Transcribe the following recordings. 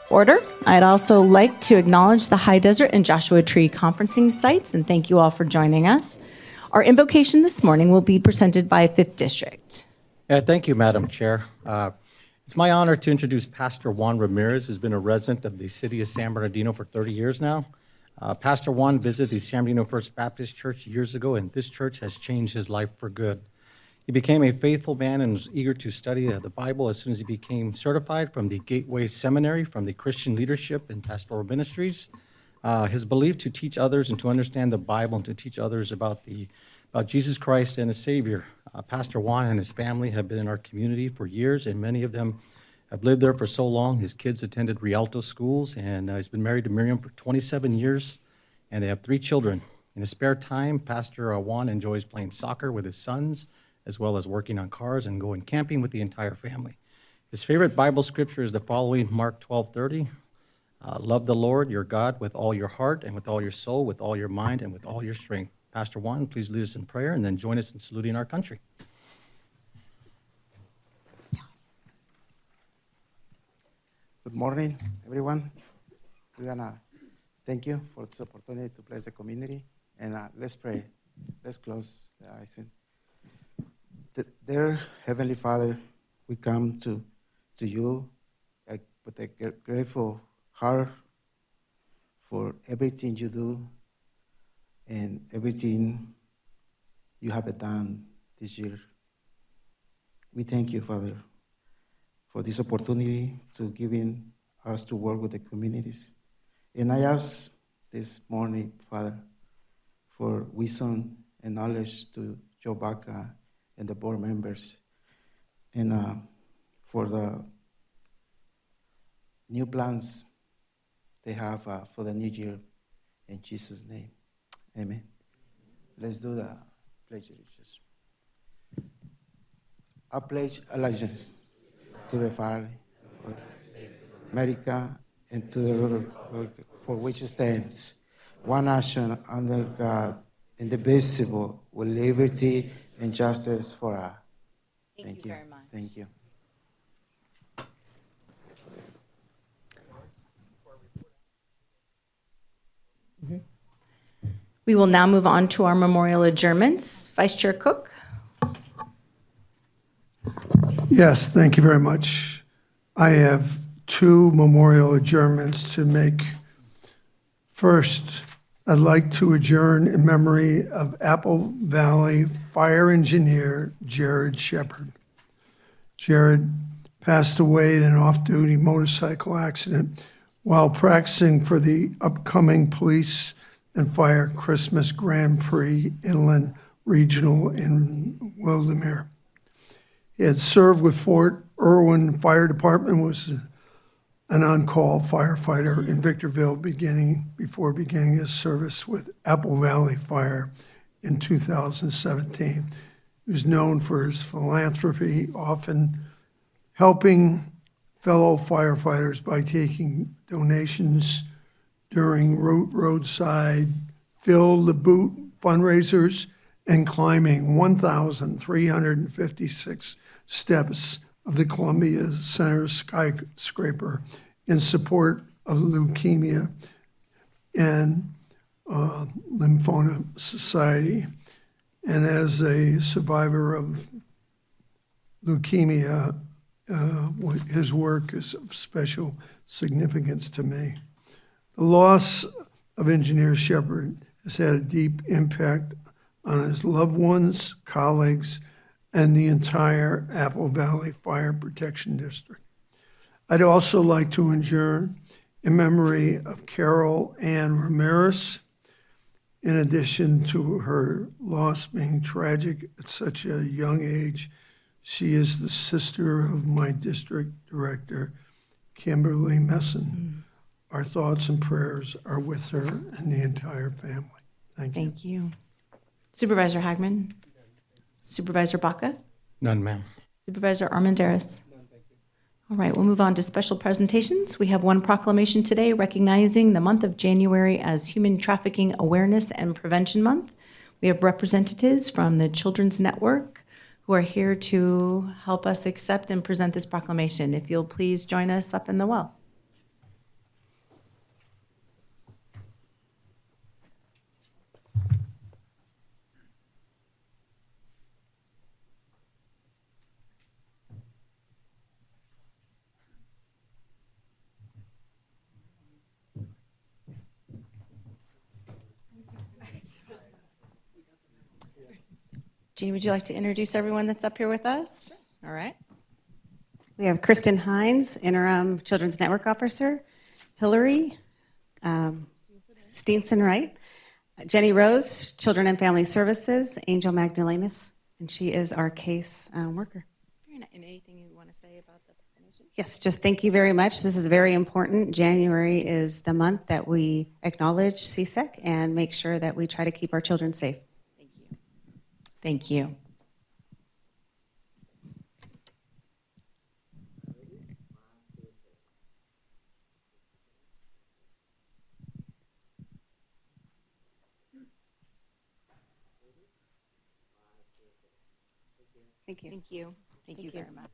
Order. I'd also like to acknowledge the High Desert and Joshua Tree conferencing sites, and thank you all for joining us. Our invocation this morning will be presented by 5th District. Thank you, Madam Chair. It's my honor to introduce Pastor Juan Ramirez, who's been a resident of the city of San Bernardino for 30 years now. Pastor Juan visited the San Bernardino First Baptist Church years ago, and this church has changed his life for good. He became a faithful man and was eager to study the Bible as soon as he became certified from the Gateway Seminary from the Christian Leadership and Pastoral Ministries. His belief to teach others and to understand the Bible and to teach others about Jesus Christ and his Savior. Pastor Juan and his family have been in our community for years, and many of them have lived there for so long. His kids attended Rialto schools, and he's been married to Miriam for 27 years, and they have 3 children. In his spare time, Pastor Juan enjoys playing soccer with his sons, as well as working on cars and going camping with the entire family. His favorite Bible scripture is the following, Mark 12:30. Love the Lord, your God, with all your heart and with all your soul, with all your mind, and with all your strength. Pastor Juan, please lead us in prayer and then join us in saluting our country. Good morning, everyone. We're gonna thank you for this opportunity to bless the community, and let's pray. Let's close the eyes. Dear Heavenly Father, we come to you with a grateful heart for everything you do and everything you have done this year. We thank you, Father, for this opportunity to giving us to work with the communities. And I ask this morning, Father, for wisdom and knowledge to Joe Baca and the board members, and for the new plans they have for the new year. In Jesus' name, amen. Let's do the pledge of allegiance. I pledge allegiance to the flag of America and to the republic for which it stands, one nation under God, indivisible, with liberty and justice for all. Thank you very much. Thank you. We will now move on to our memorial adjournments. Vice Chair Cook. Yes, thank you very much. I have 2 memorial adjournments to make. First, I'd like to adjourn in memory of Apple Valley Fire Engineer Jared Shepard. Jared passed away in an off-duty motorcycle accident while practicing for the upcoming Police and Fire Christmas Grand Prix Inland Regional in Wildomere. He had served with Fort Irwin Fire Department, was an on-call firefighter in Victorville before beginning his service with Apple Valley Fire in 2017. He was known for his philanthropy, often helping fellow firefighters by taking donations during roadside Fill the Boot fundraisers and climbing 1,356 steps of the Columbia Center skyscraper in support of leukemia and lymphoma society. And as a survivor of leukemia, his work is of special significance to me. The loss of Engineer Shepard has had a deep impact on his loved ones, colleagues, and the entire Apple Valley Fire Protection District. I'd also like to adjourn in memory of Carol Ann Ramirez. In addition to her loss being tragic at such a young age, she is the sister of my district director, Kimberly Messon. Our thoughts and prayers are with her and the entire family. Thank you. Thank you. Supervisor Hagman. Supervisor Baca. None, ma'am. Supervisor Armendariz. All right, we'll move on to special presentations. We have one proclamation today recognizing the month of January as Human Trafficking Awareness and Prevention Month. We have representatives from the Children's Network who are here to help us accept and present this proclamation. If you'll please join us up in the well. Jean, would you like to introduce everyone that's up here with us? All right. We have Kristen Hines, Interim Children's Network Officer, Hillary Steenson, right? Jenny Rose, Children and Family Services, Angel Magdalenas, and she is our case worker. And anything you want to say about the proclamation? Yes, just thank you very much. This is very important. January is the month that we acknowledge CSEC and make sure that we try to keep our children safe. Thank you. Thank you. Thank you. Thank you. Thank you very much.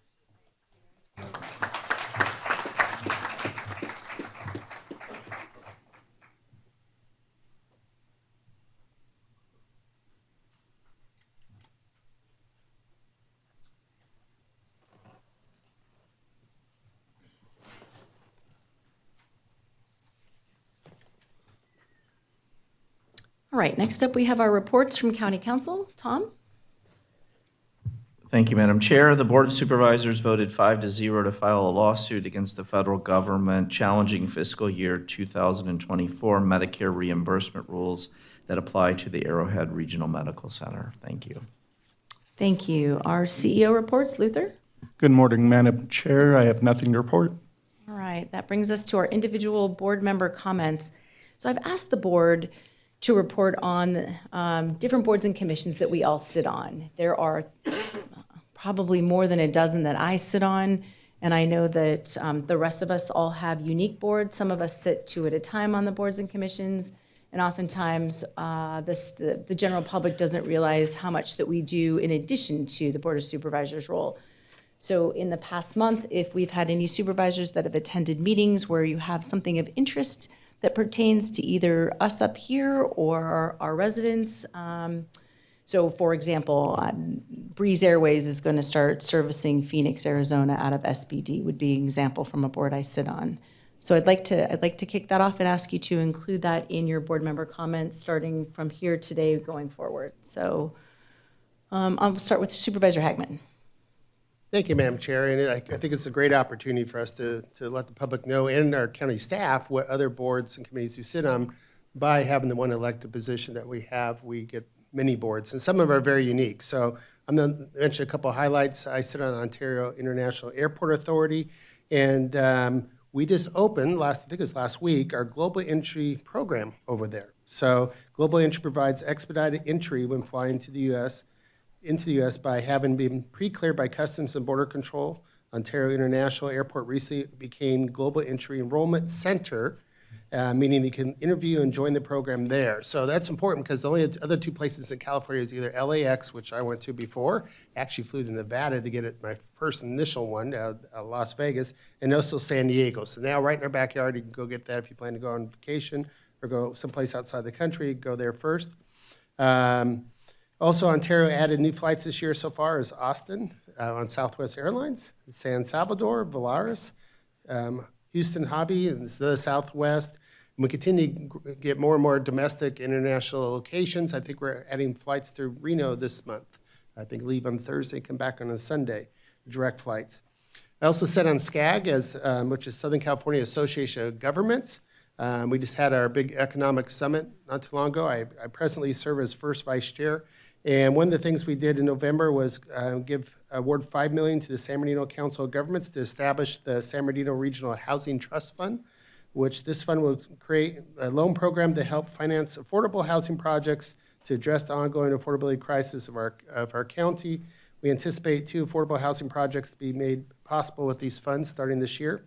All right, next up we have our reports from County Council. Tom? Thank you, Madam Chair. The Board of Supervisors voted 5-0 to file a lawsuit against the federal government challenging fiscal year 2024 Medicare reimbursement rules that apply to the Arrowhead Regional Medical Center. Thank you. Thank you. Our CEO reports, Luther? Good morning, Madam Chair. I have nothing to report. All right, that brings us to our individual board member comments. So I've asked the board to report on different boards and commissions that we all sit on. There are probably more than a dozen that I sit on, and I know that the rest of us all have unique boards. Some of us sit 2 at a time on the boards and commissions, and oftentimes the general public doesn't realize how much that we do in addition to the Board of Supervisors role. So in the past month, if we've had any supervisors that have attended meetings where you have something of interest that pertains to either us up here or our residents. So for example, Breeze Airways is going to start servicing Phoenix, Arizona out of SBD would be an example from a board I sit on. So I'd like to kick that off and ask you to include that in your board member comments starting from here today going forward. So I'll start with Supervisor Hagman. Thank you, Madam Chair. And I think it's a great opportunity for us to let the public know and our county staff what other boards and committees we sit on. By having the one elected position that we have, we get many boards, and some of them are very unique. So I'm going to mention a couple of highlights. I sit on Ontario International Airport Authority, and we just opened, I think it was last week, our Global Entry program over there. So Global Entry provides expedited entry when flying to the U.S., into the U.S. by having been pre-cleared by Customs and Border Control. Ontario International Airport recently became Global Entry Enrollment Center, meaning you can interview and join the program there. So that's important because the only other 2 places in California is either LAX, which I went to before, actually flew to Nevada to get it, my first initial one, Las Vegas, and also San Diego. So now right in our backyard, you can go get that if you plan to go on vacation or go someplace outside the country, go there first. Also, Ontario added new flights this year so far is Austin on Southwest Airlines, San Salvador, Volaris, Houston Hobby, and the Southwest. And we continue to get more and more domestic international locations. I think we're adding flights through Reno this month. I think leave on Thursday, come back on a Sunday, direct flights. I also sit on SCAG, which is Southern California Association of Governments. We just had our big economic summit not too long ago. I presently serve as first vice chair. And one of the things we did in November was award $5 million to the San Bernardino Council of Governments to establish the San Bernardino Regional Housing Trust Fund, which this fund will create a loan program to help finance affordable housing projects to address the ongoing affordability crisis of our county. We anticipate 2 affordable housing projects to be made possible with these funds starting this year.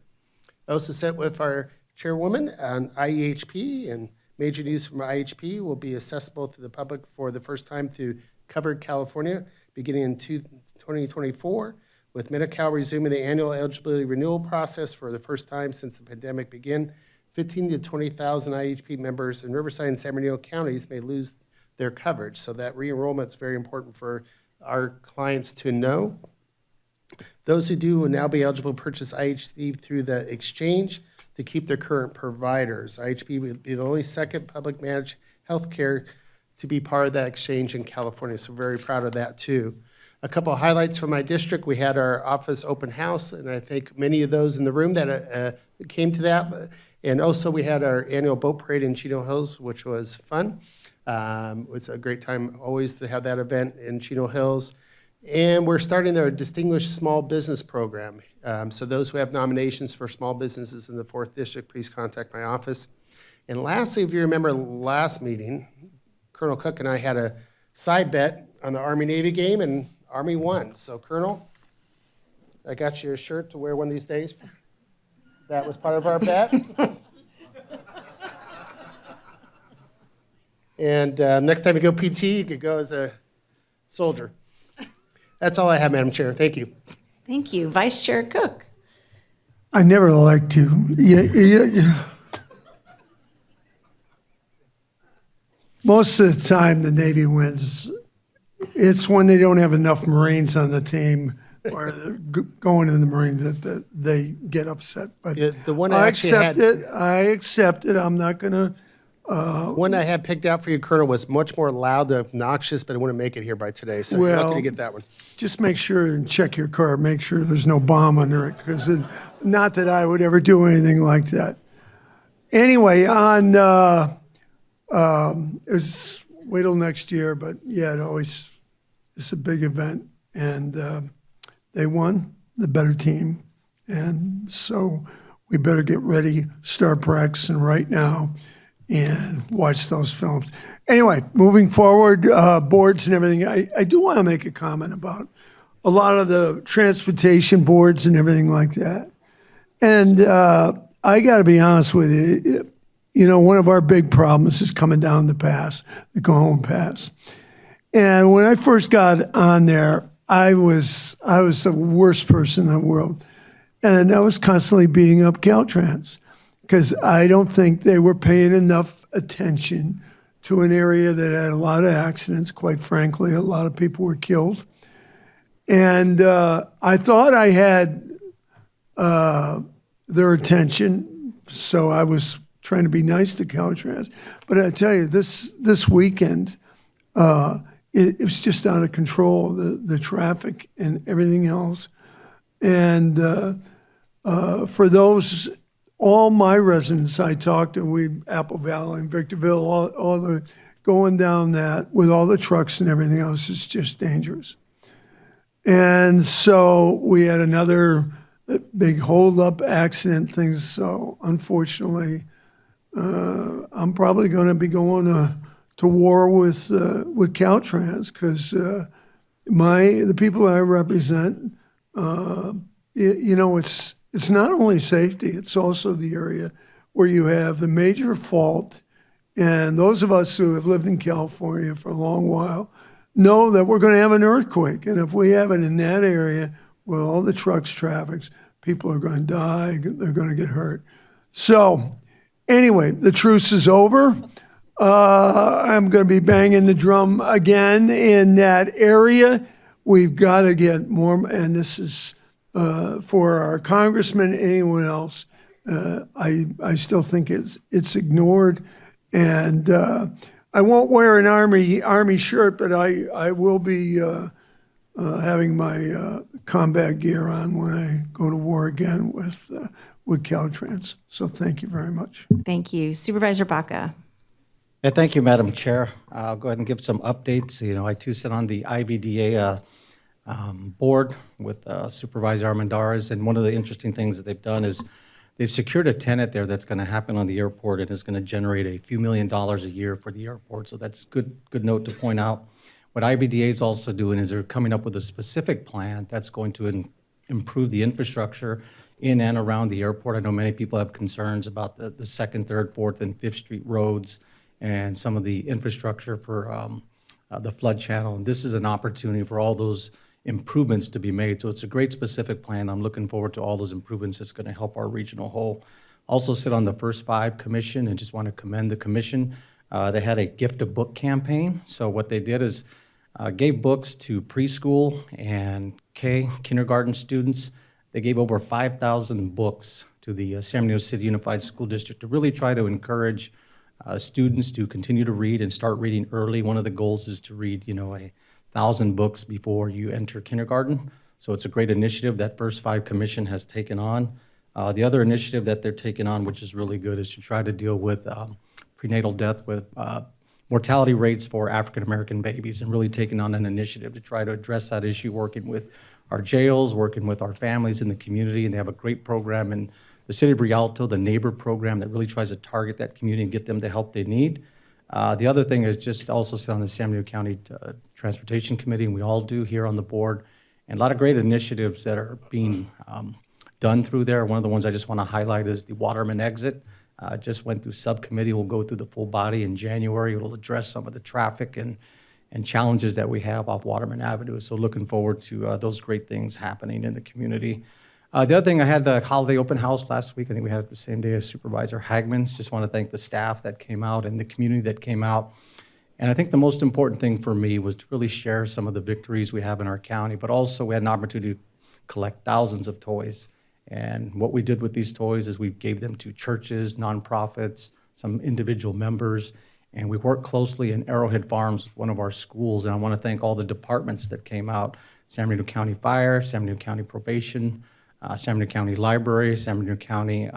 I also sit with our chairwoman on IEHP, and major news from IHP will be accessible to the public for the first time through Covered California, beginning in 2024, with Medi-Cal resuming the annual eligibility renewal process for the first time since the pandemic began. 15,000 to 20,000 IHP members in Riverside and San Bernardino counties may lose their coverage, so that re-enrollment is very important for our clients to know. Those who do will now be eligible to purchase IHP through the exchange to keep their current providers. IHP will be the only second public managed healthcare to be part of that exchange in California. So very proud of that too. A couple of highlights from my district. We had our office open house, and I think many of those in the room that came to that. And also we had our annual boat parade in Chino Hills, which was fun. It's a great time always to have that event in Chino Hills. And we're starting our Distinguished Small Business Program. So those who have nominations for small businesses in the 4th District, please contact my office. And lastly, if you remember last meeting, Colonel Cook and I had a side bet on the Army-Navy game, and Army won. So Colonel, I got you a shirt to wear one of these days. That was part of our bet. And next time you go PT, you could go as a soldier. That's all I have, Madam Chair. Thank you. Thank you. Vice Chair Cook. I never like to. Yeah. Most of the time, the Navy wins. It's when they don't have enough Marines on the team or they're going in the Marines that they get upset. But Yeah, the one I actually accept it. I accept it. I'm not going to. One I had picked out for you, Colonel, was much more loud and obnoxious, but it wouldn't make it here by today. So you're Well, lucky to get that one. Just make sure and check your car. Make sure there's no bomb under it, because not that I would ever do anything like that. Anyway, it's wait till next year, but yeah, it's a big event, and they won, the better team, and so we better get ready, start practicing right now, and watch those films. Anyway, moving forward, boards and everything, I do want to make a comment about a lot of the transportation boards and everything like that. And I got to be honest with you, one of our big problems is coming down the pass, the Cajon Pass. And when I first got on there, I was the worst person in the world. And I was constantly beating up Caltrans, because I don't think they were paying enough attention to an area that had a lot of accidents. Quite frankly, a lot of people were killed. And I thought I had their attention, so I was trying to be nice to Caltrans. But I tell you, this weekend, it was just out of control, the traffic and everything else. And for those, all my residents I talked to, Apple Valley and Victorville, all the going down that with all the trucks and everything else is just dangerous. And so we had another big hold-up accident things. So unfortunately, I'm probably going to be going to war with Caltrans, because the people I represent, it's not only safety, it's also the area where you have the major fault. And those of us who have lived in California for a long while know that we're going to have an earthquake. And if we have it in that area with all the trucks, traffics, people are going to die, they're going to get hurt. So anyway, the truce is over. I'm going to be banging the drum again in that area. We've got to get more, and this is for our congressman, anyone else. I still think it's ignored, and I won't wear an army shirt, but I will be having my combat gear on when I go to war again with Caltrans. So thank you very much. Thank you. Supervisor Baca. Yeah, thank you, Madam Chair. I'll go ahead and give some updates. I too sit on the IVDA board with Supervisor Armendariz, and one of the interesting things that they've done is they've secured a tenant there that's going to happen on the airport, and is going to generate a few $1 million a year for the airport. So that's good note to point out. What IVDA is also doing is they're coming up with a specific plan that's going to improve the infrastructure in and around the airport. I know many people have concerns about the 2nd, 3rd, 4th, and 5th Street roads and some of the infrastructure for the flood channel. And this is an opportunity for all those improvements to be made. So it's a great specific plan. I'm looking forward to all those improvements. It's going to help our regional whole. Also sit on the First Five Commission, and just want to commend the commission. They had a gift a book campaign. So what they did is gave books to preschool and kindergarten students. They gave over 5,000 books to the San Bernardino City Unified School District to really try to encourage students to continue to read and start reading early. One of the goals is to read, 1,000 books before you enter kindergarten. So it's a great initiative that First Five Commission has taken on. The other initiative that they're taking on, which is really good, is to try to deal with prenatal death with mortality rates for African-American babies, and really taking on an initiative to try to address that issue, working with our jails, working with our families in the community. And they have a great program in the city of Rialto, the Neighbor Program, that really tries to target that community and get them the help they need. The other thing is just also sit on the San Bernardino County Transportation Committee, and we all do here on the board, and a lot of great initiatives that are being done through there. One of the ones I just want to highlight is the Waterman exit. Just went through subcommittee. We'll go through the full body in January. It'll address some of the traffic and challenges that we have off Waterman Avenue. So looking forward to those great things happening in the community. The other thing, I had the holiday open house last week. I think we had it the same day as Supervisor Hagman's. Just want to thank the staff that came out and the community that came out. And I think the most important thing for me was to really share some of the victories we have in our county, but also we had an opportunity to collect thousands of toys. And what we did with these toys is we gave them to churches, nonprofits, some individual members, and we worked closely in Arrowhead Farms, one of our schools. And I want to thank all the departments that came out: San Bernardino County Fire, San Bernardino County Probation, San Bernardino County Library, San Bernardino County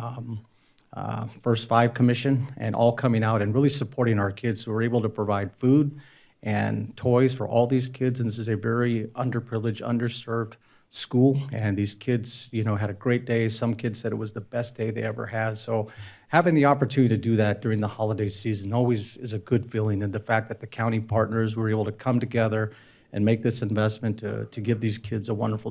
First Five Commission, and all coming out and really supporting our kids. So we're able to provide food and toys for all these kids, and this is a very underprivileged, underserved school, and these kids, had a great day. Some kids said it was the best day they ever had. So having the opportunity to do that during the holiday season always is a good feeling, and the fact that the county partners were able to come together and make this investment to give these kids a wonderful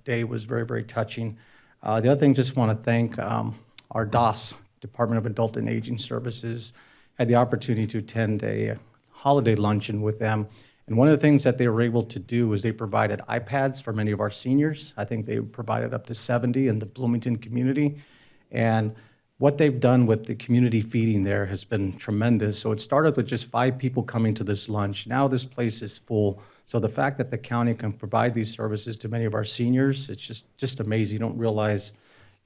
day was very, very touching. The other thing, just want to thank our DOS, Department of Adult and Aging Services. Had the opportunity to attend a holiday luncheon with them. And one of the things that they were able to do is they provided iPads for many of our seniors. I think they provided up to 70 in the Bloomington community. And what they've done with the community feeding there has been tremendous. So it started with just 5 people coming to this lunch. Now this place is full. So the fact that the county can provide these services to many of our seniors, it's just amazing. You don't realize,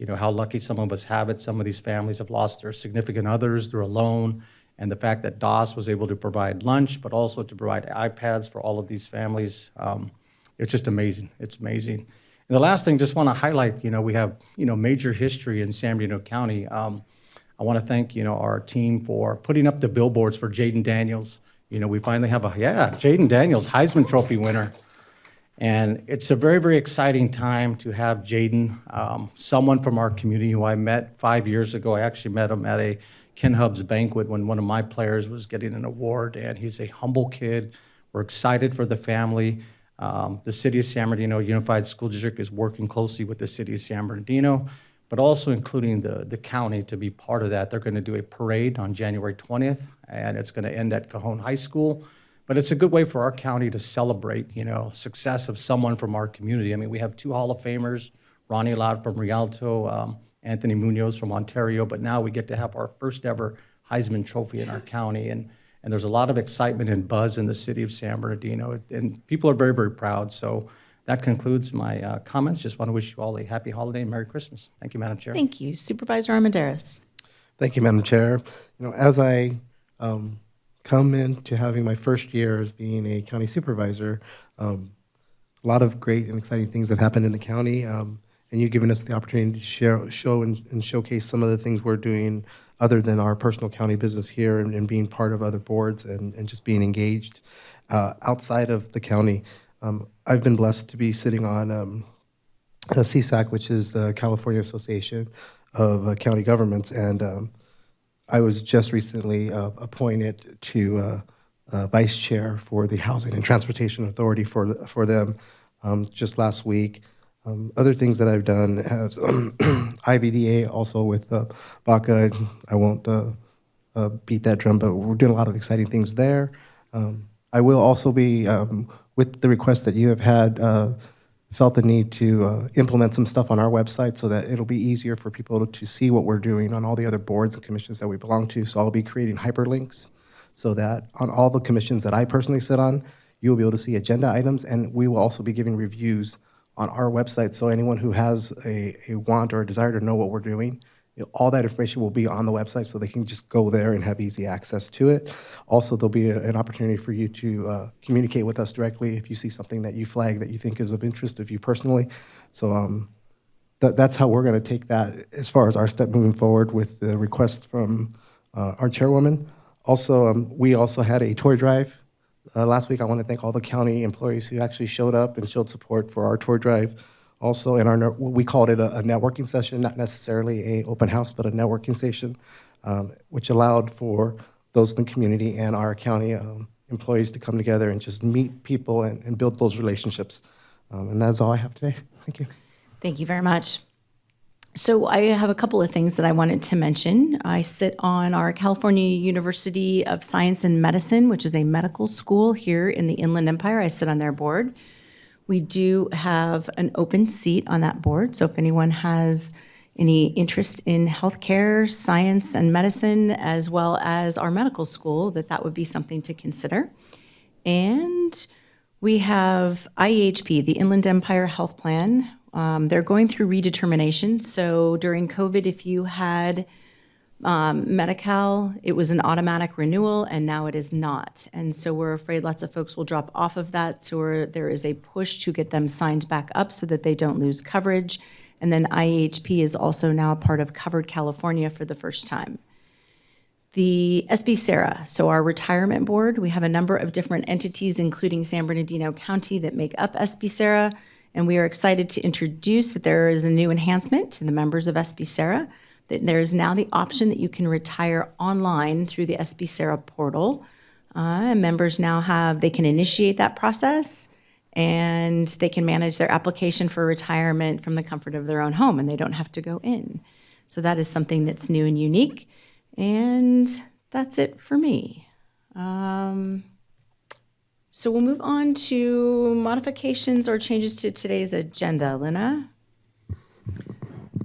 how lucky some of us have it. Some of these families have lost their significant others. They're alone. And the fact that DOS was able to provide lunch, but also to provide iPads for all of these families, it's just amazing. It's amazing. And the last thing, just want to highlight, we have, major history in San Bernardino County. I want to thank, our team for putting up the billboards for Jaden Daniels. We finally have Jaden Daniels, Heisman Trophy winner. And it's a very, very exciting time to have Jaden, someone from our community who I met 5 years ago. I actually met him at a Ken Hub's banquet when one of my players was getting an award, and he's a humble kid. We're excited for the family. The City of San Bernardino Unified School District is working closely with the City of San Bernardino, but also including the county to be part of that. They're going to do a parade on January 20th, and it's going to end at Cajon High School. But it's a good way for our county to celebrate, success of someone from our community. I mean, we have 2 Hall of Famers, Ronnie Loud from Rialto, Anthony Munoz from Ontario, but now we get to have our first ever Heisman Trophy in our county, and there's a lot of excitement and buzz in the city of San Bernardino, and people are very, very proud. So that concludes my comments. Just want to wish you all a happy holiday and Merry Christmas. Thank you, Madam Chair. Thank you. Supervisor Armendariz. Thank you, Madam Chair. As I come into having my first year as being a county supervisor, a lot of great and exciting things have happened in the county. And you've given us the opportunity to show and showcase some of the things we're doing other than our personal county business here, and being part of other boards and just being engaged outside of the county. I've been blessed to be sitting on CSAC, which is the California Association of County Governments, and I was just recently appointed to vice chair for the Housing and Transportation Authority for them just last week. Other things that I've done have IVDA also with BACA. I won't beat that drum, but we're doing a lot of exciting things there. I will also be, with the request that you have had, felt the need to implement some stuff on our website so that it'll be easier for people to see what we're doing on all the other boards and commissions that we belong to. So I'll be creating hyperlinks so that on all the commissions that I personally sit on, you'll be able to see agenda items, and we will also be giving reviews on our website, so anyone who has a want or a desire to know what we're doing all that information will be on the website, so they can just go there and have easy access to it. Also, there'll be an opportunity for you to communicate with us directly if you see something that you flag that you think is of interest of you personally. So that's how we're going to take that as far as our step moving forward with the request from our chairwoman. Also, we also had a toy drive last week. I want to thank all the county employees who actually showed up and showed support for our toy drive. Also, we called it a networking session, not necessarily an open house, but a networking session, which allowed for those in the community and our county employees to come together and just meet people and build those relationships. And that's all I have today. Thank you. Thank you very much. So I have a couple of things that I wanted to mention. I sit on our California University of Science and Medicine, which is a medical school here in the Inland Empire. I sit on their board. We do have an open seat on that board, so if anyone has any interest in healthcare, science, and medicine, as well as our medical school, that would be something to consider. And we have IEHP, the Inland Empire Health Plan. They're going through redetermination, so during COVID, if you had Medi-Cal, it was an automatic renewal, and now it is not. And so we're afraid lots of folks will drop off of that, so there is a push to get them signed back up so that they don't lose coverage. And then IEHP is also now a part of Covered California for the first time. The SB Sarah, so our retirement board, we have a number of different entities, including San Bernardino County, that make up SB Sarah, and we are excited to introduce that there is a new enhancement to the members of SB Sarah, that there is now the option that you can retire online through the SB Sarah portal. Members now they can initiate that process, and they can manage their application for retirement from the comfort of their own home, and they don't have to go in. So that is something that's new and unique, and that's it for me. So we'll move on to modifications or changes to today's agenda. Lena?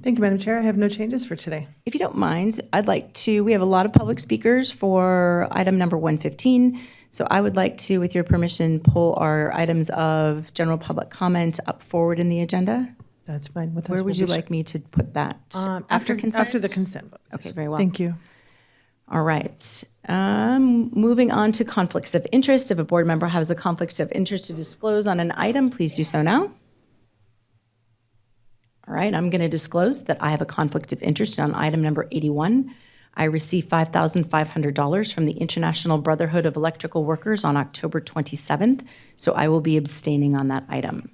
Thank you, Madam Chair. I have no changes for today. If you don't mind, we have a lot of public speakers for item number 115. So I would like to, with your permission, pull our items of general public comment up forward in the agenda. That's fine with us. Where would you like me to put that? After consent? After the consent vote. Okay, Yes. very well. Thank you. All right. Moving on to conflicts of interest. If a board member has a conflict of interest to disclose on an item, please do so now. All right, I'm going to disclose that I have a conflict of interest on item number 81. I received $5,500 from the International Brotherhood of Electrical Workers on October 27th, so I will be abstaining on that item.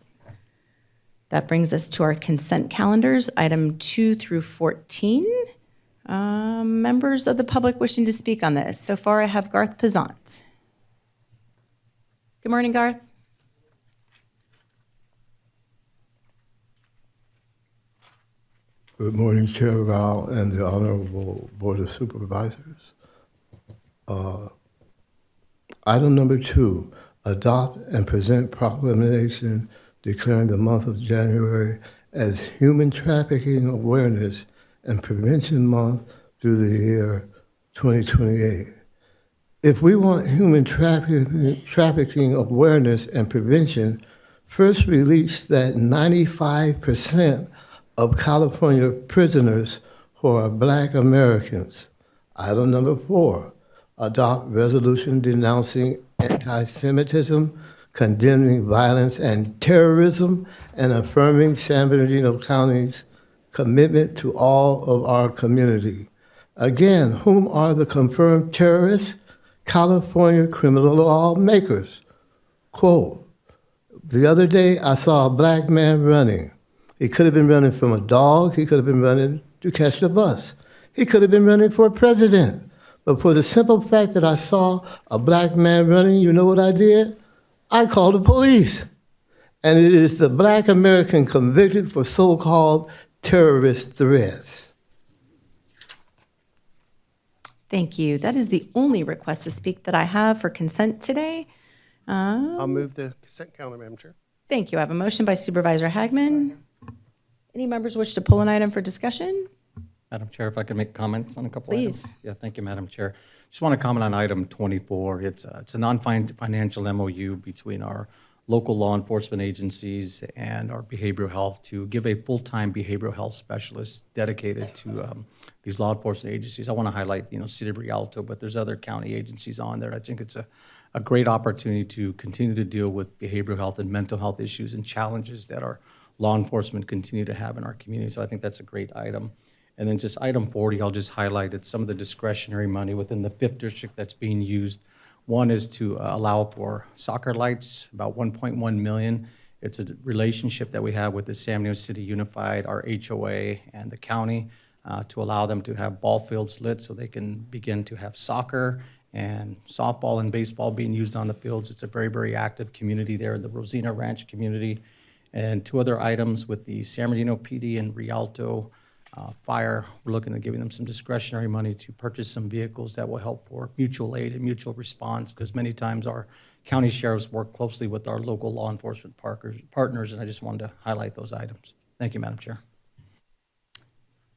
That brings us to our consent calendars, item 2 through 14. Members of the public wishing to speak on this. So far, I have Garth Pizant. Good morning, Garth. Good morning, Chair Rao and the Honorable Board of Supervisors. Item number 2, adopt and present proclamation declaring the month of January as Human Trafficking Awareness and Prevention Month through the year 2028. If we want human trafficking awareness and prevention, first release that 95% of California prisoners who are Black Americans. Item number 4, adopt resolution denouncing anti-Semitism, condemning violence and terrorism, and affirming San Bernardino County's commitment to all of our community. Again, whom are the confirmed terrorists? California criminal law makers. Quote, the other day I saw a Black man running. He could have been running from a dog. He could have been running to catch the bus. He could have been running for president. But for the simple fact that I saw a Black man running, you know what I did? I called the police. And it is the Black American convicted for so-called terrorist threats. Thank you. That is the only request to speak that I have for consent today. I'll move the consent calendar, Madam Chair. Thank you. I have a motion by Supervisor Hagman. Any members wish to pull an item for discussion? Madam Chair, if I could make comments on a couple items? Please. Yeah, thank you, Madam Chair. Just want to comment on item 24. It's a non-financial MOU between our local law enforcement agencies and our behavioral health to give a full-time behavioral health specialist dedicated to these law enforcement agencies. I want to highlight, City of Rialto, but there's other county agencies on there. I think it's a great opportunity to continue to deal with behavioral health and mental health issues and challenges that our law enforcement continue to have in our community. So I think that's a great item. And then just item 40, I'll just highlight it, some of the discretionary money within the 5th district that's being used. One is to allow for soccer lights, about 1.1 million. It's a relationship that we have with the San Diego City Unified, our HOA, and the county to allow them to have ball fields lit so they can begin to have soccer and softball and baseball being used on the fields. It's a very, very active community there in the Rosina Ranch community. And 2 other items with the San Bernardino PD and Rialto Fire. We're looking at giving them some discretionary money to purchase some vehicles that will help for mutual aid and mutual response, because many times our county sheriffs work closely with our local law enforcement partners, and I just wanted to highlight those items. Thank you, Madam Chair.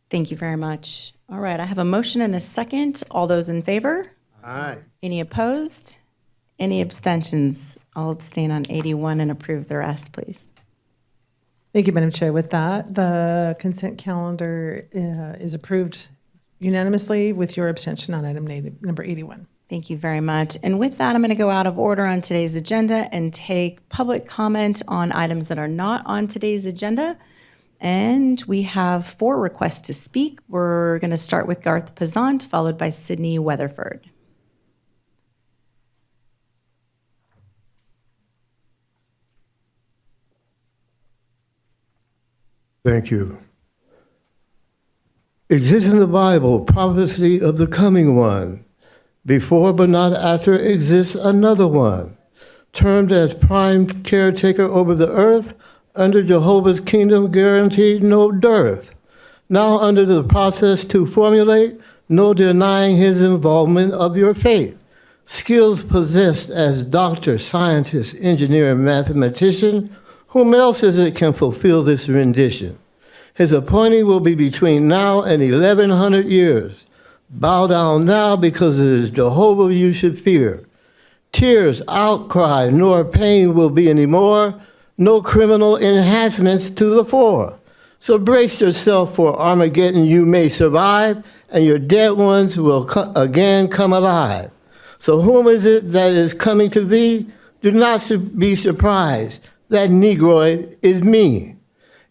Thank you very much. All right, I have a motion and a second. All those in favor? Aye. Any opposed? Any abstentions? I'll abstain on 81 and approve the rest, please. Thank you, Madam Chair. With that, the consent calendar is approved unanimously with your abstention on item number 81. Thank you very much. And with that, I'm going to go out of order on today's agenda and take public comment on items that are not on today's agenda. And we have 4 requests to speak. We're going to start with Garth Pazant, followed by Sydney Weatherford. Thank you. Exists in the Bible prophecy of the coming one. Before but not after exists another one, termed as prime caretaker over the earth, under Jehovah's kingdom guaranteed no dearth. Now under the process to formulate, no denying his involvement of your fate. Skills possessed as doctor, scientist, engineer, and mathematician, whom else is it can fulfill this rendition? His appointing will be between now and 1100 years. Bow down now, because it is Jehovah you should fear. Tears, outcry, nor pain will be anymore, no criminal enhancements to the fore. So brace yourself for Armageddon, you may survive, and your dead ones will again come alive. So whom is it that is coming to thee? Do not be surprised. That Negroid is me.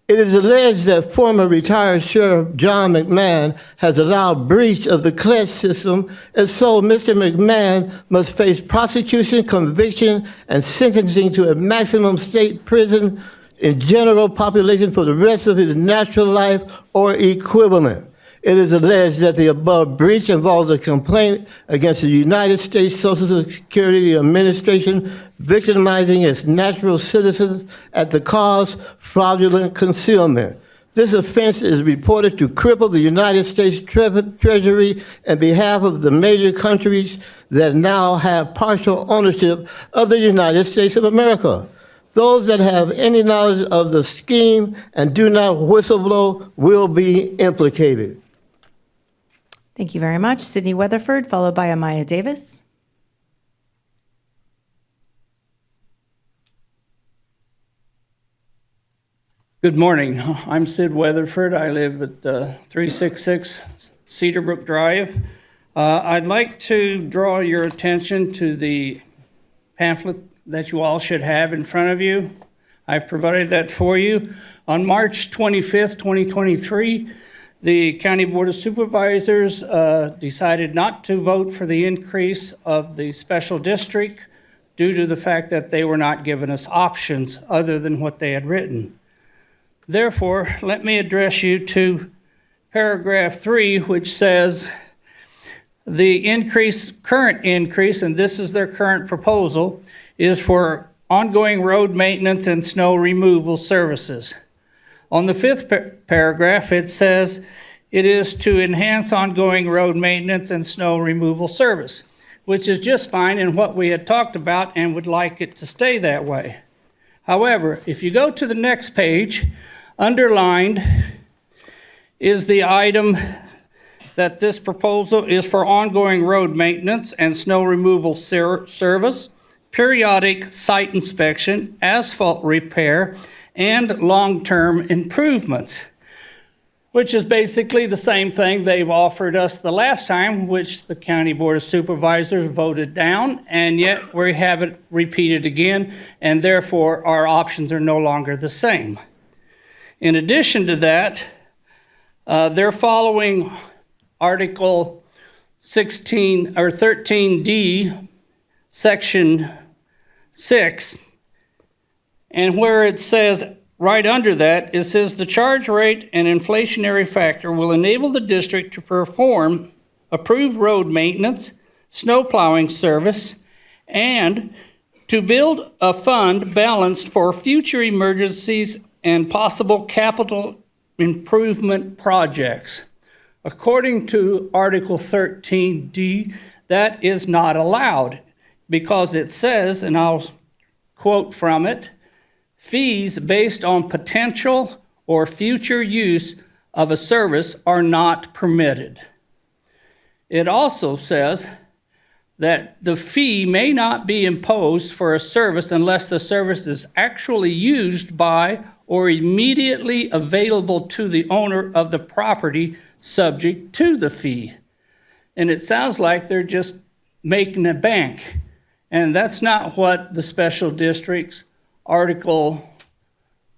It is alleged that former retired Sheriff John McMahon has allowed breach of the CLES system, and so Mr. McMahon must face prosecution, conviction, and sentencing to a maximum state prison in general population for the rest of his natural life or equivalent. It is alleged that the above breach involves a complaint against the United States Social Security Administration victimizing its natural citizens at the cause fraudulent concealment. This offense is reported to cripple the United States Treasury on behalf of the major countries that now have partial ownership of the United States of America. Those that have any knowledge of the scheme and do not whistleblow will be implicated. Thank you very much. Sydney Weatherford, followed by Amaya Davis. Good morning. I'm Sid Weatherford. I live at 366 Cedarbrook Drive. I'd like to draw your attention to the pamphlet that you all should have in front of you. I've provided that for you. On March 25th, 2023, the County Board of Supervisors decided not to vote for the increase of the special district due to the fact that they were not giving us options other than what they had written. Therefore, let me address you to paragraph 3, which says the current increase, and this is their current proposal, is for ongoing road maintenance and snow removal services. On the 5th paragraph, it says it is to enhance ongoing road maintenance and snow removal service, which is just fine in what we had talked about and would like it to stay that way. However, if you go to the next page, underlined is the item that this proposal is for ongoing road maintenance and snow removal service, periodic site inspection, asphalt repair, and long-term improvements. which is basically the same thing they've offered us the last time, which the County Board of Supervisors voted down, and yet we have it repeated again, and therefore our options are no longer the same. In addition to that, they're following Article 16 or 13D, Section 6, and where it says, right under that, it says the charge rate and inflationary factor will enable the district to perform approved road maintenance, snow plowing service, and to build a fund balanced for future emergencies and possible capital improvement projects. According to Article 13D, that is not allowed because it says, and I'll quote from it, fees based on potential or future use of a service are not permitted. It also says that the fee may not be imposed for a service unless the service is actually used by or immediately available to the owner of the property subject to the fee. And it sounds like they're just making a bank. And that's not what the special district's Article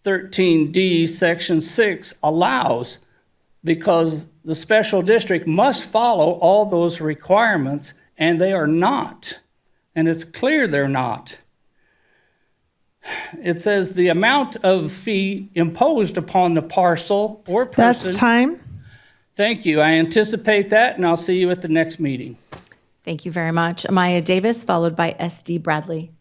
13D, Section 6 allows, because the special district must follow all those requirements, and they are not. And it's clear they're not. It says the amount of fee imposed upon the parcel or person. That's time. Thank you. I anticipate that, and I'll see you at the next meeting. Thank you very much. Amaya Davis, followed by S.D. Bradley.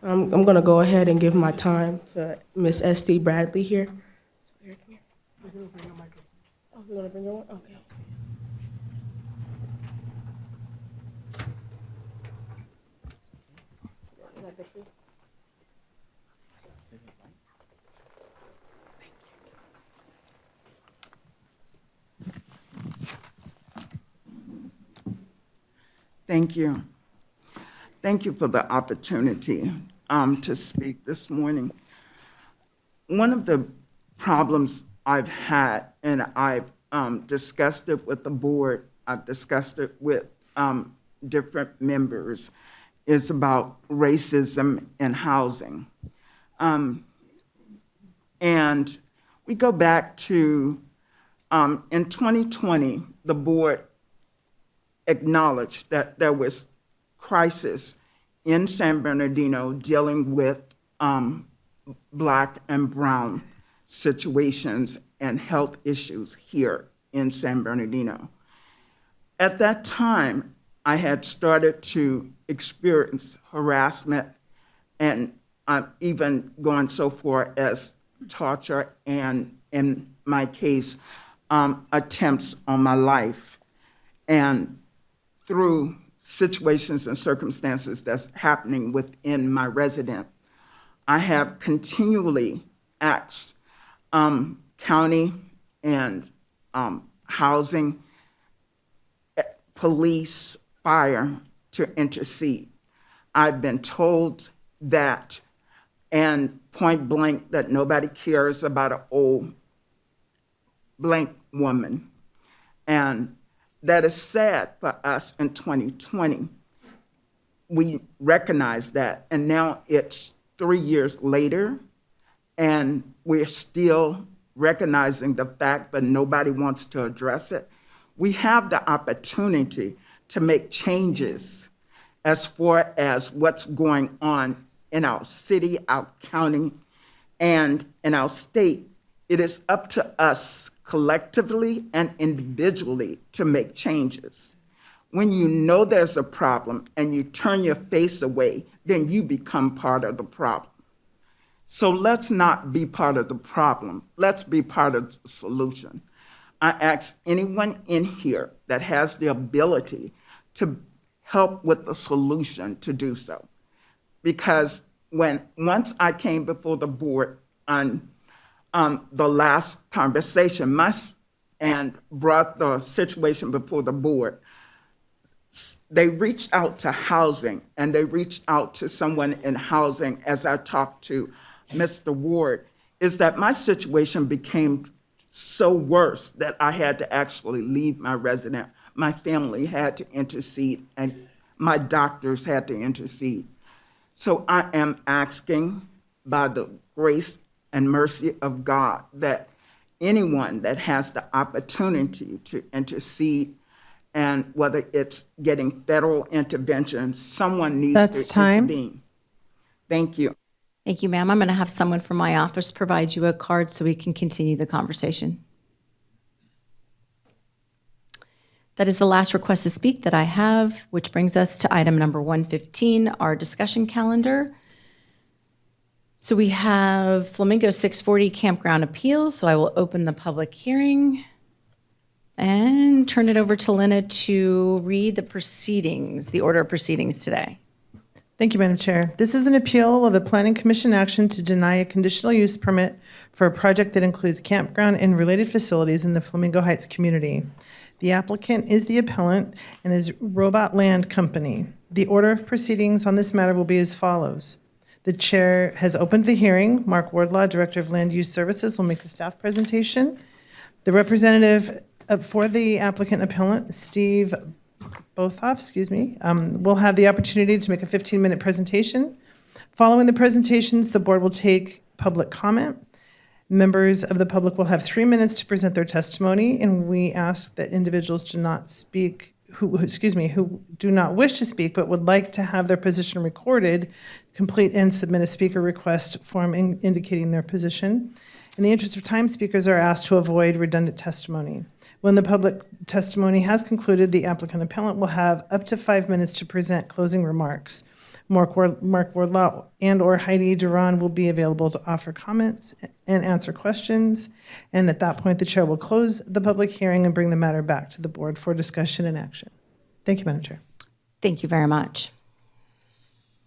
I'm going to go ahead and give my time to Miss S.D. Bradley here. Here, come here. I'm going to bring your microphone. Oh, you're going to bring your one? Okay. Is that good for you? Thank you. Thank you for the opportunity to speak this morning. One of the problems I've had, and I've discussed it with the board, I've discussed it with different members, is about racism in housing. And we go back to, in 2020, the board acknowledged that there was crisis in San Bernardino dealing with Black and brown situations and health issues here in San Bernardino. At that time, I had started to experience harassment and even going so far as torture and, in my case, attempts on my life. And through situations and circumstances that's happening within my residence, I have continually asked county and housing, police, fire to intercede. I've been told that, and point blank, that nobody cares about an old blank woman. And that is sad for us in 2020. We recognize that, and now it's 3 years later, and we're still recognizing the fact, but nobody wants to address it. We have the opportunity to make changes as far as what's going on in our city, our county, and in our state. It is up to us collectively and individually to make changes. When you know there's a problem and you turn your face away, then you become part of the problem. So let's not be part of the problem. Let's be part of the solution. I ask anyone in here that has the ability to help with the solution to do so. Because once I came before the board on the last conversation, and brought the situation before the board, they reached out to housing, and they reached out to someone in housing as I talked to Mr. Ward, is that my situation became so worse that I had to actually leave my residence. My family had to intercede, and my doctors had to intercede. So I am asking, by the grace and mercy of God, that anyone that has the opportunity to intercede, and whether it's getting federal intervention, someone needs That's to time. intervene. Thank you. Thank you, ma'am. I'm going to have someone from my office provide you a card so we can continue the conversation. That is the last request to speak that I have, which brings us to item number 115, our discussion calendar. So we have Flamingo 640 Campground Appeal, so I will open the public hearing and turn it over to Lena to read the proceedings, the order of proceedings today. Thank you, Madam Chair. This is an appeal of a Planning Commission action to deny a conditional use permit for a project that includes campground and related facilities in the Flamingo Heights community. The applicant is the appellant and is Robot Land Company. The order of proceedings on this matter will be as follows. The chair has opened the hearing. Mark Wardlaw, Director of Land Use Services, will make the staff presentation. The representative for the applicant appellant, Steve Bothoff, will have the opportunity to make a 15-minute presentation. Following the presentations, the board will take public comment. Members of the public will have 3 minutes to present their testimony, and we ask that individuals do not speak, who do not wish to speak but would like to have their position recorded, complete and submit a speaker request form indicating their position. In the interest of time, speakers are asked to avoid redundant testimony. When the public testimony has concluded, the applicant appellant will have up to 5 minutes to present closing remarks. Mark Wardlaw and/or Heidi Duran will be available to offer comments and answer questions. And at that point, the chair will close the public hearing and bring the matter back to the board for discussion and action. Thank you, Madam Chair. Thank you very much.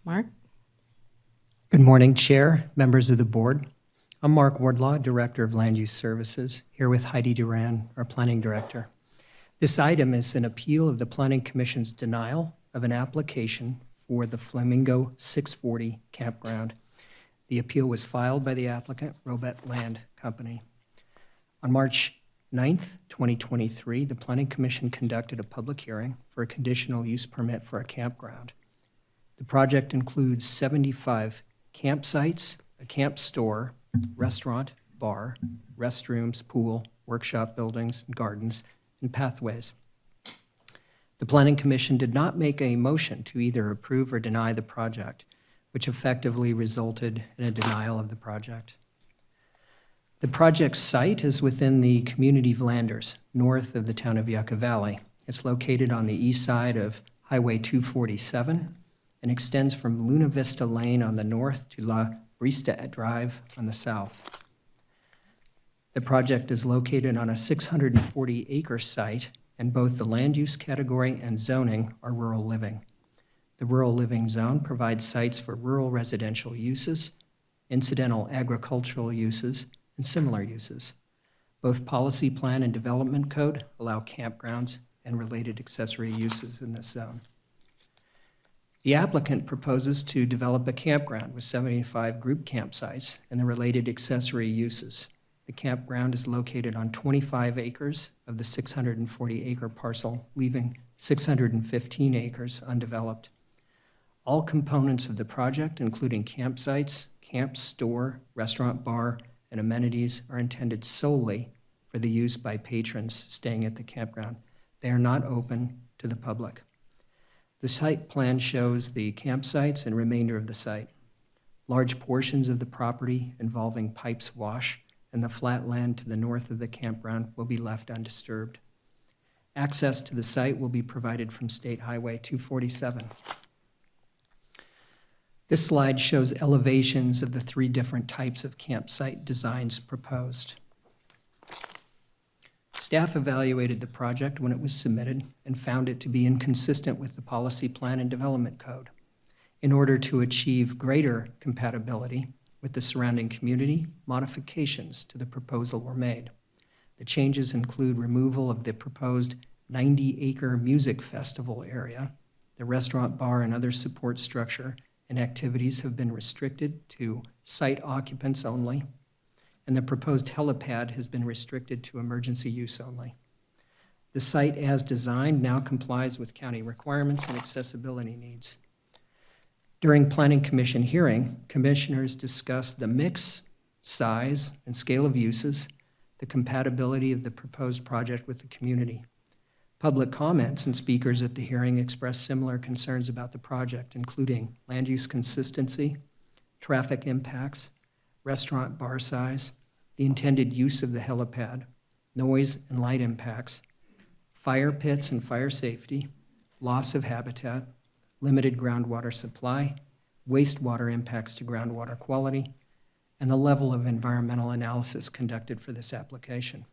Mark? Good morning, Chair, members of the board. I'm Mark Wardlaw, Director of Land Use Services, here with Heidi Duran, our Planning Director. This item is an appeal of the Planning Commission's denial of an application for the Flamingo 640 campground. The appeal was filed by the applicant, Robot Land Company. On March 9th, 2023, the Planning Commission conducted a public hearing for a conditional use permit for a campground. The project includes 75 campsites, a camp store, restaurant, bar, restrooms, pool, workshop buildings, gardens, and pathways. The Planning Commission did not make a motion to either approve or deny the project, which effectively resulted in a denial of the project. The project site is within the community of Landers, north of the town of Yucca Valley. It's located on the east side of Highway 247 and extends from Luna Vista Lane on the north to La Brista Drive on the south. The project is located on a 640-acre site, and both the land use category and zoning are rural living. The rural living zone provides sites for rural residential uses, incidental agricultural uses, and similar uses. Both Policy Plan and Development Code allow campgrounds and related accessory uses in this zone. The applicant proposes to develop a campground with 75 group campsites and the related accessory uses. The campground is located on 25 acres of the 640-acre parcel, leaving 615 acres undeveloped. All components of the project, including campsites, camp store, restaurant, bar, and amenities, are intended solely for the use by patrons staying at the campground. They are not open to the public. The site plan shows the campsites and remainder of the site. Large portions of the property involving Pipes Wash and the flat land to the north of the campground will be left undisturbed. Access to the site will be provided from State Highway 247. This slide shows elevations of the 3 different types of campsite designs proposed. Staff evaluated the project when it was submitted and found it to be inconsistent with the Policy Plan and Development Code. In order to achieve greater compatibility with the surrounding community, modifications to the proposal were made. The changes include removal of the proposed 90-acre music festival area. The restaurant, bar, and other support structure and activities have been restricted to site occupants only, and the proposed helipad has been restricted to emergency use only. The site as designed now complies with county requirements and accessibility needs. During Planning Commission hearing, commissioners discussed the mix, size, and scale of uses, the compatibility of the proposed project with the community. Public comments and speakers at the hearing expressed similar concerns about the project, including land use consistency, traffic impacts, restaurant bar size, the intended use of the helipad, noise and light impacts, fire pits and fire safety, loss of habitat, limited groundwater supply, wastewater impacts to groundwater quality, and the level of environmental analysis conducted for this application.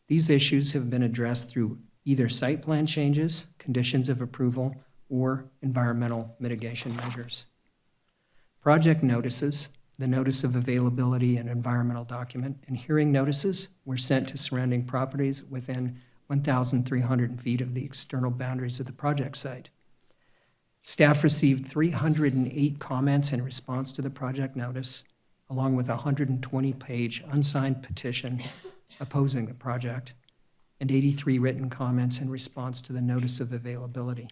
These issues have been addressed through either site plan changes, conditions of approval, or environmental mitigation measures. Project notices, the notice of availability and environmental document, and hearing notices were sent to surrounding properties within 1,300 feet of the external boundaries of the project site. Staff received 308 comments in response to the project notice, along with a 120-page unsigned petition opposing the project, and 83 written comments in response to the notice of availability.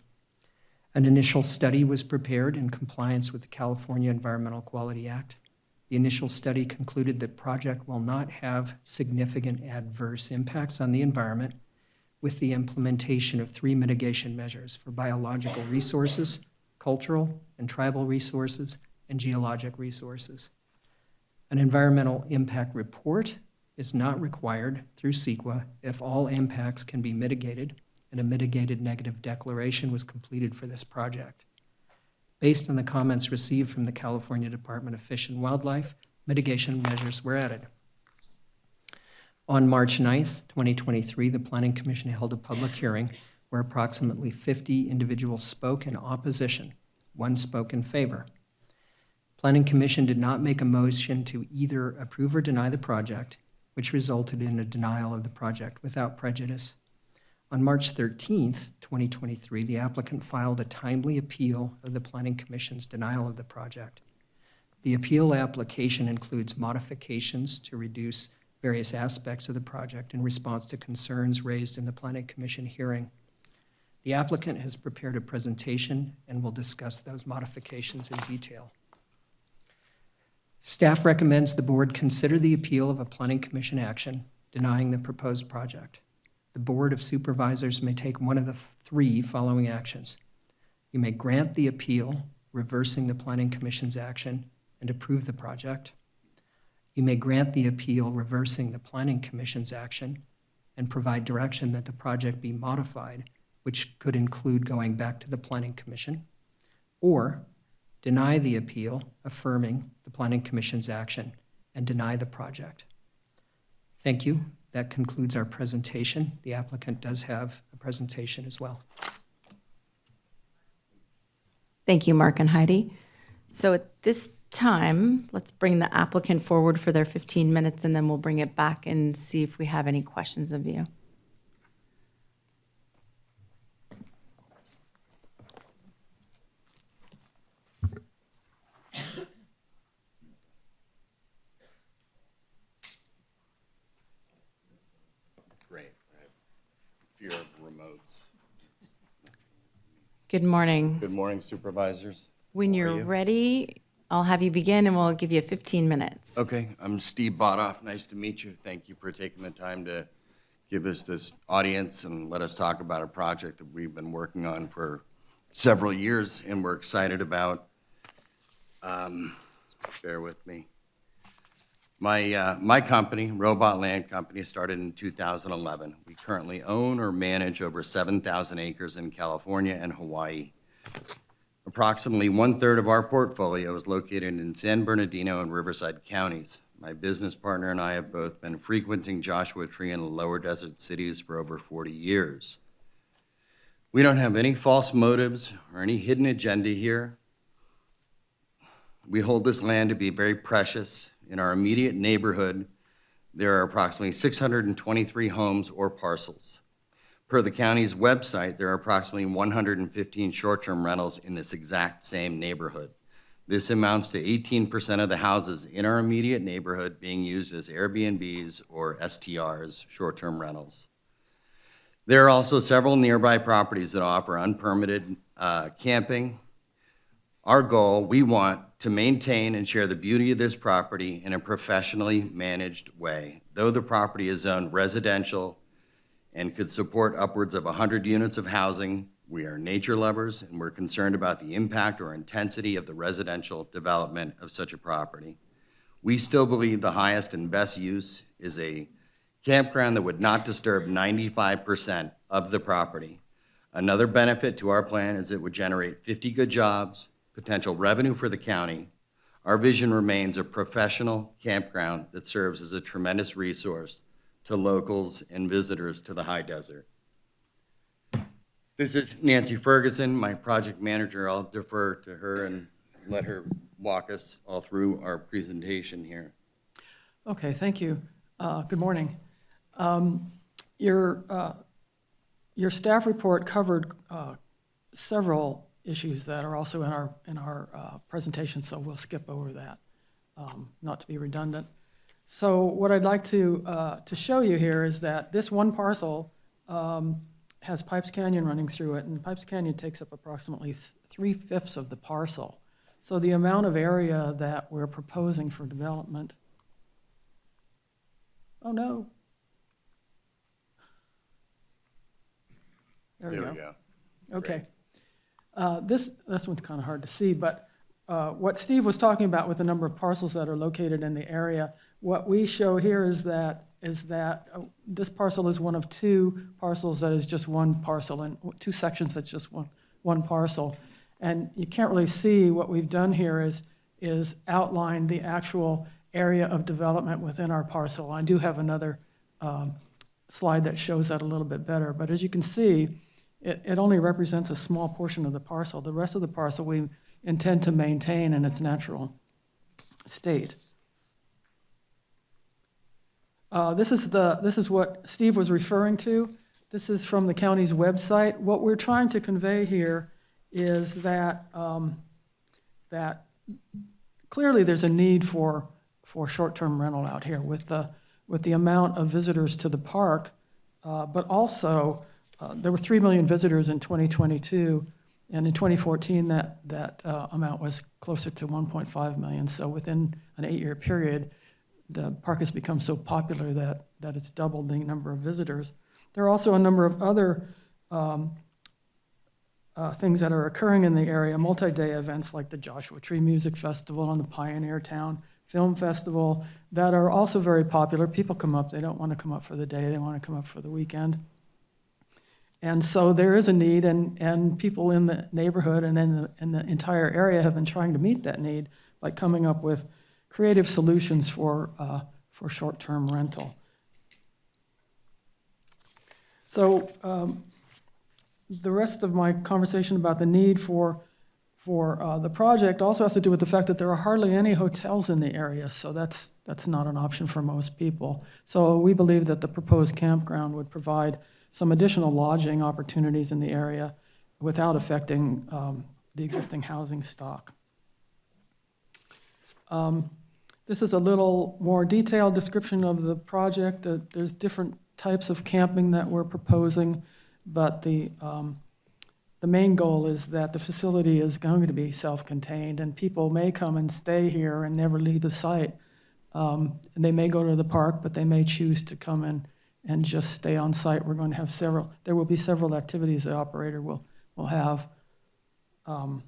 An initial study was prepared in compliance with the California Environmental Quality Act. The initial study concluded that the project will not have significant adverse impacts on the environment, with the implementation of 3 mitigation measures for biological resources, cultural and tribal resources, and geologic resources. An environmental impact report is not required through CEQA if all impacts can be mitigated, and a mitigated negative declaration was completed for this project. Based on the comments received from the California Department of Fish and Wildlife, mitigation measures were added. On March 9th, 2023, the Planning Commission held a public hearing where approximately 50 individuals spoke in opposition. 1 spoke in favor. Planning Commission did not make a motion to either approve or deny the project, which resulted in a denial of the project without prejudice. On March 13th, 2023, the applicant filed a timely appeal of the Planning Commission's denial of the project. The appeal application includes modifications to reduce various aspects of the project in response to concerns raised in the Planning Commission hearing. The applicant has prepared a presentation and will discuss those modifications in detail. Staff recommends the board consider the appeal of a Planning Commission action denying the proposed project. The Board of Supervisors may take one of the 3 following actions. You may grant the appeal, reversing the Planning Commission's action, and approve the project. You may grant the appeal, reversing the Planning Commission's action, and provide direction that the project be modified, which could include going back to the Planning Commission, or deny the appeal, affirming the Planning Commission's action, and deny the project. Thank you. That concludes our presentation. The applicant does have a presentation as well. Thank you, Mark and Heidi. So at this time, let's bring the applicant forward for their 15 minutes, and then we'll bring it back and see if we have any questions of you. Great. I have fear of remotes. Good morning. Good morning, supervisors. When How are you're you? ready, I'll have you begin, and we'll give you 15 minutes. Okay, I'm Steve Botoff. Nice to meet you. Thank you for taking the time to give us this audience and let us talk about a project that we've been working on for several years and we're excited about. Bear with me. My company, Robot Land Company, started in 2011. We currently own or manage over 7,000 acres in California and Hawaii. Approximately 1/3 of our portfolio is located in San Bernardino and Riverside counties. My business partner and I have both been frequenting Joshua Tree and lower desert cities for over 40 years. We don't have any false motives or any hidden agenda here. We hold this land to be very precious. In our immediate neighborhood, there are approximately 623 homes or parcels. Per the county's website, there are approximately 115 short-term rentals in this exact same neighborhood. This amounts to 18% of the houses in our immediate neighborhood being used as Airbnbs or STRs, short-term rentals. There are also several nearby properties that offer unpermitted camping. Our goal, we want to maintain and share the beauty of this property in a professionally managed way. Though the property is zoned residential and could support upwards of 100 units of housing, we are nature lovers and we're concerned about the impact or intensity of the residential development of such a property. We still believe the highest and best use is a campground that would not disturb 95% of the property. Another benefit to our plan is it would generate 50 good jobs, potential revenue for the county. Our vision remains a professional campground that serves as a tremendous resource to locals and visitors to the high desert. This is Nancy Ferguson, my project manager. I'll defer to her and let her walk us all through our presentation here. Okay, thank you. Good morning. Your staff report covered several issues that are also in our presentation, so we'll skip over that, not to be redundant. So what I'd like to show you here is that this one parcel has Pipes Canyon running through it, and Pipes Canyon takes up approximately 3/5 of the parcel. So the amount of area that we're proposing for development. Oh no. There we go. Okay. This one's kind of hard to see, but what Steve was talking about with the number of parcels that are located in the area, what we show here is that this parcel is one of two parcels that is just one parcel, and two sections that's just one parcel. And you can't really see what we've done here is outline the actual area of development within our parcel. I do have another slide that shows that a little bit better, but as you can see, it only represents a small portion of the parcel. The rest of the parcel we intend to maintain in its natural state. This is what Steve was referring to. This is from the county's website. What we're trying to convey here is that that clearly there's a need for short-term rental out here with the amount of visitors to the park, but also there were 3 million visitors in 2022, and in 2014 that amount was closer to 1.5 million. So within an 8-year period, the park has become so popular that it's doubled the number of visitors. There are also a number of other things that are occurring in the area, multi-day events like the Joshua Tree Music Festival and the Pioneer Town Film Festival that are also very popular. People come up, they don't want to come up for the day, they want to come up for the weekend. And so there is a need, and people in the neighborhood and in the entire area have been trying to meet that need by coming up with creative solutions for short-term rental. So the rest of my conversation about the need for the project also has to do with the fact that there are hardly any hotels in the area, so that's not an option for most people. So we believe that the proposed campground would provide some additional lodging opportunities in the area without affecting the existing housing stock. This is a little more detailed description of the project. There's different types of camping that we're proposing, but the main goal is that the facility is going to be self-contained, and people may come and stay here and never leave the site. And they may go to the park, but they may choose to come in and just stay on site. We're going to have there will be several activities the operator will have. There'll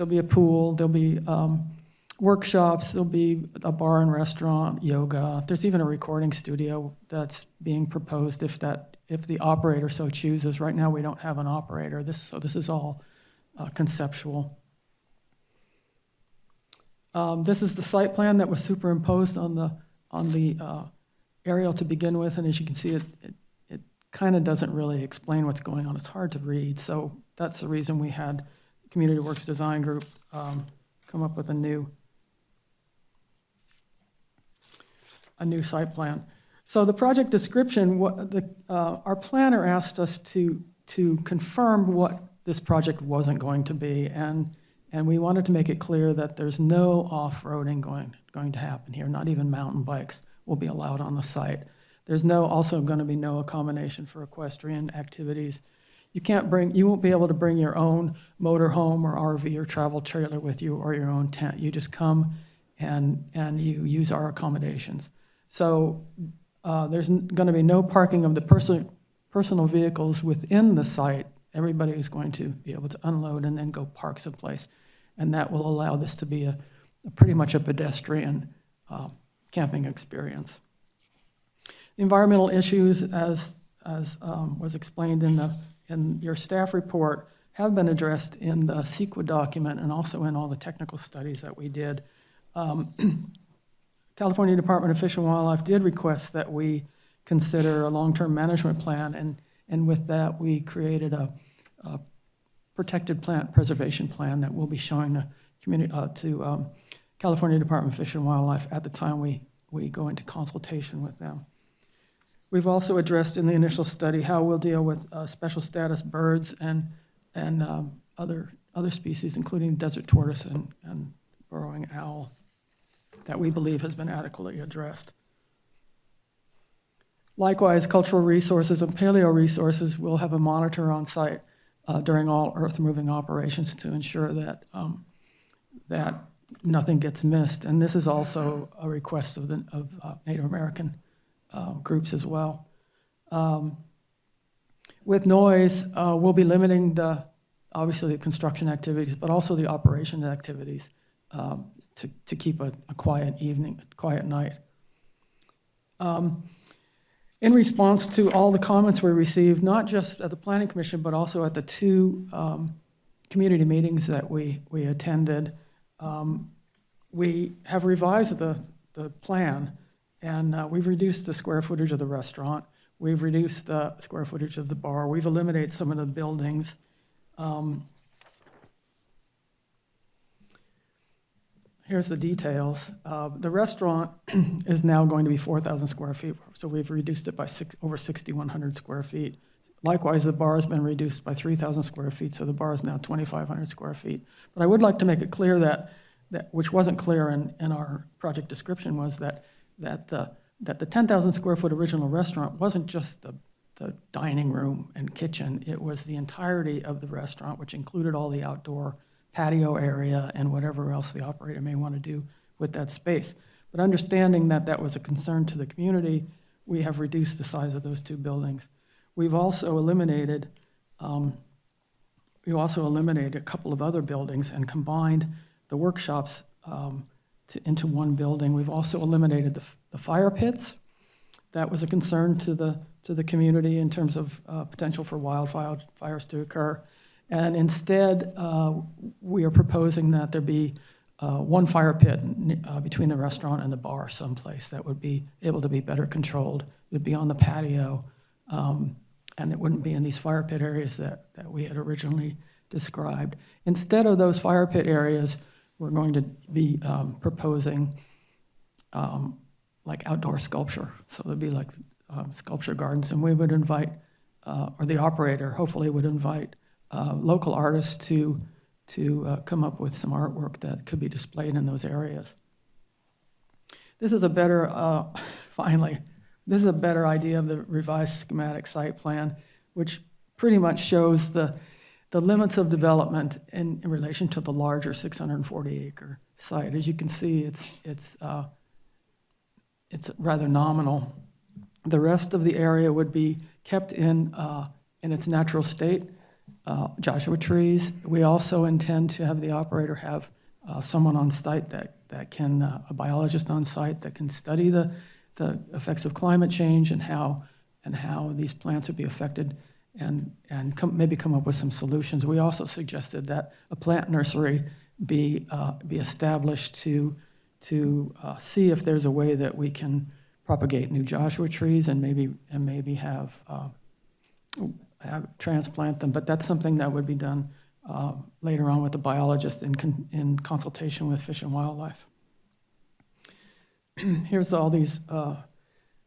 be a pool, there'll be workshops, there'll be a bar and restaurant, yoga. There's even a recording studio that's being proposed if the operator so chooses. Right now we don't have an operator, so this is all conceptual. This is the site plan that was superimposed on the aerial to begin with, and as you can see, it kind of doesn't really explain what's going on. It's hard to read, so that's the reason we had Community Works Design Group come up with a new site plan. So the project description, our planner asked us to confirm what this project wasn't going to be, and we wanted to make it clear that there's no off-roading going to happen here. Not even mountain bikes will be allowed on the site. There's also going to be no accommodation for equestrian activities. You won't be able to bring your own motorhome or RV or travel trailer with you or your own tent. You just come and you use our accommodations. So there's going to be no parking of the personal vehicles within the site. Everybody is going to be able to unload and then go park someplace. And that will allow this to be pretty much a pedestrian camping experience. Environmental issues, as was explained in your staff report, have been addressed in the CEQA document and also in all the technical studies that we did. California Department of Fish and Wildlife did request that we consider a long-term management plan, and with that, we created a protected plant preservation plan that we'll be showing the community to California Department of Fish and Wildlife at the time we go into consultation with them. We've also addressed in the initial study how we'll deal with special status birds and other species, including desert tortoise and burrowing owl, that we believe has been adequately addressed. Likewise, cultural resources and paleo resources will have a monitor on site during all earth-moving operations to ensure that nothing gets missed. And this is also a request of Native American groups as well. With noise, we'll be limiting obviously the construction activities, but also the operation activities to keep a quiet evening, quiet night. In response to all the comments we received, not just at the Planning Commission, but also at the two community meetings that we attended, we have revised the plan, and we've reduced the square footage of the restaurant. We've reduced the square footage of the bar. We've eliminated some of the buildings. Here's the details. The restaurant is now going to be 4,000 square feet, so we've reduced it by over 6,100 square feet. Likewise, the bar has been reduced by 3,000 square feet, so the bar is now 2,500 square feet. But I would like to make it clear that which wasn't clear in our project description, was that the 10,000 square foot original restaurant wasn't just the dining room and kitchen. It was the entirety of the restaurant, which included all the outdoor patio area and whatever else the operator may want to do with that space. But understanding that that was a concern to the community, we have reduced the size of those two buildings. We've also eliminated a couple of other buildings and combined the workshops into one building. We've also eliminated the fire pits. That was a concern to the community in terms of potential for wildfires to occur. And instead, we are proposing that there be one fire pit between the restaurant and the bar someplace that would be able to be better controlled. It would be on the patio, and it wouldn't be in these fire pit areas that we had originally described. Instead of those fire pit areas, we're going to be proposing like outdoor sculpture. So there'd be like sculpture gardens, and we would invite, or the operator hopefully would invite local artists to come up with some artwork that could be displayed in those areas. This is a better, finally, this is a better idea of the revised schematic site plan, which pretty much shows the limits of development in relation to the larger 640-acre site. As you can see, it's rather nominal. The rest of the area would be kept in its natural state. Joshua trees. We also intend to have the operator have someone on site that can, a biologist on site that can study the effects of climate change and how these plants would be affected, and maybe come up with some solutions. We also suggested that a plant nursery be established to see if there's a way that we can propagate new Joshua trees and maybe have transplant them, but that's something that would be done later on with the biologist in consultation with Fish and Wildlife. Here's all these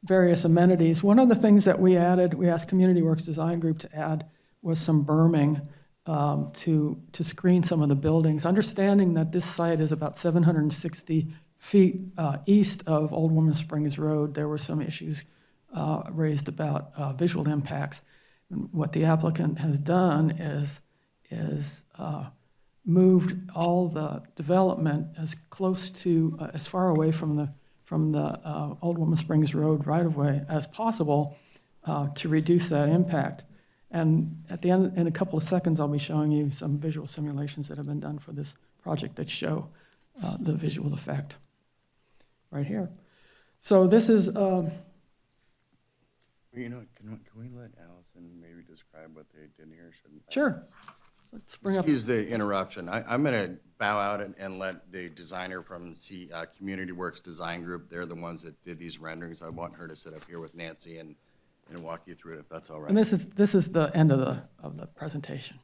various amenities. One of the things that we asked Community Works Design Group to add was some berming to screen some of the buildings. Understanding that this site is about 760 feet east of Old Woman Springs Road, there were some issues raised about visual impacts. And what the applicant has done is moved all the development as close to, as far away from the Old Woman Springs Road right-of-way as possible to reduce that impact. And at the end, in a couple of seconds, I'll be showing you some visual simulations that have been done for this project that show the visual effect right here. So this is... You know, can we let Allison maybe describe what they did here? Sure. Let's bring Excuse the interruption. I'm going to bow out and let the designer from Community Works Design Group, they're the ones that did these renderings. I want her to sit up here with Nancy and walk you through it, if that's all right. And this is the end of the presentation.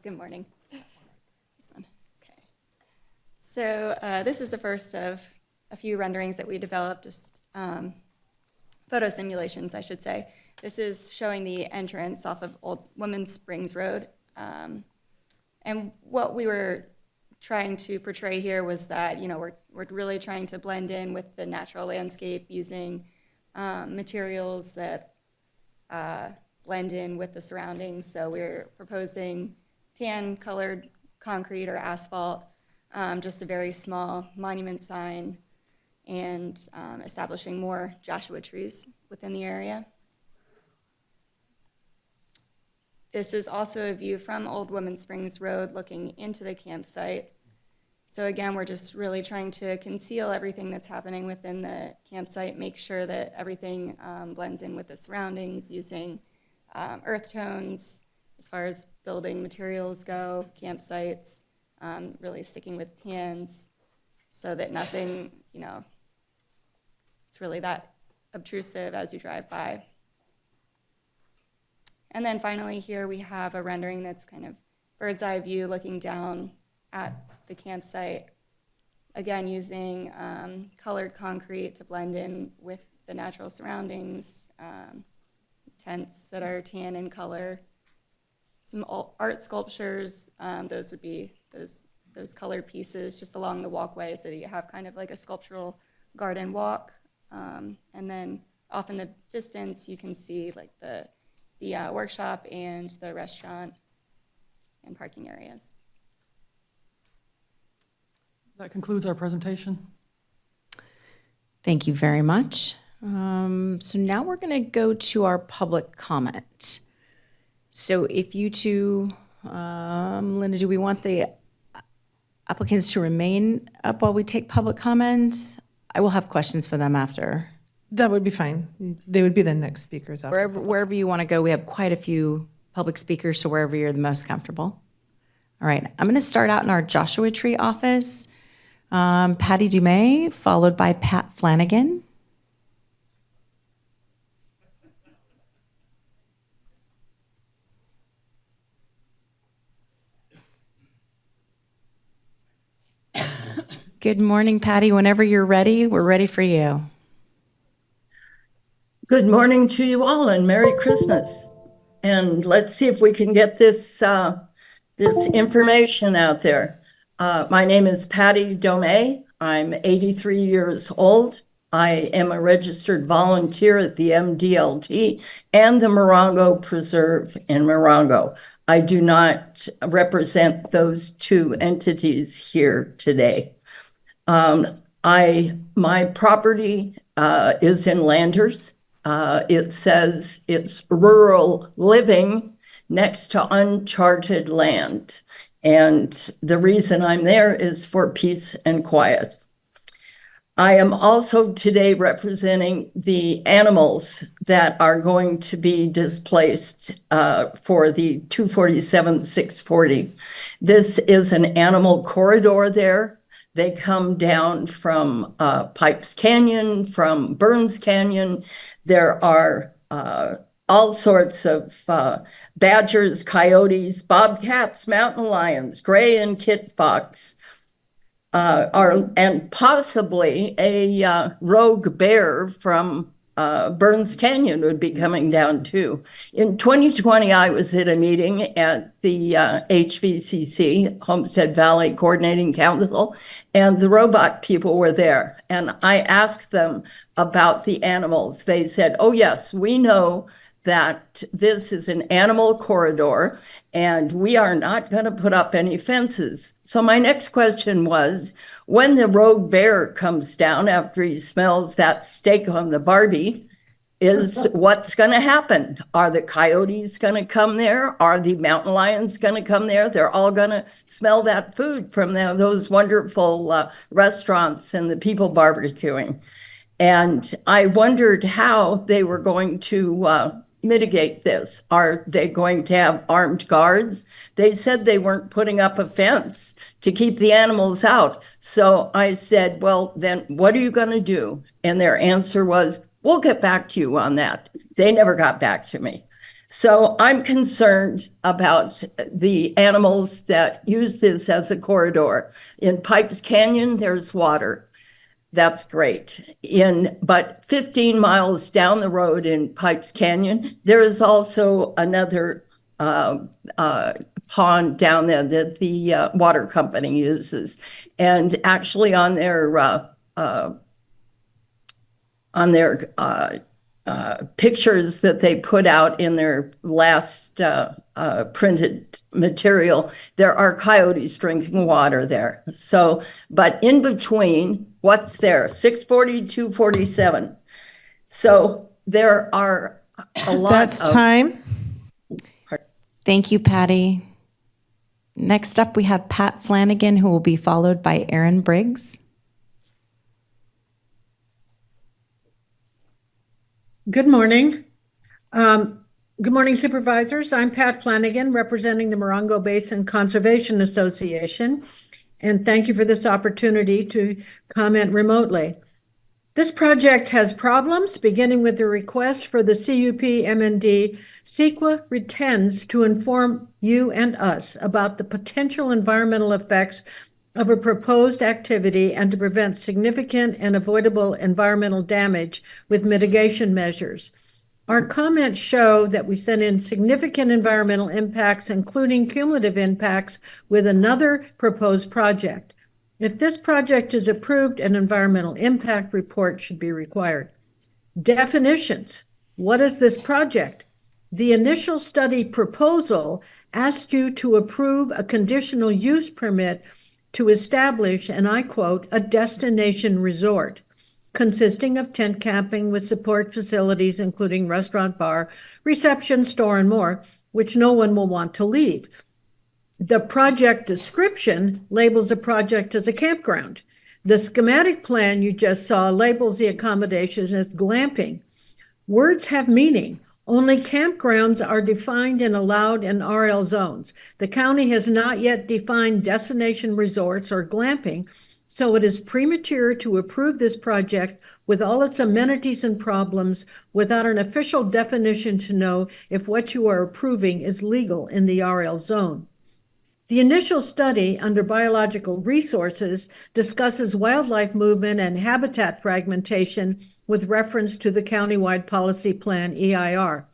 Good morning. This one. Okay. So this is the first of a few renderings that we developed, just photo simulations, I should say. This is showing the entrance off of Old Woman Springs Road. And what we were trying to portray here was that, you know, we're really trying to blend in with the natural landscape using materials that blend in with the surroundings. So we're proposing tan-colored concrete or asphalt, just a very small monument sign, and establishing more Joshua trees within the area. This is also a view from Old Woman Springs Road looking into the campsite. So again, we're just really trying to conceal everything that's happening within the campsite, make sure that everything blends in with the surroundings using earth tones as far as building materials go, campsites, really sticking with tans so that nothing, you know, it's really that obtrusive as you drive by. And then finally here we have a rendering that's kind of bird's eye view looking down at the campsite. Again, using colored concrete to blend in with the natural surroundings, tents that are tan in color, some art sculptures, those would be those colored pieces just along the walkway so that you have kind of like a sculptural garden walk. And then off in the distance you can see like the workshop and the restaurant and parking areas. That concludes our presentation. Thank you very much. So now we're going to go to our public comment. So if you two, Linda, do we want the applicants to remain up while we take public comments? I will have questions for them after. That would be fine. They would be the next speakers after. Wherever you want to go, we have quite a few public speakers, so wherever you're the most comfortable. All right, I'm going to start out in our Joshua Tree office. Patty Dumais, followed by Pat Flanagan. Good morning, Patty. Whenever you're ready, we're ready for you. Good morning to you all and Merry Christmas. And let's see if we can get this information out there. My name is Patty Dumais. I'm 83 years old. I am a registered volunteer at the MDLT and the Morongo Preserve in Morongo. I do not represent those two entities here today. My property is in Landers. It says it's rural living next to uncharted land. And the reason I'm there is for peace and quiet. I am also today representing the animals that are going to be displaced for the 247-640. This is an animal corridor there They come down from Pipes Canyon, from Burns Canyon. There are all sorts of badgers, coyotes, bobcats, mountain lions, gray and kit fox, and possibly a rogue bear from Burns Canyon would be coming down too. In 2020, I was at a meeting at the HVCC, Homestead Valley Coordinating Council, and the robot people were there. And I asked them about the animals. They said, oh yes, we know that this is an animal corridor and we are not going to put up any fences. So my next question was, when the rogue bear comes down after he smells that steak on the Barbie, is what's going to happen? Are the coyotes going to come there? Are the mountain lions going to come there? They're all going to smell that food from those wonderful restaurants and the people barbecuing. And I wondered how they were going to mitigate this. Are they going to have armed guards? They said they weren't putting up a fence to keep the animals out. So I said, well, then what are you going to do? And their answer was, we'll get back to you on that. They never got back to me. So I'm concerned about the animals that use this as a corridor. In Pipes Canyon, there's water. That's great. But 15 miles down the road in Pipes Canyon, there is also another pond down there that the water company uses. And actually on their pictures that they put out in their last printed material, there are coyotes drinking water there. So, but in between, what's there? 640, 247. So there are a lot That's of... time. Thank you, Patty. Next up, we have Pat Flanagan, who will be followed by Aaron Briggs. Good morning. Good morning, Supervisors. I'm Pat Flanagan, representing the Morongo Basin Conservation Association, and thank you for this opportunity to comment remotely. This project has problems, beginning with the request for the CUP-MND. CEQA intends to inform you and us about the potential environmental effects of a proposed activity and to prevent significant and avoidable environmental damage with mitigation measures. Our comments show that we sent in significant environmental impacts, including cumulative impacts with another proposed project. If this project is approved, an environmental impact report should be required. Definitions. What is this project? The initial study proposal asked you to approve a conditional use permit to establish, and I quote, a destination resort consisting of tent camping with support facilities, including restaurant, bar, reception, store, and more, which no one will want to leave. The project description labels the project as a campground. The schematic plan you just saw labels the accommodations as glamping. Words have meaning. Only campgrounds are defined and allowed in RL zones. The county has not yet defined destination resorts or glamping, so it is premature to approve this project with all its amenities and problems without an official definition to know if what you are approving is legal in the RL zone. The initial study under biological resources discusses wildlife movement and habitat fragmentation with reference to the countywide policy plan EIR.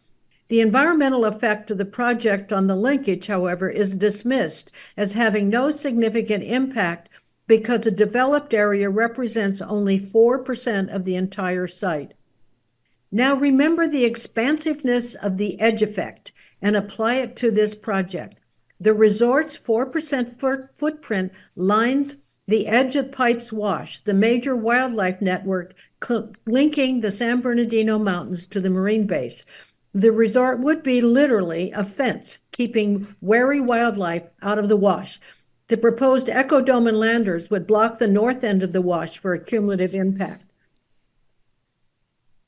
The environmental effect of the project on the linkage, however, is dismissed as having no significant impact because the developed area represents only 4% of the entire site. Now remember the expansiveness of the edge effect and apply it to this project. The resort's 4% footprint lines the edge of Pipes Wash, the major wildlife network linking the San Bernardino Mountains to the Marine base. The resort would be literally a fence, keeping wary wildlife out of the wash. The proposed ecodome and landers would block the north end of the wash for a cumulative impact.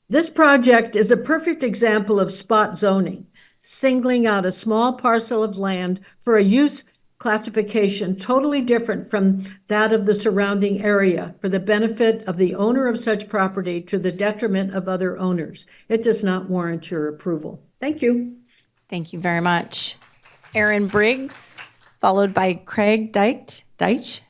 This project is a perfect example of spot zoning, singling out a small parcel of land for a use classification totally different from that of the surrounding area for the benefit of the owner of such property to the detriment of other owners. It does not warrant your approval. Thank you. Thank you very much. Aaron Briggs, followed by Craig Deitch.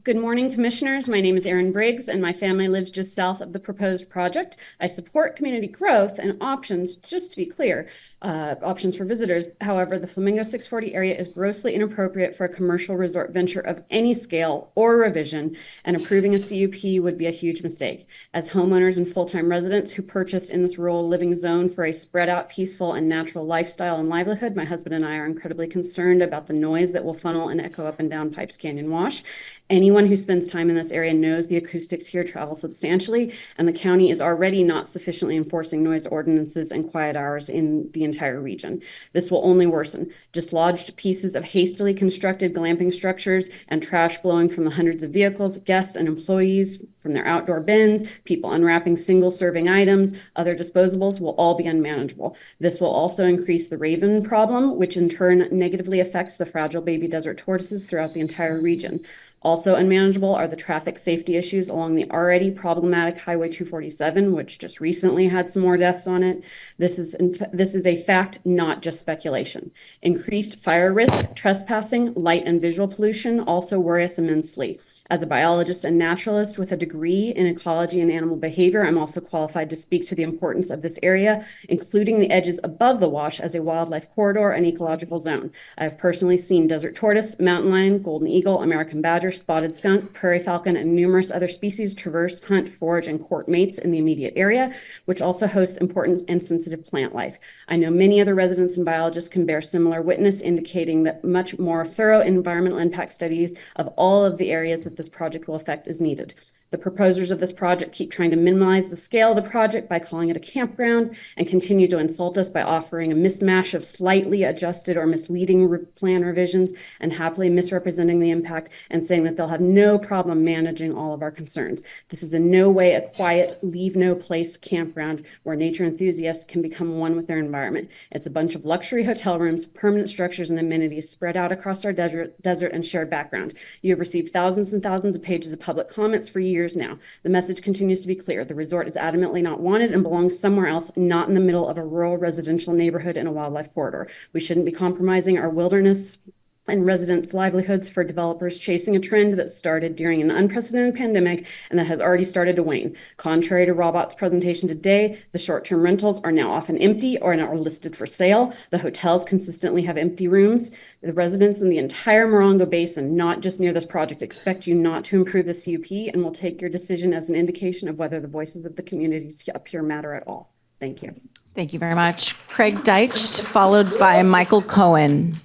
Good morning, Commissioners. My name is Erin Briggs, and my family lives just south of the proposed project. I support community growth and options, just to be clear, options for visitors. However, the Flamingo 640 area is grossly inappropriate for a commercial resort venture of any scale or revision, and approving a CUP would be a huge mistake. As homeowners and full-time residents who purchased in this rural living zone for a spread out, peaceful, and natural lifestyle and livelihood, my husband and I are incredibly concerned about the noise that will funnel and echo up and down Pipes Canyon Wash. Anyone who spends time in this area knows the acoustics here travel substantially, and the county is already not sufficiently enforcing noise ordinances and quiet hours in the entire region. This will only worsen. Dislodged pieces of hastily constructed glamping structures and trash blowing from the hundreds of vehicles, guests, and employees from their outdoor bins, people unwrapping single-serving items, other disposables will all be unmanageable. This will also increase the raven problem, which in turn negatively affects the fragile baby desert tortoises throughout the entire region. Also unmanageable are the traffic safety issues along the already problematic Highway 247, which just recently had some more deaths on it. This is a fact, not just speculation. Increased fire risk, trespassing, light and visual pollution also worry us immensely. As a biologist and naturalist with a degree in ecology and animal behavior, I'm also qualified to speak to the importance of this area, including the edges above the wash as a wildlife corridor and ecological zone. I have personally seen desert tortoise, mountain lion, golden eagle, American badger, spotted skunk, prairie falcon, and numerous other species traverse, hunt, forage, and court mates in the immediate area, which also hosts important and sensitive plant life. I know many other residents and biologists can bear similar witness, indicating that much more thorough environmental impact studies of all of the areas that this project will affect is needed. The proposers of this project keep trying to minimize the scale of the project by calling it a campground and continue to insult us by offering a mismatch of slightly adjusted or misleading plan revisions and happily misrepresenting the impact and saying that they'll have no problem managing all of our concerns. This is in no way a quiet, leave no place campground where nature enthusiasts can become one with their environment. It's a bunch of luxury hotel rooms, permanent structures, and amenities spread out across our desert and shared background. You have received thousands and thousands of pages of public comments for years now. The message continues to be clear. The resort is adamantly not wanted and belongs somewhere else, not in the middle of a rural residential neighborhood in a wildlife corridor. We shouldn't be compromising our wilderness and residents' livelihoods for developers chasing a trend that started during an unprecedented pandemic and that has already started to wane. Contrary to Robot's presentation today, the short-term rentals are now often empty or are listed for sale. The hotels consistently have empty rooms. The residents in the entire Morongo Basin, not just near this project, expect you not to improve the CUP and will take your decision as an indication of whether the voices of the communities up here matter at all. Thank you. Thank you very much. Craig Deitch, followed by Michael Cohen.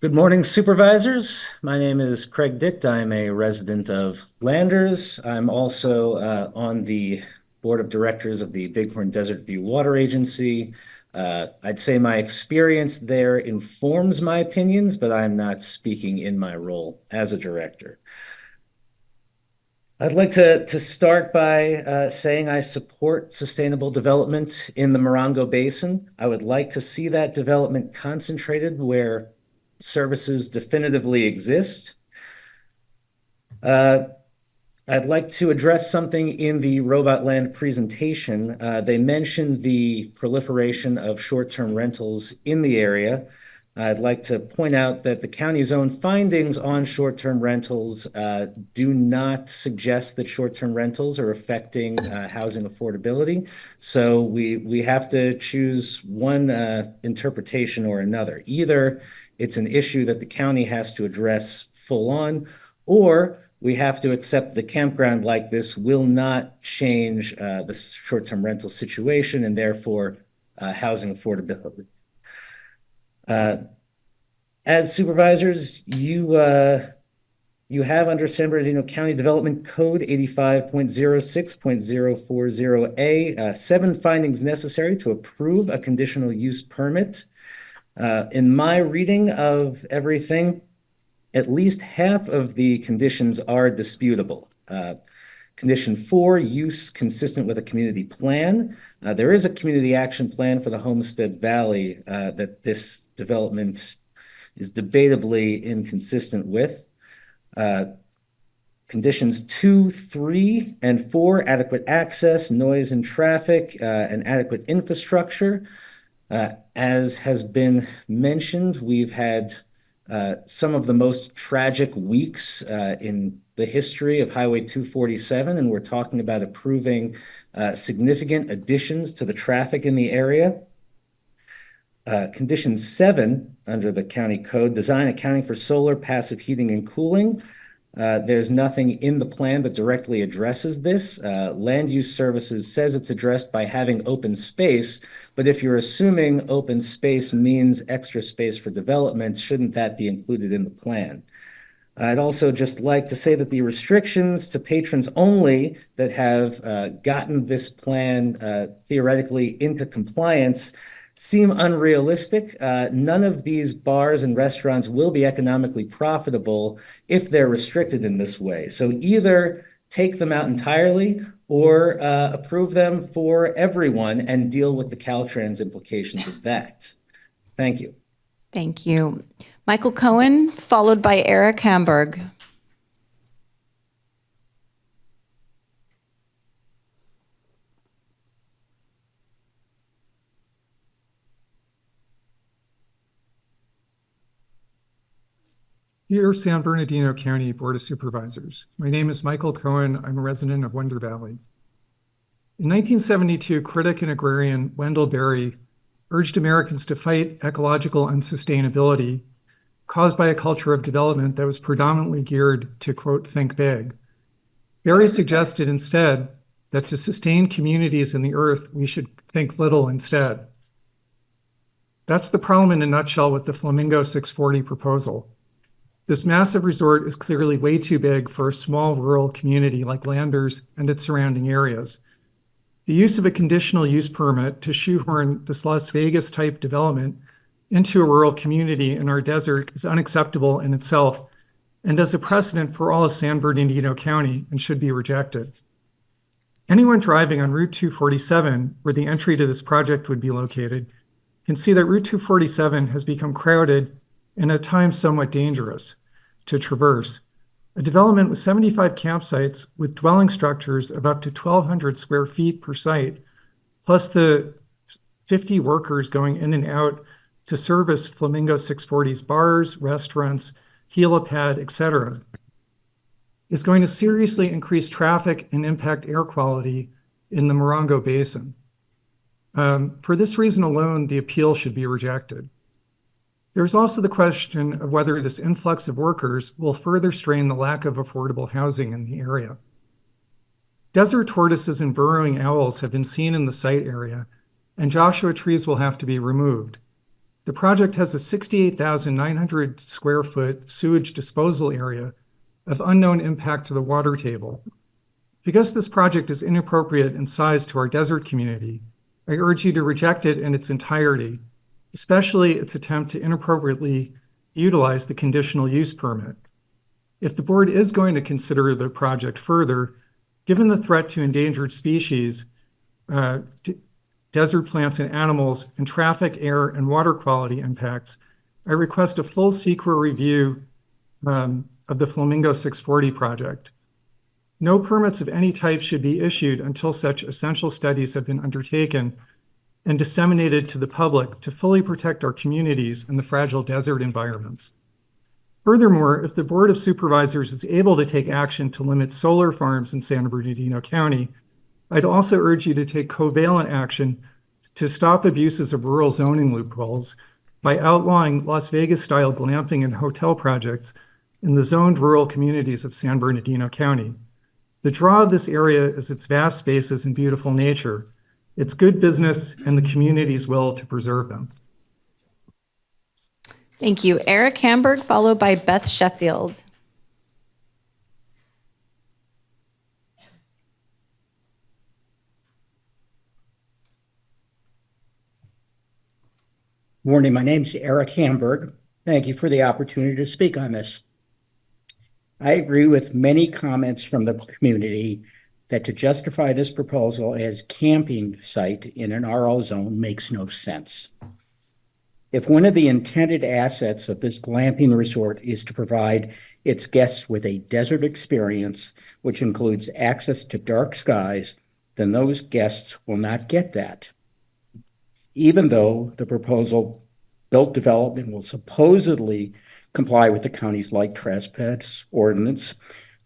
Good morning, Supervisors. My name is Craig Dicht. I'm a resident of Landers. I'm also on the Board of Directors of the Bighorn Desert View Water Agency. I'd say my experience there informs my opinions, but I'm not speaking in my role as a director. I'd like to start by saying I support sustainable development in the Morongo Basin. I would like to see that development concentrated where services definitively exist. I'd like to address something in the Robot Land presentation. They mentioned the proliferation of short-term rentals in the area. I'd like to point out that the county's own findings on short-term rentals do not suggest that short-term rentals are affecting housing affordability. So we have to choose one interpretation or another. Either it's an issue that the county has to address full on, or we have to accept the campground like this will not change the short-term rental situation and therefore housing affordability. As supervisors, you have under San Bernardino County Development Code 85.06.040A 7 findings necessary to approve a conditional use permit. In my reading of everything, at least half of the conditions are disputable. Condition 4, use consistent with a community plan. There is a community action plan for the Homestead Valley that this development is debatably inconsistent with. Conditions 2, 3, and 4, adequate access, noise and traffic, and adequate infrastructure. As has been mentioned, we've had some of the most tragic weeks in the history of Highway 247, and we're talking about approving significant additions to the traffic in the area. Condition 7 under the county code, design accounting for solar, passive heating and cooling. There's nothing in the plan that directly addresses this. Land Use Services says it's addressed by having open space, but if you're assuming open space means extra space for development, shouldn't that be included in the plan? I'd also just like to say that the restrictions to patrons only that have gotten this plan theoretically into compliance seem unrealistic. None of these bars and restaurants will be economically profitable if they're restricted in this way. So either take them out entirely or approve them for everyone and deal with the Caltrans implications of that. Thank you. Thank you. Michael Cohen, followed by Eric Hamburg. Dear San Bernardino County Board of Supervisors, my name is Michael Cohen. I'm a resident of Wonder Valley. In 1972, critic and agrarian Wendell Berry urged Americans to fight ecological unsustainability caused by a culture of development that was predominantly geared to, quote, think big. Berry suggested instead that to sustain communities in the earth, we should think little instead. That's the problem in a nutshell with the Flamingo 640 proposal. This massive resort is clearly way too big for a small rural community like Landers and its surrounding areas. The use of a conditional use permit to shoehorn this Las Vegas type development into a rural community in our desert is unacceptable in itself and as a precedent for all of San Bernardino County and should be rejected. Anyone driving on Route 247, where the entry to this project would be located, can see that Route 247 has become crowded and at times somewhat dangerous to traverse. A development with 75 campsites with dwelling structures of up to 1,200 square feet per site, plus the 50 workers going in and out to service Flamingo 640's bars, restaurants, helipad, etc., is going to seriously increase traffic and impact air quality in the Morongo Basin. For this reason alone, the appeal should be rejected. There's also the question of whether this influx of workers will further strain the lack of affordable housing in the area. Desert tortoises and burrowing owls have been seen in the site area, and Joshua trees will have to be removed. The project has a 68,900 square foot sewage disposal area of unknown impact to the water table. Because this project is inappropriate in size to our desert community, I urge you to reject it in its entirety, especially its attempt to inappropriately utilize the conditional use permit. If the board is going to consider the project further, given the threat to endangered species, desert plants and animals, and traffic, air, and water quality impacts, I request a full CEQA review of the Flamingo 640 project. No permits of any type should be issued until such essential studies have been undertaken and disseminated to the public to fully protect our communities and the fragile desert environments. Furthermore, if the Board of Supervisors is able to take action to limit solar farms in San Bernardino County, I'd also urge you to take covalent action to stop abuses of rural zoning loopholes by outlawing Las Vegas-style glamping and hotel projects in the zoned rural communities of San Bernardino County. The draw of this area is its vast spaces and beautiful nature. It's good business and the community's will to preserve them. Thank you. Eric Hamburg, followed by Beth Sheffield. Morning, my name's Eric Hamburg. Thank you for the opportunity to speak on this. I agree with many comments from the community that to justify this proposal as camping site in an RL zone makes no sense. If one of the intended assets of this glamping resort is to provide its guests with a desert experience, which includes access to dark skies, then those guests will not get that. Even though the proposal built development will supposedly comply with the county's light trespass ordinance,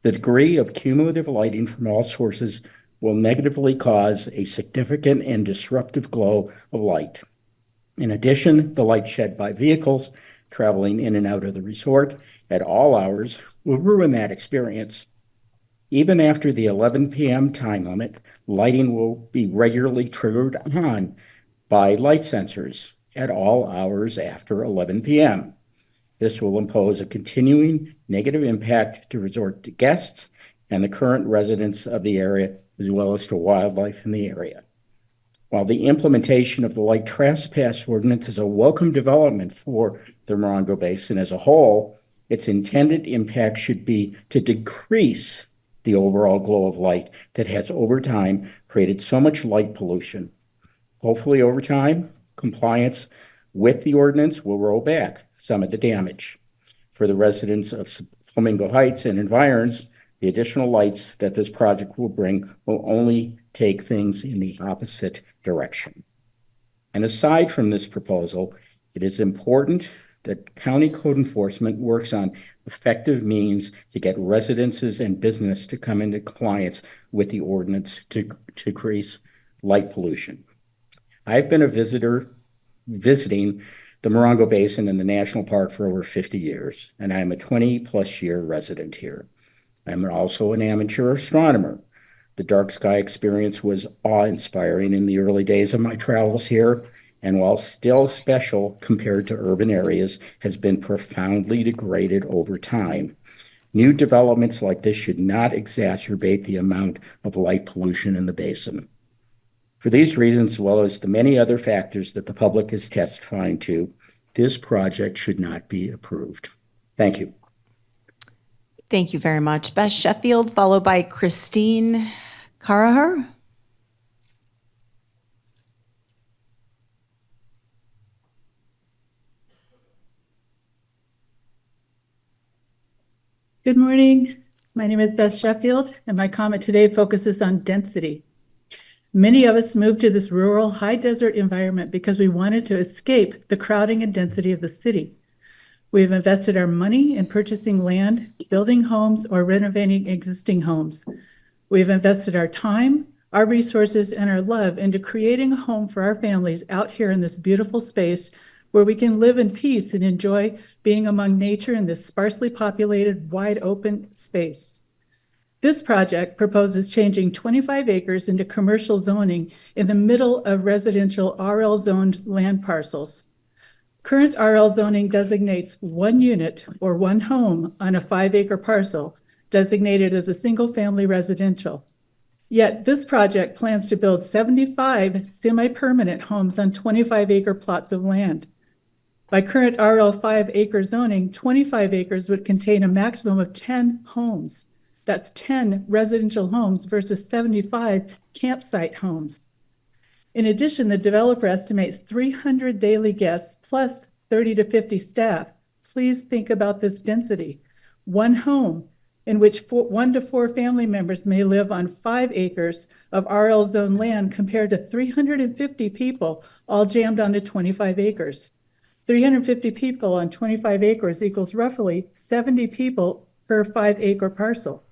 the degree of cumulative lighting from all sources will negatively cause a significant and disruptive glow of light. In addition, the light shed by vehicles traveling in and out of the resort at all hours will ruin that experience. Even after the 11 p.m. time limit, lighting will be regularly triggered on by light sensors at all hours after 11 p.m. This will impose a continuing negative impact to resort guests and the current residents of the area, as well as to wildlife in the area. While the implementation of the light trespass ordinance is a welcome development for the Morongo Basin as a whole, its intended impact should be to decrease the overall glow of light that has over time created so much light pollution. Hopefully over time, compliance with the ordinance will roll back some of the damage. For the residents of Flamingo Heights and environs, the additional lights that this project will bring will only take things in the opposite direction. And aside from this proposal, it is important that county code enforcement works on effective means to get residences and business to come into compliance with the ordinance to decrease light pollution. I've been a visiting the Morongo Basin and the National Park for over 50 years, and I'm a 20-plus year resident here. I'm also an amateur astronomer. The dark sky experience was awe-inspiring in the early days of my travels here, and while still special compared to urban areas, has been profoundly degraded over time. New developments like this should not exacerbate the amount of light pollution in the basin. For these reasons, as well as the many other factors that the public is testifying to, this project should not be approved. Thank you. Thank you very much. Beth Sheffield, followed by Christine Carraher. Good morning. My name is Beth Sheffield, and my comment today focuses on density. Many of us moved to this rural, high desert environment because we wanted to escape the crowding and density of the city. We've invested our money in purchasing land, building homes, or renovating existing homes. We've invested our time, our resources, and our love into creating a home for our families out here in this beautiful space where we can live in peace and enjoy being among nature in this sparsely populated, wide open space. This project proposes changing 25 acres into commercial zoning in the middle of residential RL zoned land parcels. Current RL zoning designates one unit or one home on a 5-acre parcel designated as a single-family residential. Yet this project plans to build 75 semi-permanent homes on 25-acre plots of land. By current RL 5-acre zoning, 25 acres would contain a maximum of 10 homes. That's 10 residential homes versus 75 campsite homes. In addition, the developer estimates 300 daily guests plus 30 to 50 staff. Please think about this density. One home in which 1 to 4 family members may live on 5 acres of RL zone land compared to 350 people all jammed onto 25 acres. 350 people on 25 acres equals roughly 70 people per 5-acre parcel.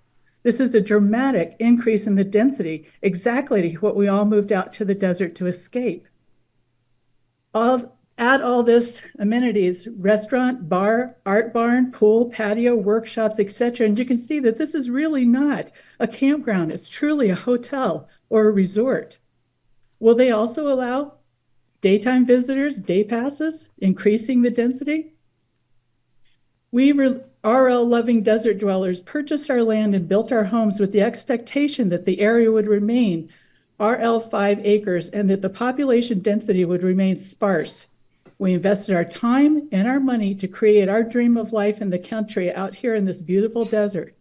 This is a dramatic increase in the density, exactly what we all moved out to the desert to escape. Add all this amenities, restaurant, bar, art barn, pool, patio, workshops, etc., and you can see that this is really not a campground. It's truly a hotel or a resort. Will they also allow daytime visitors, day passes, increasing the density? We RL-loving desert dwellers purchased our land and built our homes with the expectation that the area would remain RL 5 acres and that the population density would remain sparse. We invested our time and our money to create our dream of life in the country out here in this beautiful desert.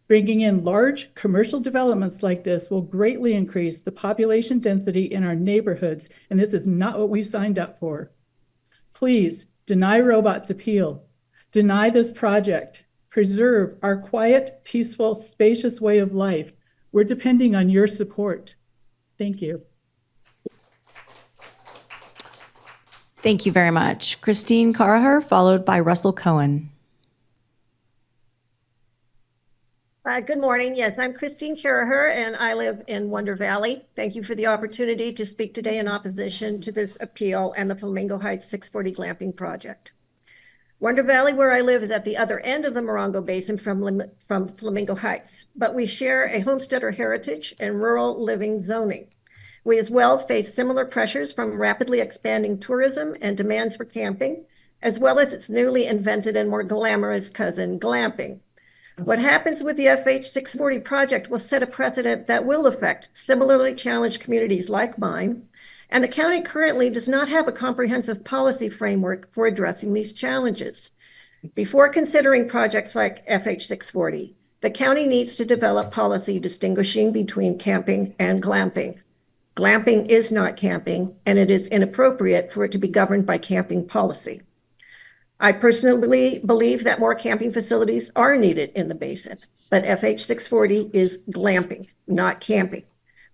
Bringing in large commercial developments like this will greatly increase the population density in our neighborhoods, and this is not what we signed up for. Please deny Robot's appeal. Deny this project. Preserve our quiet, peaceful, spacious way of life. We're depending on your support. Thank you. Thank you very much. Christine Caraher, followed by Russell Cohen. Good morning. Yes, I'm Christine Caraher, and I live in Wonder Valley. Thank you for the opportunity to speak today in opposition to this appeal and the Flamingo Heights 640 glamping project. Wonder Valley, where I live, is at the other end of the Morongo Basin from Flamingo Heights, but we share a homesteader heritage and rural living zoning. We as well face similar pressures from rapidly expanding tourism and demands for camping, as well as its newly invented and more glamorous cousin, glamping. What happens with the FH 640 project will set a precedent that will affect similarly challenged communities like mine, and the county currently does not have a comprehensive policy framework for addressing these challenges. Before considering projects like FH 640, the county needs to develop policy distinguishing between camping and glamping. Glamping is not camping, and it is inappropriate for it to be governed by camping policy. I personally believe that more camping facilities are needed in the basin, but FH 640 is glamping, not camping.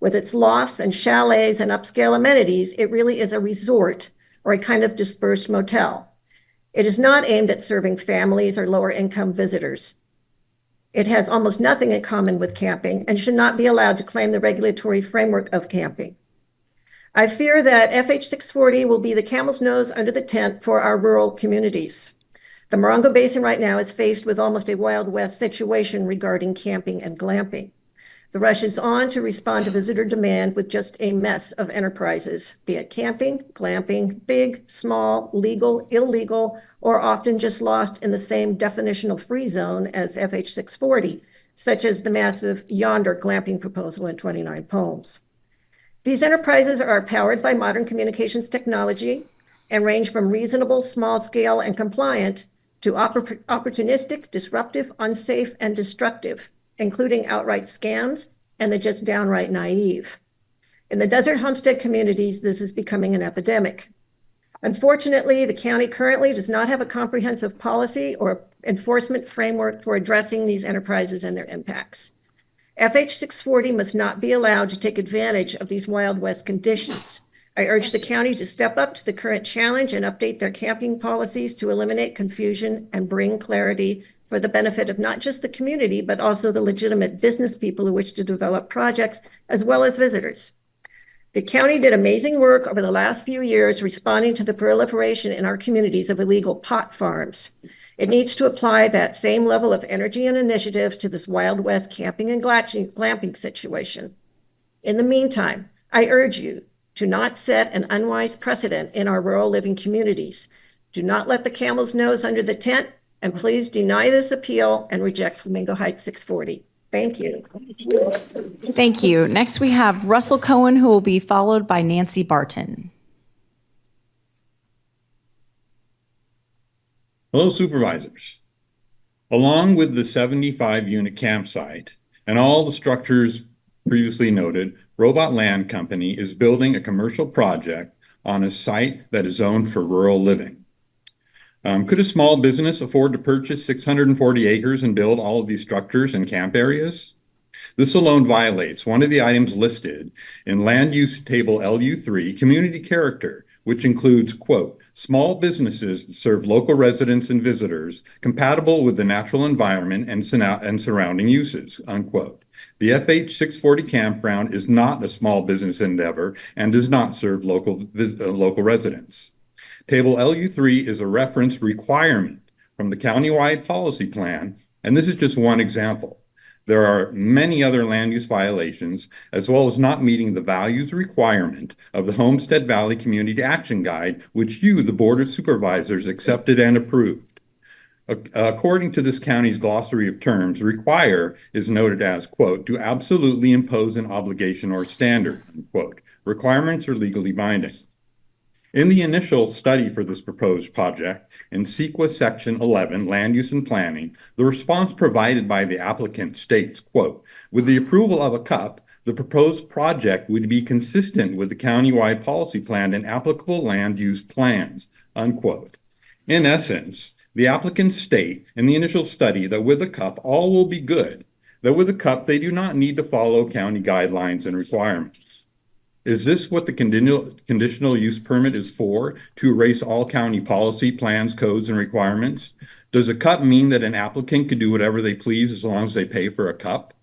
With its lofts and chalets and upscale amenities, it really is a resort or a kind of dispersed motel. It is not aimed at serving families or lower income visitors. It has almost nothing in common with camping and should not be allowed to claim the regulatory framework of camping. I fear that FH 640 will be the camel's nose under the tent for our rural communities. The Morongo Basin right now is faced with almost a Wild West situation regarding camping and glamping. The rush is on to respond to visitor demand with just a mess of enterprises, be it camping, glamping, big, small, legal, illegal, or often just lost in the same definitional free zone as FH 640, such as the massive Yonder glamping proposal in 29 Palms. These enterprises are powered by modern communications technology and range from reasonable, small scale, and compliant to opportunistic, disruptive, unsafe, and destructive, including outright scams and the just downright naive. In the desert homestead communities, this is becoming an epidemic. Unfortunately, the county currently does not have a comprehensive policy or enforcement framework for addressing these enterprises and their impacts. FH 640 must not be allowed to take advantage of these Wild West conditions. I urge the county to step up to the current challenge and update their camping policies to eliminate confusion and bring clarity for the benefit of not just the community, but also the legitimate business people who wish to develop projects, as well as visitors. The county did amazing work over the last few years responding to the proliferation in our communities of illegal pot farms. It needs to apply that same level of energy and initiative to this Wild West camping and glamping situation. In the meantime, I urge you to not set an unwise precedent in our rural living communities. Do not let the camel's nose under the tent, and please deny this appeal and reject Flamingo Heights 640. Thank you. Thank you. Next, we have Russell Cohen, who will be followed by Nancy Barton. Hello, Supervisors. Along with the 75-unit campsite and all the structures previously noted, Robot Land Company is building a commercial project on a site that is zoned for rural living. Could a small business afford to purchase 640 acres and build all of these structures and camp areas? This alone violates one of the items listed in Land Use Table LU3, Community Character, which includes, quote, small businesses that serve local residents and visitors compatible with the natural environment and surrounding uses, unquote. The FH 640 campground is not a small business endeavor and does not serve local residents. Table LU3 is a reference requirement from the countywide policy plan, and this is just one example. There are many other land use violations, as well as not meeting the values requirement of the Homestead Valley Community Action Guide, which you, the Board of Supervisors, accepted and approved. According to this county's glossary of terms, require is noted as, quote, to absolutely impose an obligation or standard, unquote. Requirements are legally binding. In the initial study for this proposed project, in CEQA Section 11, Land Use and Planning, the response provided by the applicant states, quote, "With the approval of a CUP, the proposed project would be consistent with the countywide policy plan and applicable land use plans," unquote. In essence, the applicants state in the initial study that with a CUP, all will be good, that with a CUP, they do not need to follow county guidelines and requirements. Is this what the conditional use permit is for, to erase all county policy, plans, codes, and requirements? Does a CUP mean that an applicant can do whatever they please as long as they pay for a CUP?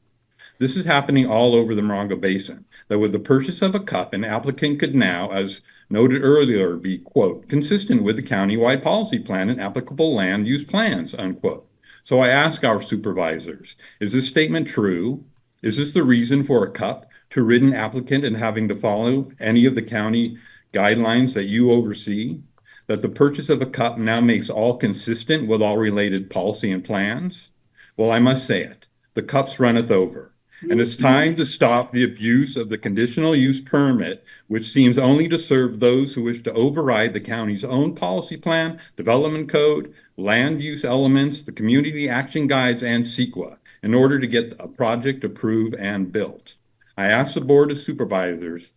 This is happening all over the Morongo Basin, that with the purchase of a CUP, an applicant could now, as noted earlier, be, quote, "consistent with the countywide policy plan and applicable land use plans," unquote. So I ask our supervisors, is this statement true? Is this the reason for a CUP, to rid an applicant and having to follow any of the county guidelines that you oversee? That the purchase of a CUP now makes all consistent with all related policy and plans? Well, I must say it, the cups runneth over. And it's time to stop the abuse of the conditional use permit, which seems only to serve those who wish to override the county's own policy plan, development code, land use elements, the community action guides, and CEQA in order to get a project approved and built. I ask the Board of Supervisors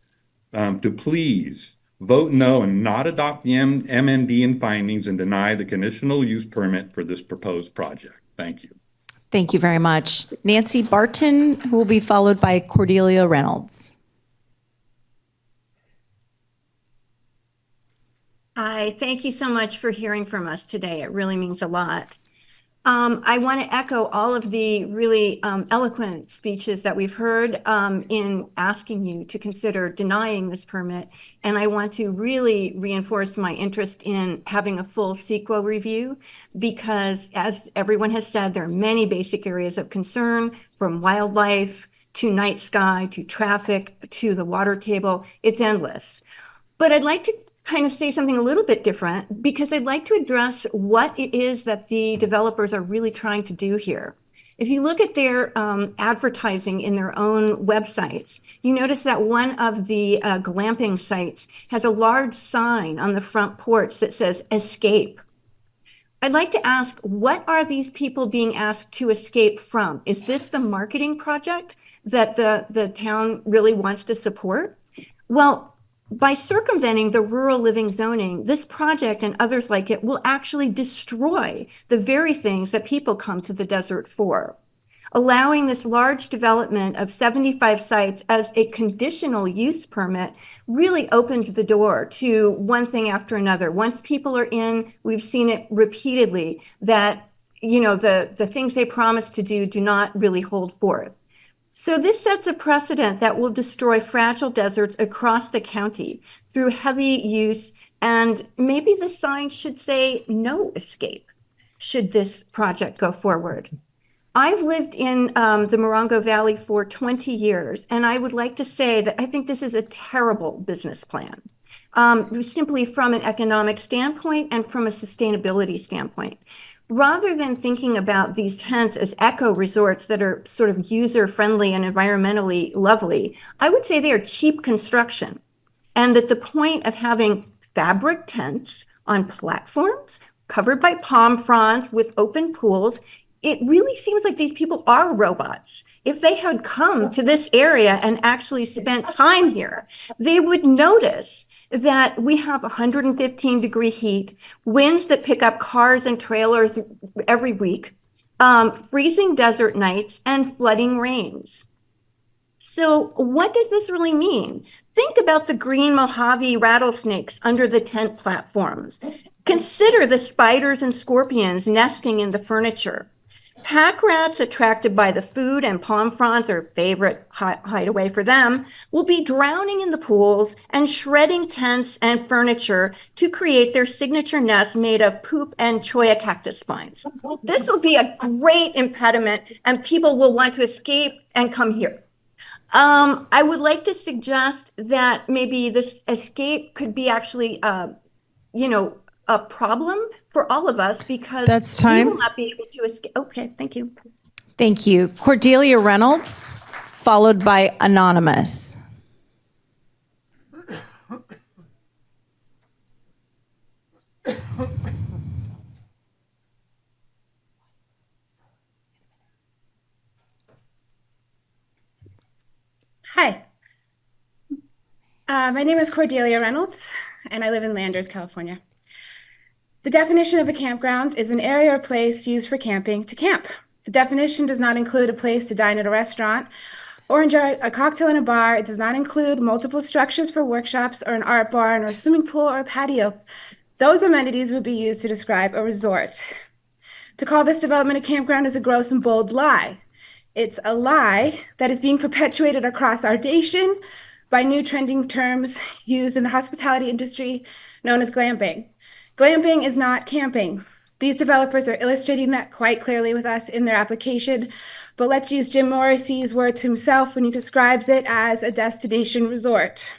to please vote no and not adopt the MND and findings and deny the conditional use permit for this proposed project. Thank you. Thank you very much. Nancy Barton, who will be followed by Cordelia Reynolds. Hi, thank you so much for hearing from us today. It really means a lot. I want to echo all of the really eloquent speeches that we've heard in asking you to consider denying this permit. And I want to really reinforce my interest in having a full CEQA review because, as everyone has said, there are many basic areas of concern, from wildlife to night sky to traffic to the water table. It's endless. But I'd like to kind of say something a little bit different because I'd like to address what it is that the developers are really trying to do here. If you look at their advertising in their own websites, you notice that one of the glamping sites has a large sign on the front porch that says escape. I'd like to ask, what are these people being asked to escape from? Is this the marketing project that the town really wants to support? Well, by circumventing the rural living zoning, this project and others like it will actually destroy the very things that people come to the desert for. Allowing this large development of 75 sites as a conditional use permit really opens the door to one thing after another. Once people are in, we've seen it repeatedly that, you know, the things they promise to do not really hold forth. So this sets a precedent that will destroy fragile deserts across the county through heavy use, and maybe the sign should say no escape should this project go forward. I've lived in the Morongo Valley for 20 years, and I would like to say that I think this is a terrible business plan, simply from an economic standpoint and from a sustainability standpoint. Rather than thinking about these tents as eco resorts that are sort of user-friendly and environmentally lovely, I would say they are cheap construction. And that the point of having fabric tents on platforms covered by palm fronds with open pools, it really seems like these people are robots. If they had come to this area and actually spent time here, they would notice that we have 115-degree heat, winds that pick up cars and trailers every week, freezing desert nights, and flooding rains. So what does this really mean? Think about the green Mojave rattlesnakes under the tent platforms. Consider the spiders and scorpions nesting in the furniture. Pack rats attracted by the food and palm fronds, or favorite hideaway for them, will be drowning in the pools and shredding tents and furniture to create their signature nests made of poop and cholla cactus spines. This will be a great impediment, and people will want to escape and come here. I would like to suggest that maybe this escape could be actually, a problem for all of us because That's time. we will not be able to escape. Okay, thank you. Thank you. Cordelia Reynolds, followed by Anonymous. Hi. My name is Cordelia Reynolds, and I live in Landers, California. The definition of a campground is an area or place used for camping to camp. The definition does not include a place to dine at a restaurant or enjoy a cocktail in a bar. It does not include multiple structures for workshops or an art barn or a swimming pool or a patio. Those amenities would be used to describe a resort. To call this development a campground is a gross and bold lie. It's a lie that is being perpetuated across our nation by new trending terms used in the hospitality industry known as glamping. Glamping is not camping. These developers are illustrating that quite clearly with us in their application, but let's use Jim Morrissey's words himself when he describes it as a destination resort.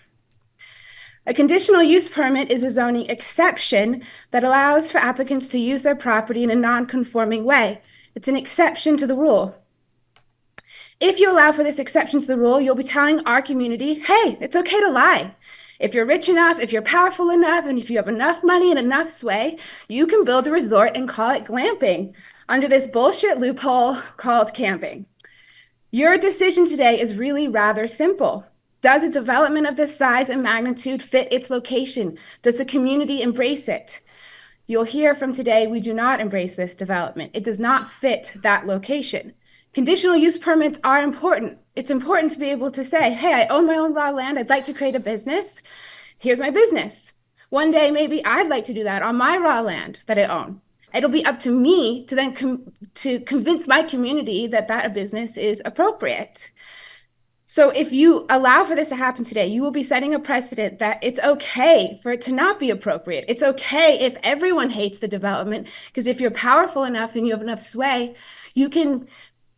A conditional use permit is a zoning exception that allows for applicants to use their property in a non-conforming way. It's an exception to the rule. If you allow for this exception to the rule, you'll be telling our community, hey, it's okay to lie. If you're rich enough, if you're powerful enough, and if you have enough money and enough sway, you can build a resort and call it glamping under this bullshit loophole called camping. Your decision today is really rather simple. Does a development of this size and magnitude fit its location? Does the community embrace it? You'll hear from today, we do not embrace this development. It does not fit that location. Conditional use permits are important. It's important to be able to say, hey, I own my own raw land. I'd like to create a business. Here's my business. One day, maybe I'd like to do that on my raw land that I own. It'll be up to me to then convince my community that that business is appropriate. So if you allow for this to happen today, you will be setting a precedent that it's okay for it to not be appropriate. It's okay if everyone hates the development, because if you're powerful enough and you have enough sway, you can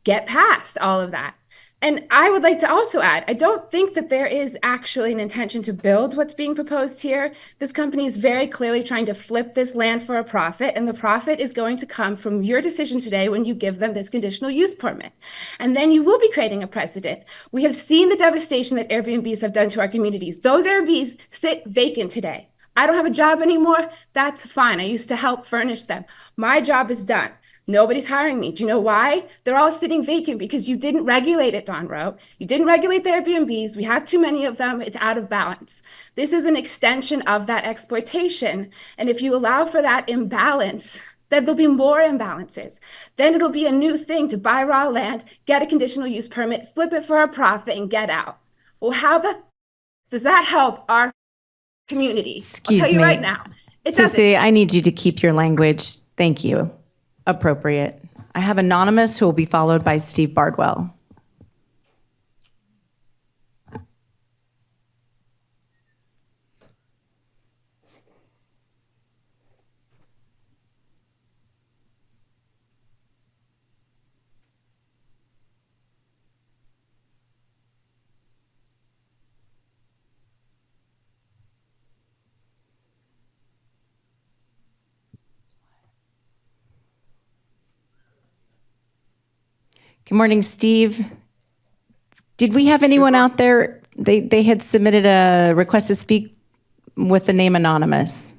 get past all of that. And I would like to also add, I don't think that there is actually an intention to build what's being proposed here. This company is very clearly trying to flip this land for a profit, and the profit is going to come from your decision today when you give them this conditional use permit. And then you will be creating a precedent. We have seen the devastation that Airbnbs have done to our communities. Those Airbnbs sit vacant today. I don't have a job anymore. That's fine. I used to help furnish them. My job is done. Nobody's hiring me. Do you know why? They're all sitting vacant because you didn't regulate it, Don Rowe. You didn't regulate the Airbnbs. We have too many of them. It's out of balance. This is an extension of that exploitation. And if you allow for that imbalance, then there'll be more imbalances. Then it'll be a new thing to buy raw land, get a conditional use permit, flip it for a profit, and get out. Well, how does that help our community? Excuse I'll tell you me. right now. It doesn't. Sissy, I need you to keep your language. Thank you. Appropriate. I have Anonymous, who will be followed by Steve Bardwell. Good morning, Steve. Did we have anyone out there? They had submitted a request to speak with the name Anonymous.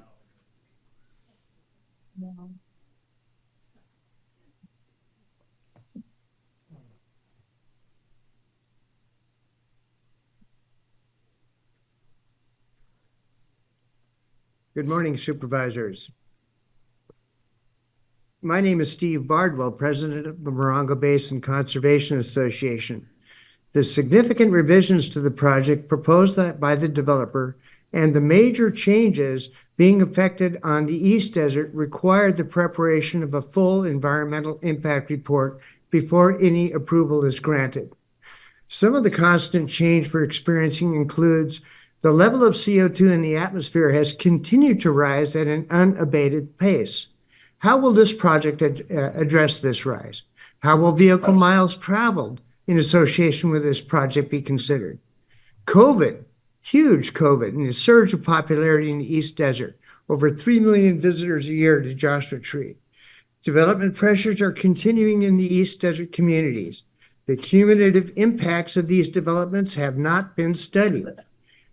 Good morning, Supervisors. My name is Steve Bardwell, President of the Morongo Basin Conservation Association. The significant revisions to the project proposed by the developer and the major changes being affected on the East Desert required the preparation of a full environmental impact report before any approval is granted. Some of the constant change we're experiencing includes the level of CO2 in the atmosphere has continued to rise at an unabated pace. How will this project address this rise? How will vehicle miles traveled in association with this project be considered? COVID, huge COVID, and the surge of popularity in the East Desert. Over 3 million visitors a year to Joshua Tree. Development pressures are continuing in the East Desert communities. The cumulative impacts of these developments have not been studied.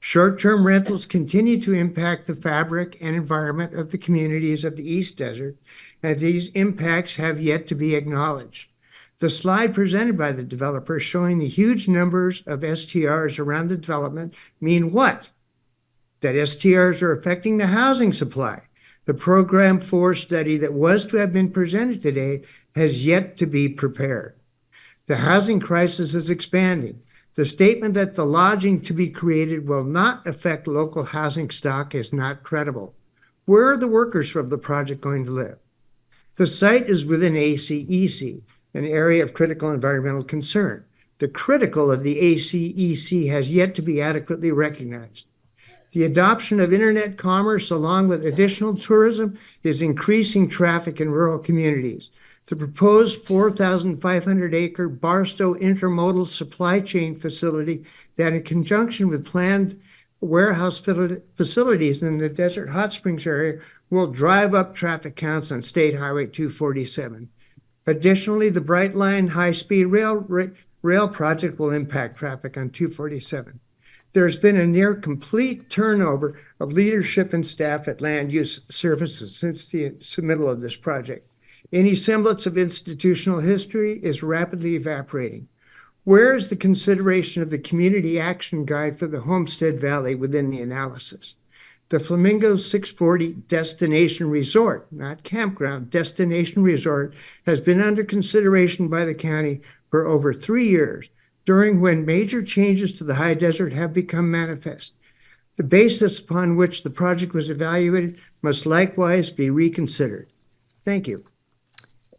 Short-term rentals continue to impact the fabric and environment of the communities of the East Desert, and these impacts have yet to be acknowledged. The slide presented by the developer showing the huge numbers of STRs around the development mean what? That STRs are affecting the housing supply. The Program 4 study that was to have been presented today has yet to be prepared. The housing crisis is expanding. The statement that the lodging to be created will not affect local housing stock is not credible. Where are the workers from the project going to live? The site is within ACEC, an area of critical environmental concern. The critical of the ACEC has yet to be adequately recognized. The adoption of internet commerce along with additional tourism is increasing traffic in rural communities. The proposed 4,500-acre Barstow intermodal supply chain facility that in conjunction with planned warehouse facilities in the Desert Hot Springs area will drive up traffic counts on State Highway 247. Additionally, the Brightline high-speed rail project will impact traffic on 247. There's been a near complete turnover of leadership and staff at Land Use Services since the submittal of this project. Any semblance of institutional history is rapidly evaporating. Where is the consideration of the community action guide for the Homestead Valley within the analysis? The Flamingo 640 Destination Resort, not campground, destination resort, has been under consideration by the county for over 3 years, during when major changes to the high desert have become manifest. The basis upon which the project was evaluated must likewise be reconsidered. Thank you.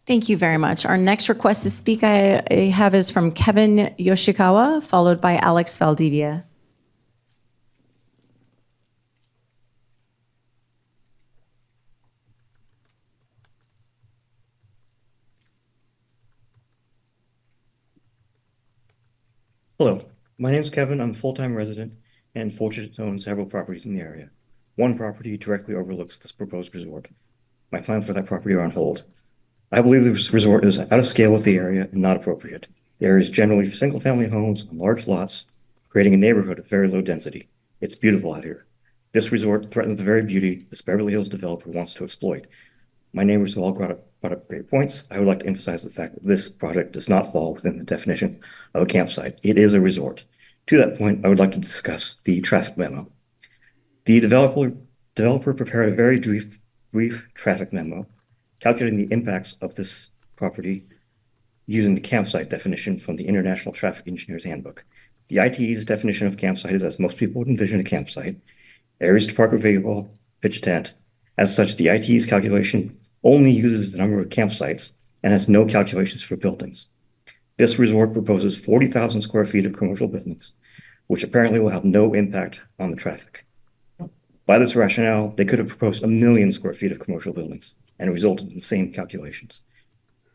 Thank you very much. Our next request to speak I have is from Kevin Yoshikawa, followed by Alex Valdivia. Hello, my name is Kevin. I'm a full-time resident and fortunate to own several properties in the area. One property directly overlooks this proposed resort. My plans for that property are on hold. I believe this resort is out of scale with the area and not appropriate. The area is generally single-family homes on large lots, creating a neighborhood of very low density. It's beautiful out here. This resort threatens the very beauty this Beverly Hills developer wants to exploit. My neighbors have all brought up great points. I would like to emphasize the fact that this project does not fall within the definition of a campsite. It is a resort. To that point, I would like to discuss the traffic memo. The developer prepared a very brief traffic memo calculating the impacts of this property using the campsite definition from the International Traffic Engineers Handbook. The ITE's definition of campsite is as most people would envision a campsite, areas to park a vehicle, pitch a tent. As such, the ITE's calculation only uses the number of campsites and has no calculations for buildings. This resort proposes 40,000 square feet of commercial buildings, which apparently will have no impact on the traffic. By this rationale, they could have proposed 1 million square feet of commercial buildings and resulted in the same calculations.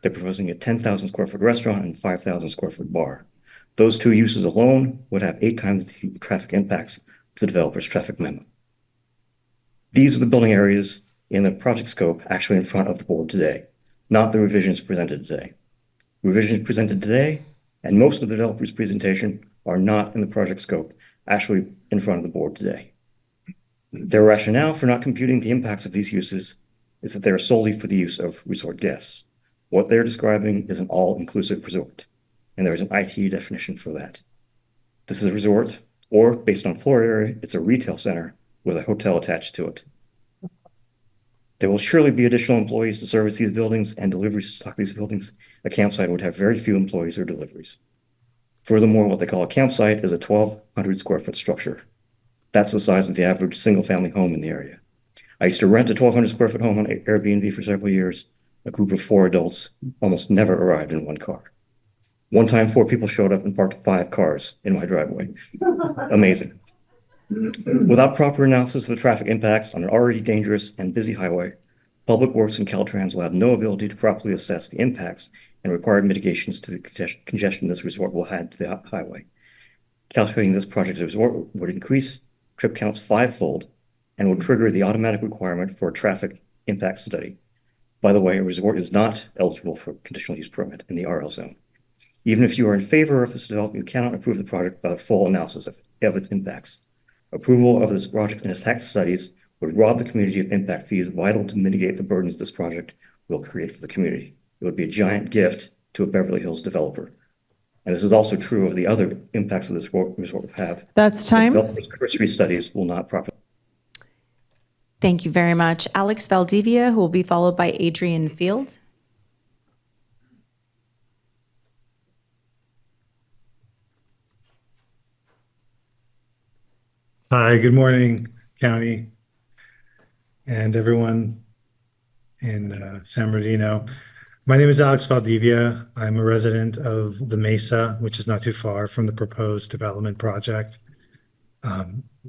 They're proposing a 10,000 square foot restaurant and 5,000 square foot bar. Those two uses alone would have 8 times the traffic impacts of the developer's traffic memo. These are the building areas in the project scope actually in front of the board today, not the revisions presented today. Revisions presented today and most of the developer's presentation are not in the project scope actually in front of the board today. Their rationale for not computing the impacts of these uses is that they are solely for the use of resort guests. What they're describing is an all-inclusive resort, and there is an ITE definition for that. This is a resort, or based on floor area, it's a retail center with a hotel attached to it. There will surely be additional employees to service these buildings and deliveries to stock these buildings. A campsite would have very few employees or deliveries. Furthermore, what they call a campsite is a 1,200 square foot structure. That's the size of the average single-family home in the area. I used to rent a 1,200 square foot home on Airbnb for several years. A group of 4 adults almost never arrived in one car. One time, 4 people showed up and parked 5 cars in my driveway. Amazing. Without proper analysis of the traffic impacts on an already dangerous and busy highway, Public Works and Caltrans will have no ability to properly assess the impacts and required mitigations to the congestion this resort will add to the highway. Calculating this project as a resort would increase trip counts 5-fold and would trigger the automatic requirement for a traffic impact study. By the way, a resort is not eligible for a conditional use permit in the RL zone. Even if you are in favor of this development, you cannot approve the project without a full analysis of its impacts. Approval of this project and its tax studies would rob the community of impact fees vital to mitigate the burdens this project will create for the community. It would be a giant gift to a Beverly Hills developer. And this is also true of the other impacts of this resort will have. That's time. The developer's cursory studies will not properly. Thank you very much. Alex Valdivia, who will be followed by Adrian Field. Hi, good morning, County, and everyone in San Bernardino. My name is Alex Valdivia. I'm a resident of the Mesa, which is not too far from the proposed development project.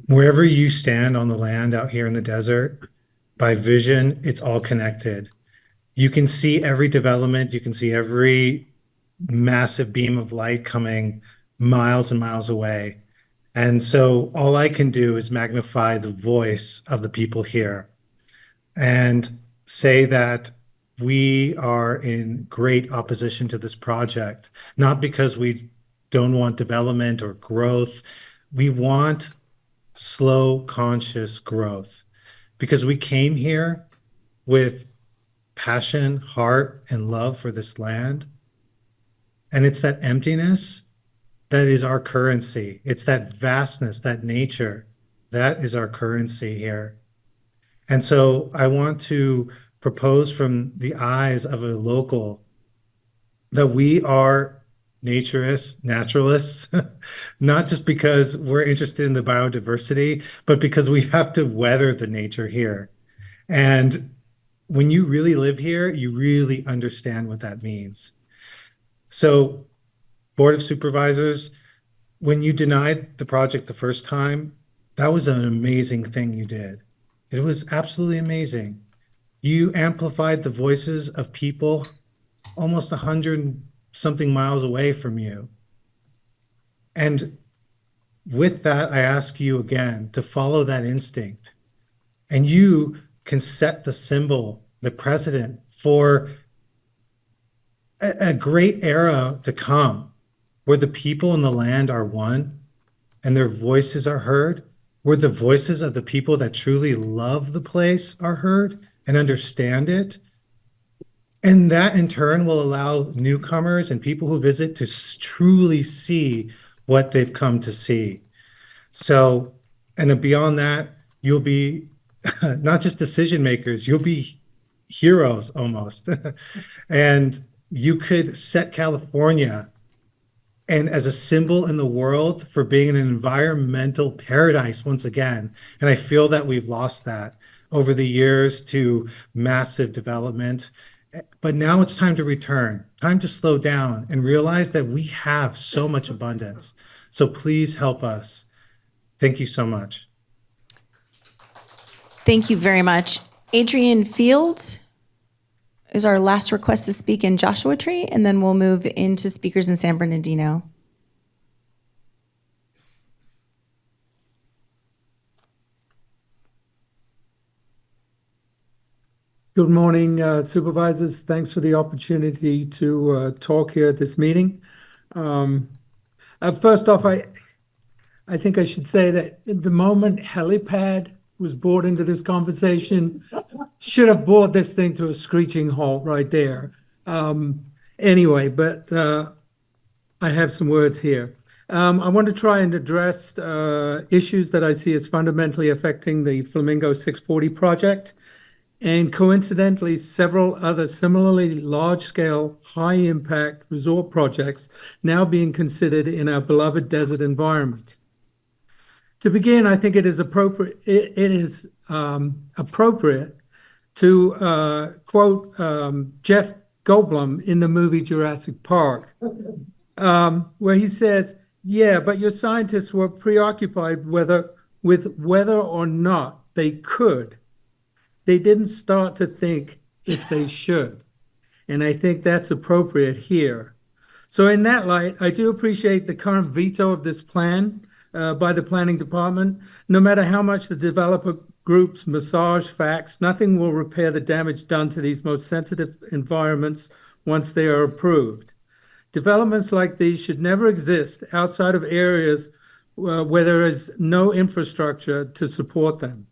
Wherever you stand on the land out here in the desert, by vision, it's all connected. You can see every development, you can see every massive beam of light coming miles and miles away. And so all I can do is magnify the voice of the people here and say that we are in great opposition to this project, not because we don't want development or growth. We want slow, conscious growth because we came here with passion, heart, and love for this land. And it's that emptiness that is our currency. It's that vastness, that nature, that is our currency here. And so I want to propose from the eyes of a local that we are naturalists, not just because we're interested in the biodiversity, but because we have to weather the nature here. And when you really live here, you really understand what that means. So, Board of Supervisors, when you denied the project the first time, that was an amazing thing you did. It was absolutely amazing. You amplified the voices of people almost 100-something miles away from you. And with that, I ask you again to follow that instinct. And you can set the symbol, the precedent for a great era to come, where the people in the land are one and their voices are heard, where the voices of the people that truly love the place are heard and understand it. And that in turn will allow newcomers and people who visit to truly see what they've come to see. So, and beyond that, you'll be not just decision makers, you'll be heroes almost. And you could set California and as a symbol in the world for being an environmental paradise once again. And I feel that we've lost that over the years to massive development. But now it's time to return, time to slow down and realize that we have so much abundance. So please help us. Thank you so much. Thank you very much. Adrian Field is our last request to speak in Joshua Tree, and then we'll move into speakers in San Bernardino. Good morning, supervisors. Thanks for the opportunity to talk here at this meeting. First off, I think I should say that at the moment helipad was brought into this conversation, should have brought this thing to a screeching halt right there. Anyway, but I have some words here. I want to try and address issues that I see as fundamentally affecting the Flamingo 640 project, and coincidentally, several other similarly large-scale, high-impact resort projects now being considered in our beloved desert environment. To begin, I think it is appropriate. It is appropriate to quote Jeff Goldblum in the movie Jurassic Park, where he says, "Yeah, but your scientists were preoccupied with whether or not they could. They didn't start to think if they should." And I think that's appropriate here. So in that light, I do appreciate the current veto of this plan by the planning department. No matter how much the developer groups massage facts, nothing will repair the damage done to these most sensitive environments once they are approved. Developments like these should never exist outside of areas where there is no infrastructure to support them.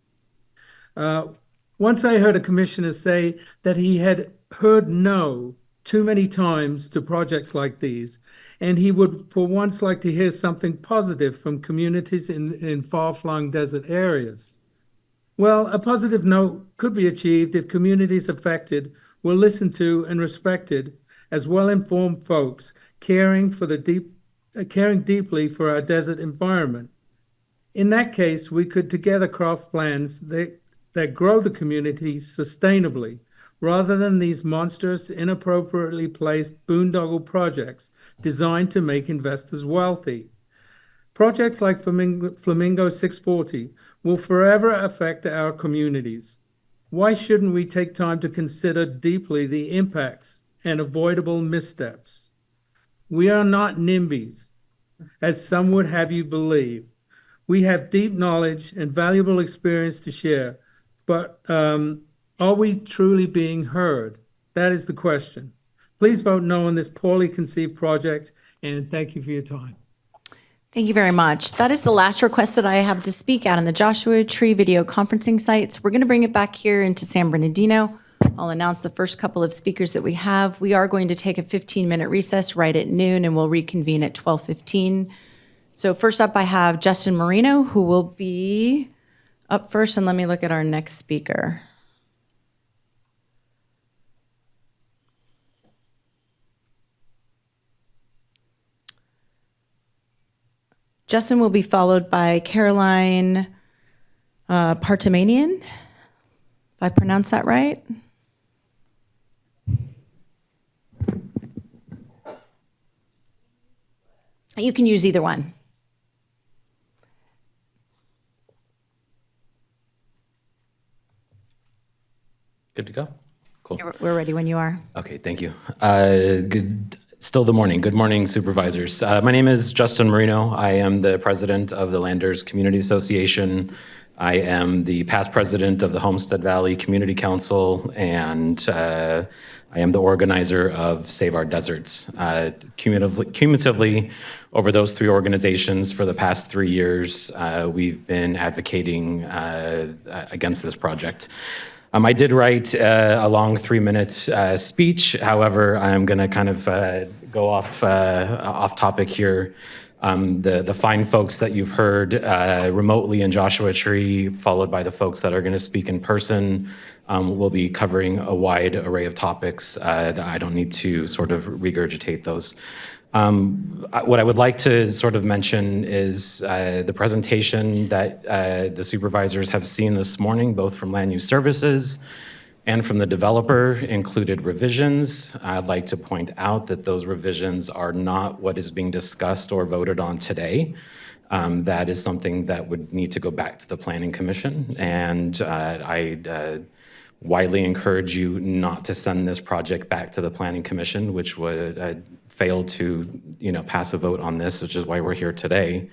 Once I heard a commissioner say that he had heard no too many times to projects like these, and he would for once like to hear something positive from communities in far-flung desert areas. Well, a positive note could be achieved if communities affected were listened to and respected as well-informed folks caring deeply for our desert environment. In that case, we could together craft plans that grow the communities sustainably, rather than these monstrous, inappropriately placed boondoggle projects designed to make investors wealthy. Projects like Flamingo 640 will forever affect our communities. Why shouldn't we take time to consider deeply the impacts and avoidable missteps? We are not NIMBYs, as some would have you believe. We have deep knowledge and valuable experience to share, but are we truly being heard? That is the question. Please vote no on this poorly conceived project, and thank you for your time. Thank you very much. That is the last request that I have to speak out on the Joshua Tree video conferencing sites. We're going to bring it back here into San Bernardino. I'll announce the first couple of speakers that we have. We are going to take a 15-minute recess right at noon, and we'll reconvene at 12:15. So first up, I have Justin Marino, who will be up first, and let me look at our next speaker. Justin will be followed by Caroline Partamanian, if I pronounce that right. You can use either one. Good to go? Cool. We're ready when you are. Okay, thank you. Still the morning. Good morning, supervisors. My name is Justin Marino. I am the president of the Landers Community Association. I am the past president of the Homestead Valley Community Council, and I am the organizer of Save Our Deserts. Cumulatively, over those three organizations for the past 3 years, we've been advocating against this project. I did write a long 3-minute speech. However, I'm going to kind of go off topic here. The fine folks that you've heard remotely in Joshua Tree, followed by the folks that are going to speak in person, will be covering a wide array of topics. I don't need to sort of regurgitate those. What I would like to sort of mention is the presentation that the supervisors have seen this morning, both from Land Use Services and from the developer, included revisions. I'd like to point out that those revisions are not what is being discussed or voted on today. That is something that would need to go back to the Planning Commission, and I widely encourage you not to send this project back to the Planning Commission, which would fail to, pass a vote on this, which is why we're here today.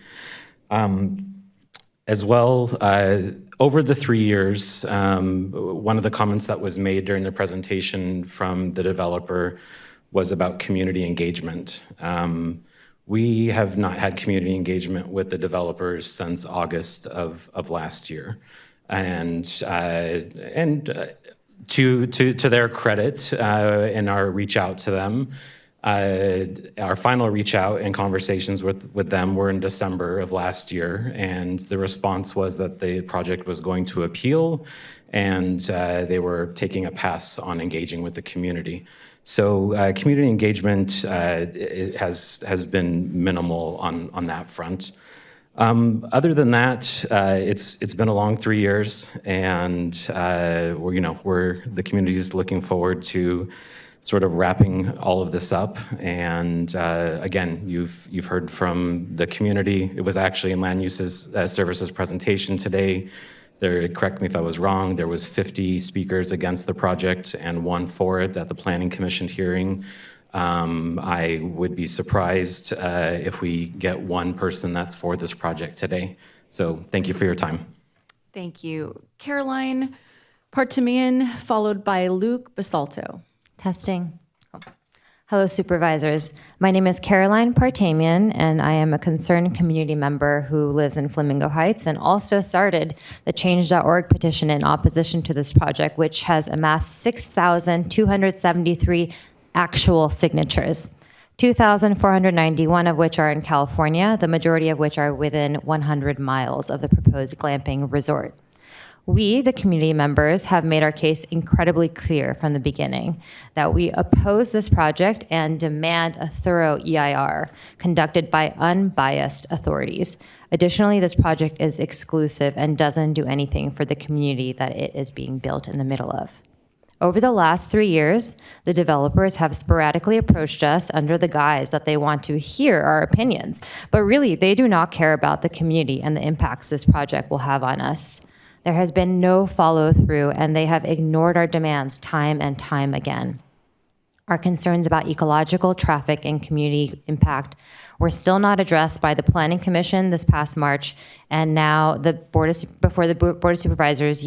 As well, over the 3 years, one of the comments that was made during the presentation from the developer was about community engagement. We have not had community engagement with the developers since August of last year. And to their credit, in our reach out to them, our final reach out and conversations with them were in December of last year, and the response was that the project was going to appeal, and they were taking a pass on engaging with the community. So community engagement has been minimal on that front. Other than that, it's been a long 3 years, and the community is looking forward to sort of wrapping all of this up. And again, you've heard from the community. It was actually in Land Use Services presentation today. Correct me if I was wrong, there was 50 speakers against the project and 1 for it at the Planning Commission hearing. I would be surprised if we get 1 person that's for this project today. So thank you for your time. Thank you. Caroline Partamian, followed by Luke Basalto. Testing. Hello, supervisors. My name is Caroline Partamian, and I am a concerned community member who lives in Flamingo Heights and also started the Change.org petition in opposition to this project, which has amassed 6,273 actual signatures, 2,491 of which are in California, the majority of which are within 100 miles of the proposed glamping resort. We, the community members, have made our case incredibly clear from the beginning that we oppose this project and demand a thorough EIR conducted by unbiased authorities. Additionally, this project is exclusive and doesn't do anything for the community that it is being built in the middle of. Over the last 3 years, the developers have sporadically approached us under the guise that they want to hear our opinions, but really they do not care about the community and the impacts this project will have on us. There has been no follow-through, and they have ignored our demands time and time again. Our concerns about ecological, traffic, and community impact were still not addressed by the Planning Commission this past March, and now before the Board of Supervisors,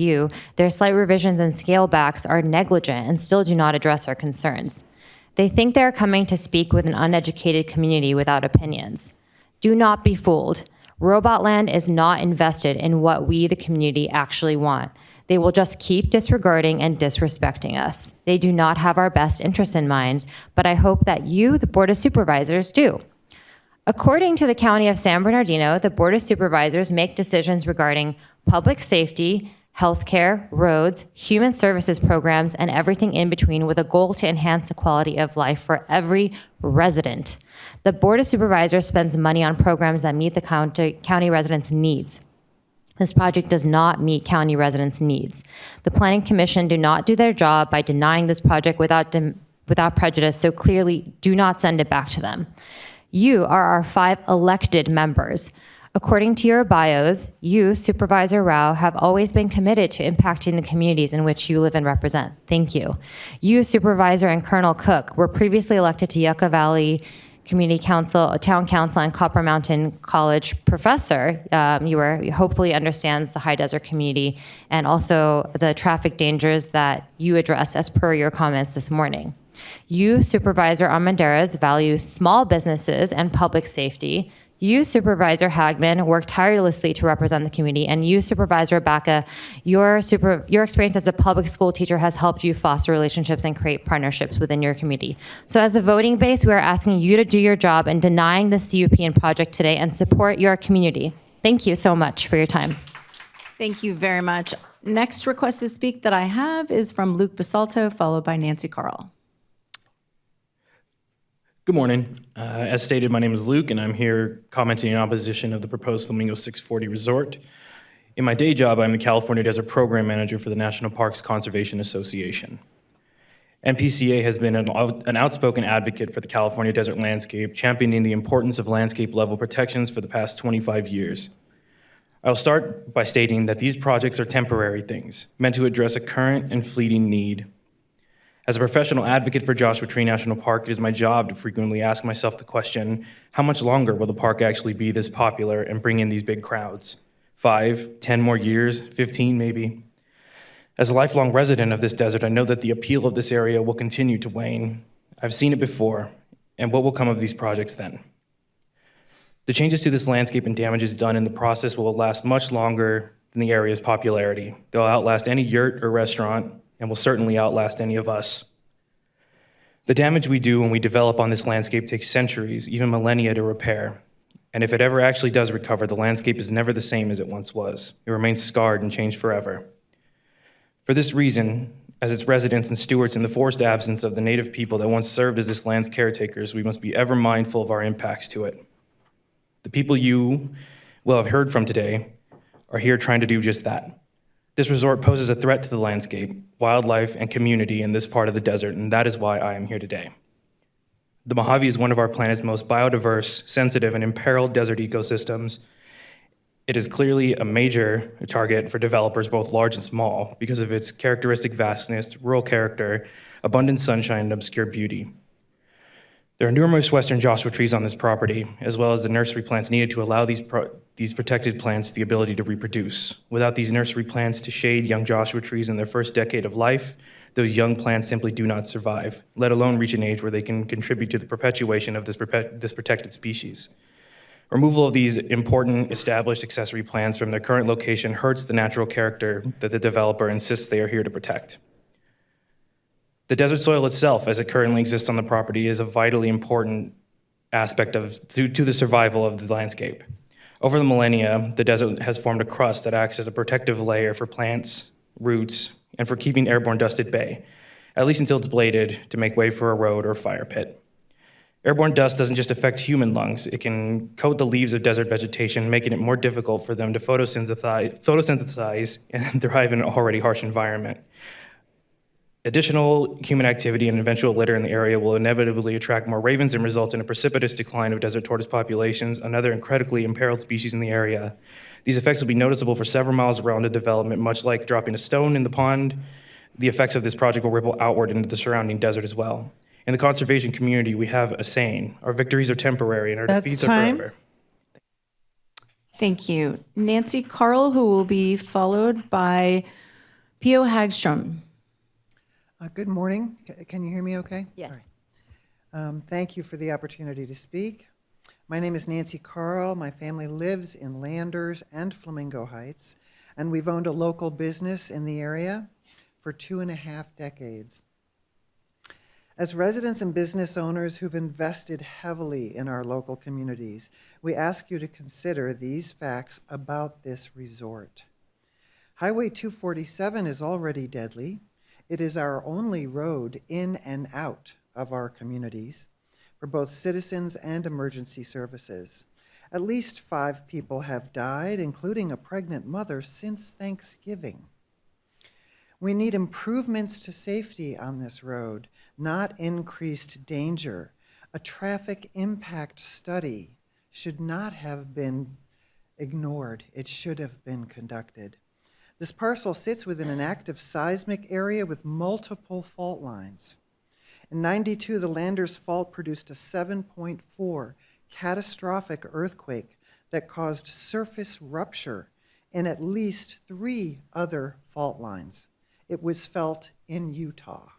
their slight revisions and scale backs are negligent and still do not address our concerns. They think they are coming to speak with an uneducated community without opinions. Do not be fooled. Robot land is not invested in what we, the community, actually want. They will just keep disregarding and disrespecting us. They do not have our best interests in mind, but I hope that you, the Board of Supervisors, do. According to the County of San Bernardino, the Board of Supervisors make decisions regarding public safety, healthcare, roads, human services programs, and everything in between with a goal to enhance the quality of life for every resident. The Board of Supervisors spends money on programs that meet the county residents' needs. This project does not meet county residents' needs. The Planning Commission do not do their job by denying this project without prejudice, so clearly do not send it back to them. You are our 5 elected members. According to your bios, you, Supervisor Rao, have always been committed to impacting the communities in which you live and represent. Thank you. You, Supervisor and Colonel Cook, were previously elected to Yucca Valley Community Council, Town Council, and Copper Mountain College professor. You hopefully understands the high desert community and also the traffic dangers that you address as per your comments this morning. You, Supervisor Armendariz, value small businesses and public safety. You, Supervisor Hagman, work tirelessly to represent the community, and you, Supervisor Baca, your experience as a public school teacher has helped you foster relationships and create partnerships within your community. So as the voting base, we are asking you to do your job in denying the CUP and project today and support your community. Thank you so much for your time. Thank you very much. Next request to speak that I have is from Luke Basalto, followed by Nancy Carl. Good morning. As stated, my name is Luke, and I'm here commenting in opposition of the proposed Flamingo 640 Resort. In my day job, I'm the California Desert Program Manager for the National Parks Conservation Association. NPCA has been an outspoken advocate for the California desert landscape, championing the importance of landscape level protections for the past 25 years. I'll start by stating that these projects are temporary things, meant to address a current and fleeting need. As a professional advocate for Joshua Tree National Park, it is my job to frequently ask myself the question, how much longer will the park actually be this popular and bring in these big crowds? 5, 10 more years, 15 maybe? As a lifelong resident of this desert, I know that the appeal of this area will continue to wane. I've seen it before, and what will come of these projects then? The changes to this landscape and damages done in the process will last much longer than the area's popularity. They'll outlast any yurt or restaurant, and will certainly outlast any of us. The damage we do when we develop on this landscape takes centuries, even millennia to repair. And if it ever actually does recover, the landscape is never the same as it once was. It remains scarred and changed forever. For this reason, as its residents and stewards in the forced absence of the native people that once served as this land's caretakers, we must be ever mindful of our impacts to it. The people you will have heard from today are here trying to do just that. This resort poses a threat to the landscape, wildlife, and community in this part of the desert, and that is why I am here today. The Mojave is one of our planet's most biodiverse, sensitive, and imperiled desert ecosystems. It is clearly a major target for developers, both large and small, because of its characteristic vastness, rural character, abundant sunshine, and obscure beauty. There are numerous western Joshua trees on this property, as well as the nursery plants needed to allow these protected plants the ability to reproduce. Without these nursery plants to shade young Joshua trees in their first decade of life, those young plants simply do not survive, let alone reach an age where they can contribute to the perpetuation of this protected species. Removal of these important established accessory plants from their current location hurts the natural character that the developer insists they are here to protect. The desert soil itself, as it currently exists on the property, is a vitally important aspect to the survival of the landscape. Over the millennia, the desert has formed a crust that acts as a protective layer for plants, roots, and for keeping airborne dust at bay, at least until it's bladed to make way for a road or fire pit. Airborne dust doesn't just affect human lungs, it can coat the leaves of desert vegetation, making it more difficult for them to photosynthesize and thrive in an already harsh environment. Additional human activity and eventual litter in the area will inevitably attract more ravens and result in a precipitous decline of desert tortoise populations, another incredibly imperiled species in the area. These effects will be noticeable for several miles around the development, much like dropping a stone in the pond. The effects of this project will ripple outward into the surrounding desert as well. In the conservation community, we have a saying, our victories are temporary and our defeats are forever. Thank you. Nancy Carl, who will be followed by P.O. Hagstrom. Good morning. Can you hear me okay? Yes. All right. Thank you for the opportunity to speak. My name is Nancy Carl. My family lives in Landers and Flamingo Heights, and we've owned a local business in the area for 2.5 decades. As residents and business owners who've invested heavily in our local communities, we ask you to consider these facts about this resort. Highway 247 is already deadly. It is our only road in and out of our communities for both citizens and emergency services. At least 5 people have died, including a pregnant mother, since Thanksgiving. We need improvements to safety on this road, not increased danger. A traffic impact study should not have been ignored. It should have been conducted. This parcel sits within an active seismic area with multiple fault lines. In '92, the Landers Fault produced a 7.4 catastrophic earthquake that caused surface rupture in at least 3 other fault lines. It was felt in Utah.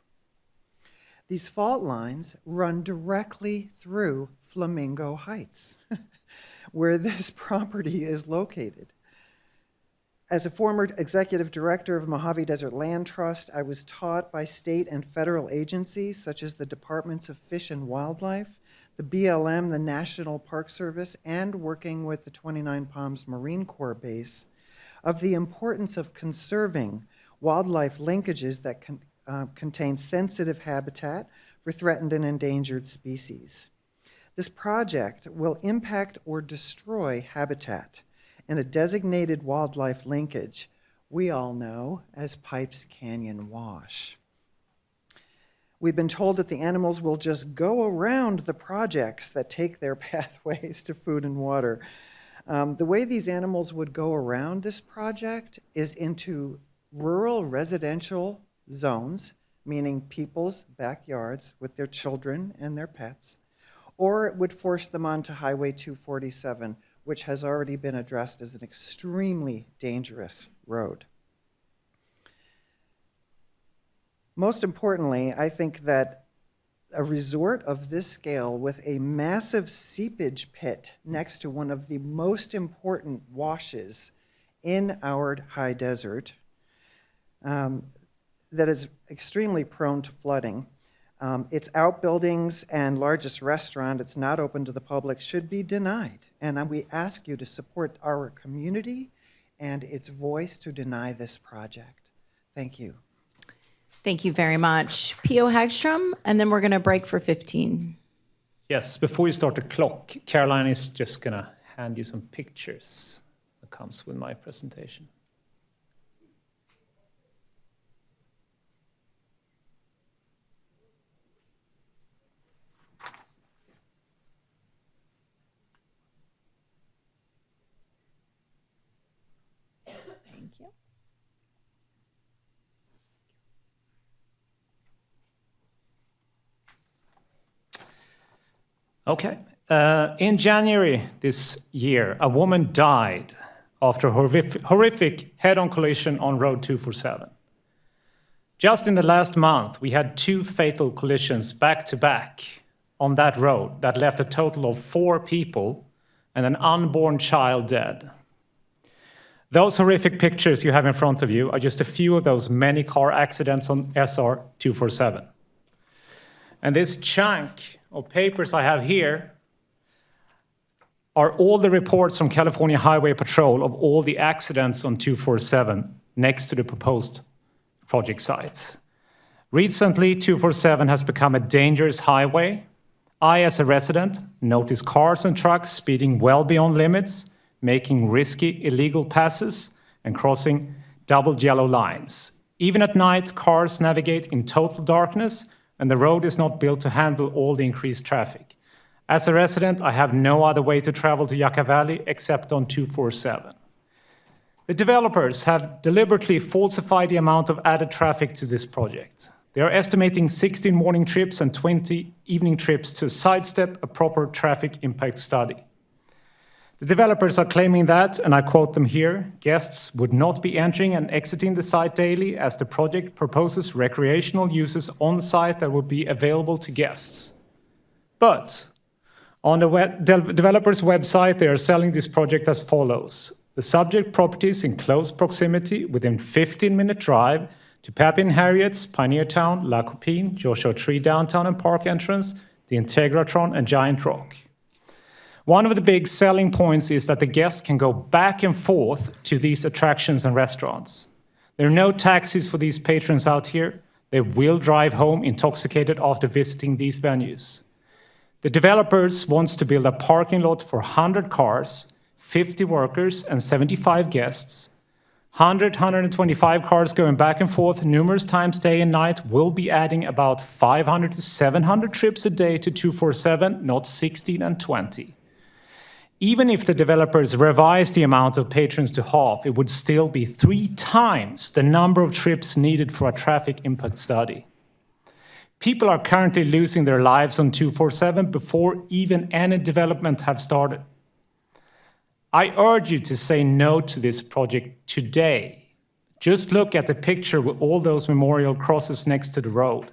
These fault lines run directly through Flamingo Heights, where this property is located. As a former executive director of Mojave Desert Land Trust, I was taught by state and federal agencies such as the Departments of Fish and Wildlife, the BLM, the National Park Service, and working with the 29 Palms Marine Corps Base, of the importance of conserving wildlife linkages that contain sensitive habitat for threatened and endangered species. This project will impact or destroy habitat in a designated wildlife linkage we all know as Pipes Canyon Wash. We've been told that the animals will just go around the projects that take their pathways to food and water. The way these animals would go around this project is into rural residential zones, meaning people's backyards with their children and their pets, or it would force them onto Highway 247, which has already been addressed as an extremely dangerous road. Most importantly, I think that a resort of this scale with a massive seepage pit next to one of the most important washes in our high desert that is extremely prone to flooding. Its outbuildings and largest restaurant, it's not open to the public, should be denied. And we ask you to support our community and its voice to deny this project. Thank you. Thank you very much. P.O. Hagstrom, and then we're going to break for 15. Yes, before you start the clock, Caroline is just going to hand you some pictures that comes with my presentation. Thank you. Okay. In January this year, a woman died after a horrific head-on collision on Road 247. Just in the last month, we had 2 fatal collisions back to back on that road that left a total of 4 people and an unborn child dead. Those horrific pictures you have in front of you are just a few of those many car accidents on SR 247. And this chunk of papers I have here are all the reports from California Highway Patrol of all the accidents on 247 next to the proposed project sites. Recently, 247 has become a dangerous highway. I, as a resident, notice cars and trucks speeding well beyond limits, making risky illegal passes, and crossing double yellow lines. Even at night, cars navigate in total darkness, and the road is not built to handle all the increased traffic. As a resident, I have no other way to travel to Yucca Valley except on 247. The developers have deliberately falsified the amount of added traffic to this project. They are estimating 16 morning trips and 20 evening trips to sidestep a proper traffic impact study. The developers are claiming that, and I quote them here, guests would not be entering and exiting the site daily as the project proposes recreational uses on site that would be available to guests. But on the developer's website, they are selling this project as follows. The subject properties in close proximity within 15-minute drive to Papin Harriet's, Pioneer Town, La Copine, Joshua Tree Downtown and Park Entrance, the Integratron, and Giant Rock. One of the big selling points is that the guests can go back and forth to these attractions and restaurants. There are no taxis for these patrons out here. They will drive home intoxicated after visiting these venues. The developers want to build a parking lot for 100 cars, 50 workers, and 75 guests. 125 cars going back and forth numerous times day and night will be adding about 500 to 700 trips a day to 247, not 16 and 20. Even if the developers revise the amount of patrons to half, it would still be 3 times the number of trips needed for a traffic impact study. People are currently losing their lives on 247 before even any development have started. I urge you to say no to this project today. Just look at the picture with all those memorial crosses next to the road,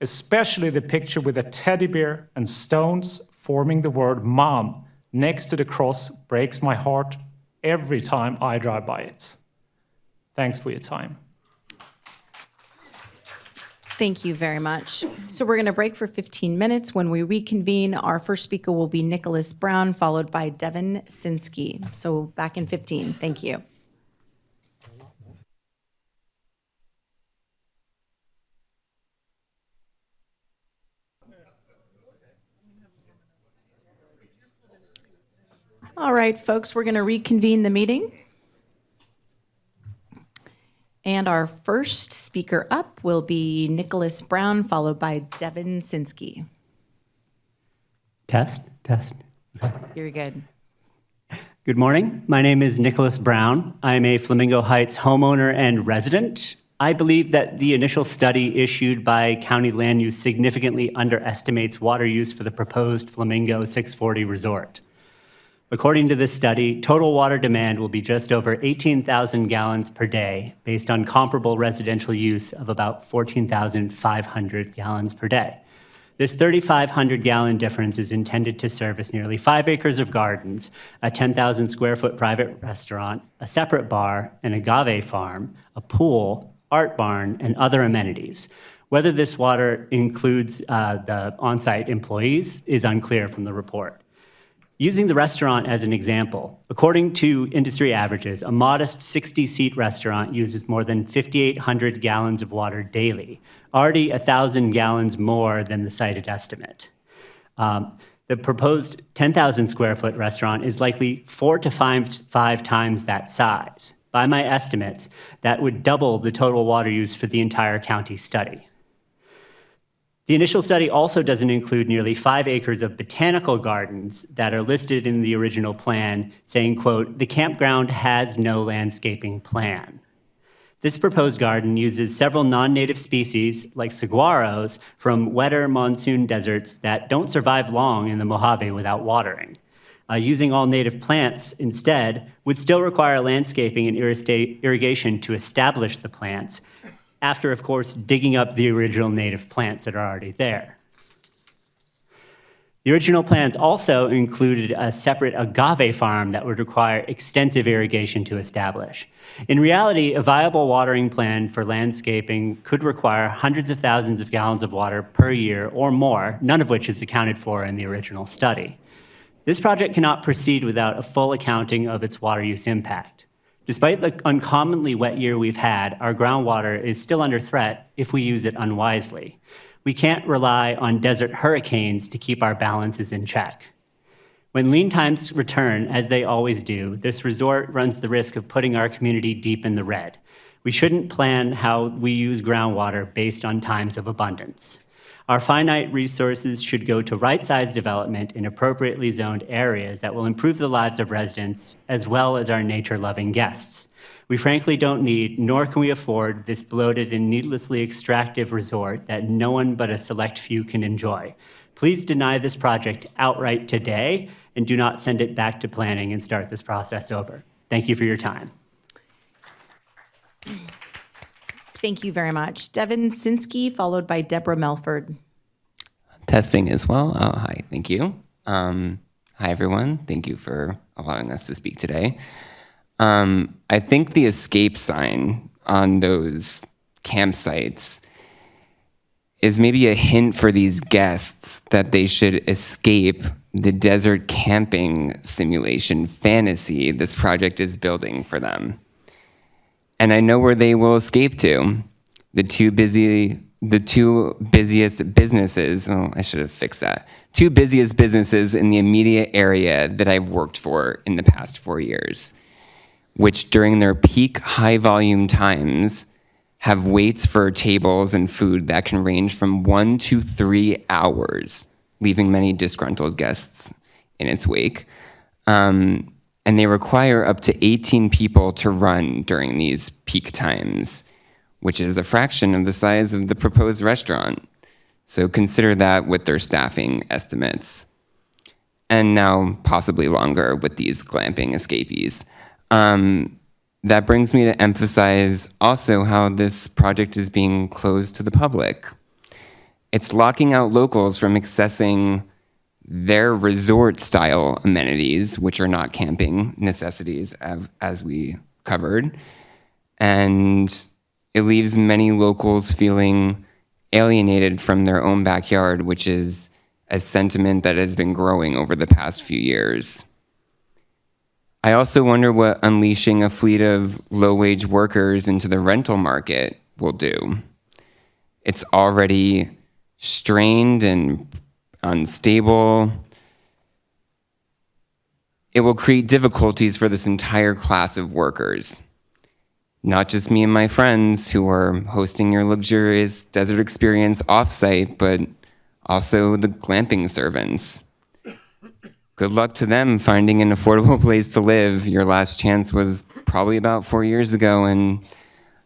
especially the picture with a teddy bear and stones forming the word Mom next to the cross breaks my heart every time I drive by it. Thanks for your time. Thank you very much. So we're going to break for 15 minutes. When we reconvene, our first speaker will be Nicholas Brown, followed by Devin Sinsky. So back in 15. Thank you. All right, folks, we're going to reconvene the meeting. And our first speaker up will be Nicholas Brown, followed by Devin Sinsky. Test. You're good. Good morning. My name is Nicholas Brown. I'm a Flamingo Heights homeowner and resident. I believe that the initial study issued by County Land Use significantly underestimates water use for the proposed Flamingo 640 resort. According to this study, total water demand will be just over 18,000 gallons per day, based on comparable residential use of about 14,500 gallons per day. This 3,500 gallon difference is intended to service nearly 5 acres of gardens, a 10,000 square foot private restaurant, a separate bar, an agave farm, a pool, art barn, and other amenities. Whether this water includes the on-site employees is unclear from the report. Using the restaurant as an example, according to industry averages, a modest 60-seat restaurant uses more than 5,800 gallons of water daily, already 1,000 gallons more than the cited estimate. The proposed 10,000 square foot restaurant is likely 4 to 5 times that size. By my estimates, that would double the total water use for the entire county study. The initial study also doesn't include nearly 5 acres of botanical gardens that are listed in the original plan, saying, quote, "The campground has no landscaping plan." This proposed garden uses several non-native species, like saguaros, from wetter monsoon deserts that don't survive long in the Mojave without watering. Using all native plants instead would still require landscaping and irrigation to establish the plants, after, of course, digging up the original native plants that are already there. The original plans also included a separate agave farm that would require extensive irrigation to establish. In reality, a viable watering plan for landscaping could require hundreds of thousands of gallons of water per year or more, none of which is accounted for in the original study. This project cannot proceed without a full accounting of its water use impact. Despite the uncommonly wet year we've had, our groundwater is still under threat if we use it unwisely. We can't rely on desert hurricanes to keep our balances in check. When lean times return, as they always do, this resort runs the risk of putting our community deep in the red. We shouldn't plan how we use groundwater based on times of abundance. Our finite resources should go to right-sized development in appropriately zoned areas that will improve the lives of residents as well as our nature-loving guests. We frankly don't need, nor can we afford, this bloated and needlessly extractive resort that no one but a select few can enjoy. Please deny this project outright today and do not send it back to planning and start this process over. Thank you for your time. Thank you very much. Devin Sinsky, followed by Deborah Melford. Testing as well. Oh, hi, thank you. Hi, everyone. Thank you for allowing us to speak today. I think the escape sign on those campsites is maybe a hint for these guests that they should escape the desert camping simulation fantasy this project is building for them. And I know where they will escape to. The two busiest businesses, I should have fixed that. Two busiest businesses in the immediate area that I've worked for in the past 4 years, which during their peak high volume times have waits for tables and food that can range from 1 to 3 hours, leaving many disgruntled guests in its wake. And they require up to 18 people to run during these peak times, which is a fraction of the size of the proposed restaurant. So consider that with their staffing estimates. And now possibly longer with these glamping escapees. That brings me to emphasize also how this project is being closed to the public. It's locking out locals from accessing their resort-style amenities, which are not camping necessities, as we covered. And it leaves many locals feeling alienated from their own backyard, which is a sentiment that has been growing over the past few years. I also wonder what unleashing a fleet of low-wage workers into the rental market will do. It's already strained and unstable. It will create difficulties for this entire class of workers. Not just me and my friends who are hosting your luxurious desert experience offsite, but also the glamping servants. Good luck to them finding an affordable place to live. Your last chance was probably about 4 years ago, and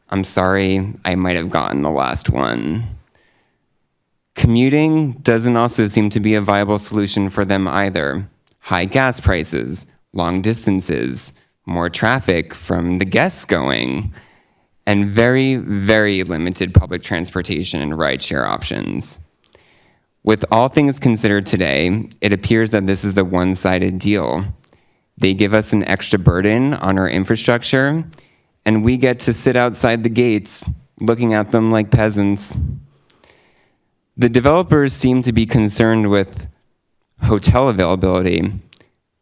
I'm sorry, I might have gotten the last one. Commuting doesn't also seem to be a viable solution for them either. High gas prices, long distances, more traffic from the guests going, and very, very limited public transportation and rideshare options. With all things considered today, it appears that this is a one-sided deal. They give us an extra burden on our infrastructure, and we get to sit outside the gates, looking at them like peasants. The developers seem to be concerned with hotel availability.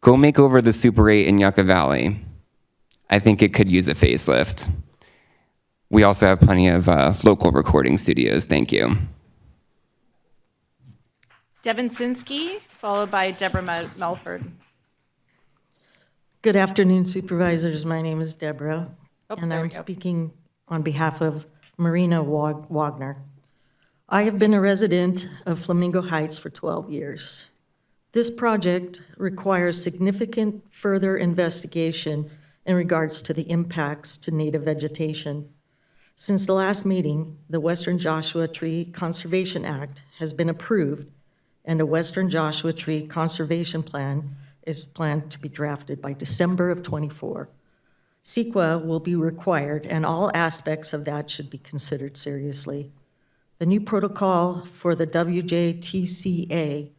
Go make over the Super 8 in Yucca Valley. I think it could use a facelift. We also have plenty of local recording studios. Thank you. Devin Sinsky, followed by Deborah Melford. Good afternoon, Supervisors. My name is Deborah, and there we I'm go. speaking on behalf of Marina Wagner. I have been a resident of Flamingo Heights for 12 years. This project requires significant further investigation in regards to the impacts to native vegetation. Since the last meeting, the Western Joshua Tree Conservation Act has been approved, and a Western Joshua Tree Conservation Plan is planned to be drafted by December of '24. CEQA will be required, and all aspects of that should be considered seriously. The new protocol for the WJTCA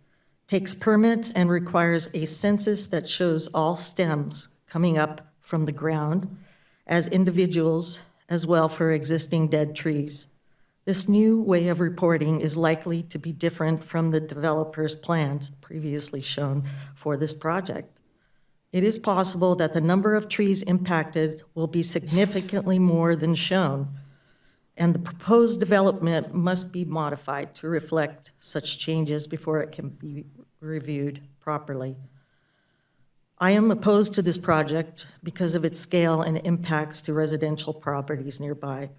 takes permits and requires a census that shows all stems coming up from the ground as individuals, as well for existing dead trees. This new way of reporting is likely to be different from the developer's plans previously shown for this project. It is possible that the number of trees impacted will be significantly more than shown, and the proposed development must be modified to reflect such changes before it can be reviewed properly. I am opposed to this project because of its scale and impacts to residential properties nearby.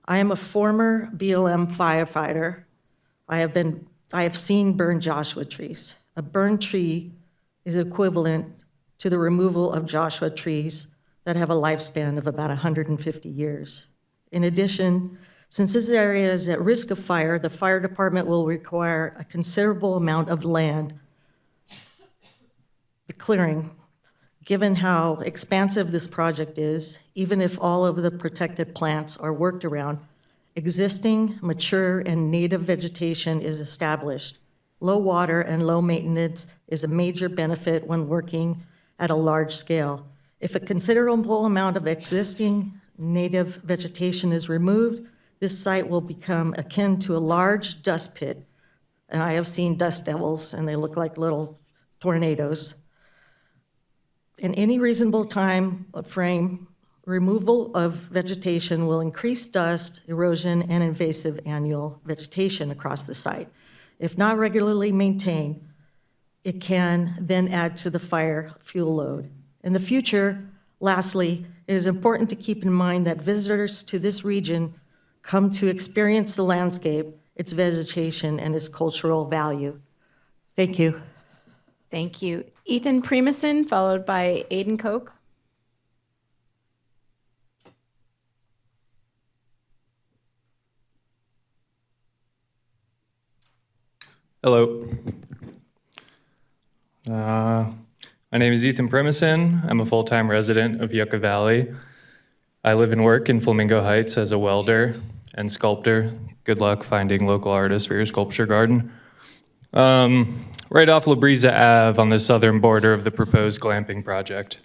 I am a former BLM firefighter. I have seen burned Joshua trees. A burned tree is equivalent to the removal of Joshua trees that have a lifespan of about 150 years. In addition, since this area is at risk of fire, the fire department will require a considerable amount of land, the clearing. Given how expansive this project is, even if all of the protected plants are worked around, existing, mature, and native vegetation is established. Low water and low maintenance is a major benefit when working at a large scale. If a considerable amount of existing native vegetation is removed, this site will become akin to a large dust pit. And I have seen dust devils, and they look like little tornadoes. In any reasonable time frame, removal of vegetation will increase dust, erosion, and invasive annual vegetation across the site. If not regularly maintained, it can then add to the fire fuel load. In the future, lastly, it is important to keep in mind that visitors to this region come to experience the landscape, its vegetation, and its cultural value. Thank you. Thank you. Ethan Primuson, followed by Aiden Koch. Hello. My name is Ethan Primuson. I'm a full-time resident of Yucca Valley. I live and work in Flamingo Heights as a welder and sculptor. Good luck finding local artists for your sculpture garden. Right off La Brisa Ave on the southern border of the proposed glamping project.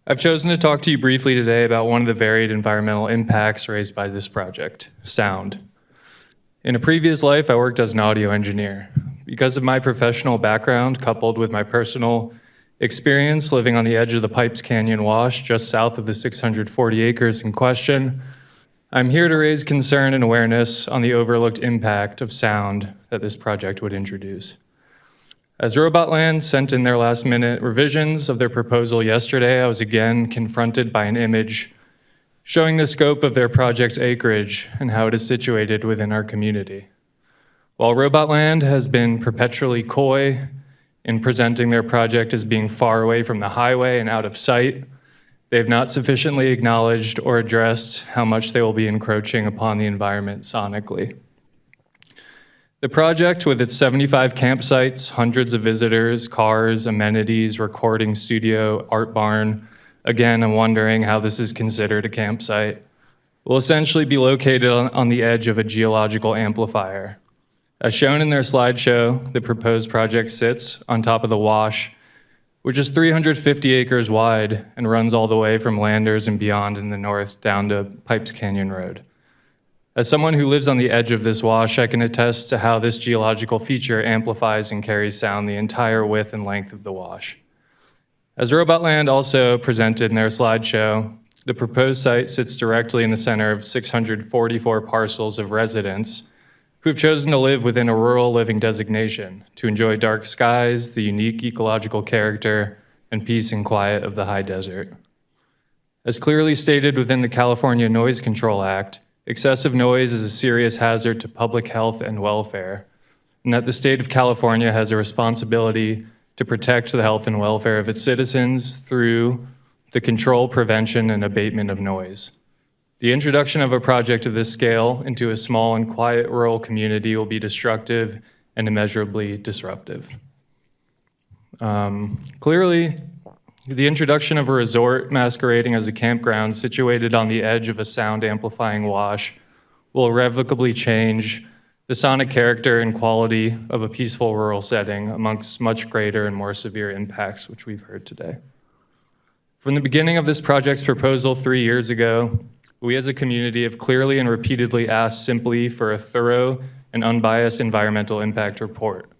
I've chosen to talk to you briefly today about one of the varied environmental impacts raised by this project, sound. In a previous life, I worked as an audio engineer. Because of my professional background, coupled with my personal experience living on the edge of the Pipes Canyon Wash, just south of the 640 acres in question, I'm here to raise concern and awareness on the overlooked impact of sound that this project would introduce. As Robot Land sent in their last-minute revisions of their proposal yesterday, I was again confronted by an image showing the scope of their project's acreage and how it is situated within our community. While Robot Land has been perpetually coy in presenting their project as being far away from the highway and out of sight, they have not sufficiently acknowledged or addressed how much they will be encroaching upon the environment sonically. The project, with its 75 campsites, hundreds of visitors, cars, amenities, recording studio, art barn, again, I'm wondering how this is considered a campsite, will essentially be located on the edge of a geological amplifier. As shown in their slideshow, the proposed project sits on top of the wash, which is 350 acres wide and runs all the way from Landers and beyond in the north down to Pipes Canyon Road. As someone who lives on the edge of this wash, I can attest to how this geological feature amplifies and carries sound the entire width and length of the wash. As Robot Land also presented in their slideshow, the proposed site sits directly in the center of 644 parcels of residents who have chosen to live within a rural living designation to enjoy dark skies, the unique ecological character, and peace and quiet of the high desert. As clearly stated within the California Noise Control Act, excessive noise is a serious hazard to public health and welfare, and that the state of California has a responsibility to protect the health and welfare of its citizens through the control, prevention, and abatement of noise. The introduction of a project of this scale into a small and quiet rural community will be destructive and immeasurably disruptive. Clearly, The introduction of a resort masquerading as a campground situated on the edge of a sound amplifying wash will irrevocably change the sonic character and quality of a peaceful rural setting amongst much greater and more severe impacts, which we've heard today. From the beginning of this project's proposal 3 years ago, we as a community have clearly and repeatedly asked simply for a thorough and unbiased environmental impact report.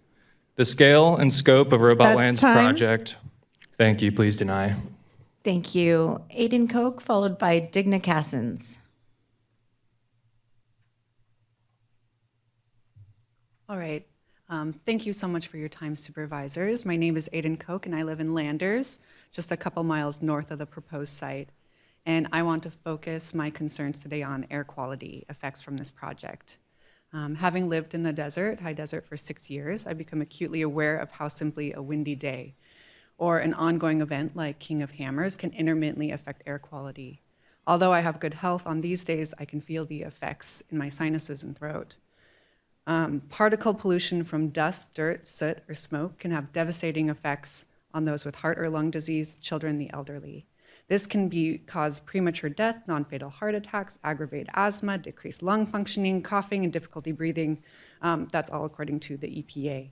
The scale and scope of Robot Land's project. Thank you, please deny. Thank you. Aiden Koch, followed by Digna Cassens. All right. Thank you so much for your time, supervisors. My name is Aiden Koch, and I live in Landers, just a couple miles north of the proposed site. And I want to focus my concerns today on air quality effects from this project. Having lived in the desert, high desert, for 6 years, I've become acutely aware of how simply a windy day or an ongoing event like King of Hammers can intermittently affect air quality. Although I have good health, on these days I can feel the effects in my sinuses and throat. Particle pollution from dust, dirt, soot, or smoke can have devastating effects on those with heart or lung disease, children, the elderly. This can cause premature death, non-fatal heart attacks, aggravate asthma, decreased lung functioning, coughing, and difficulty breathing. That's all according to the EPA.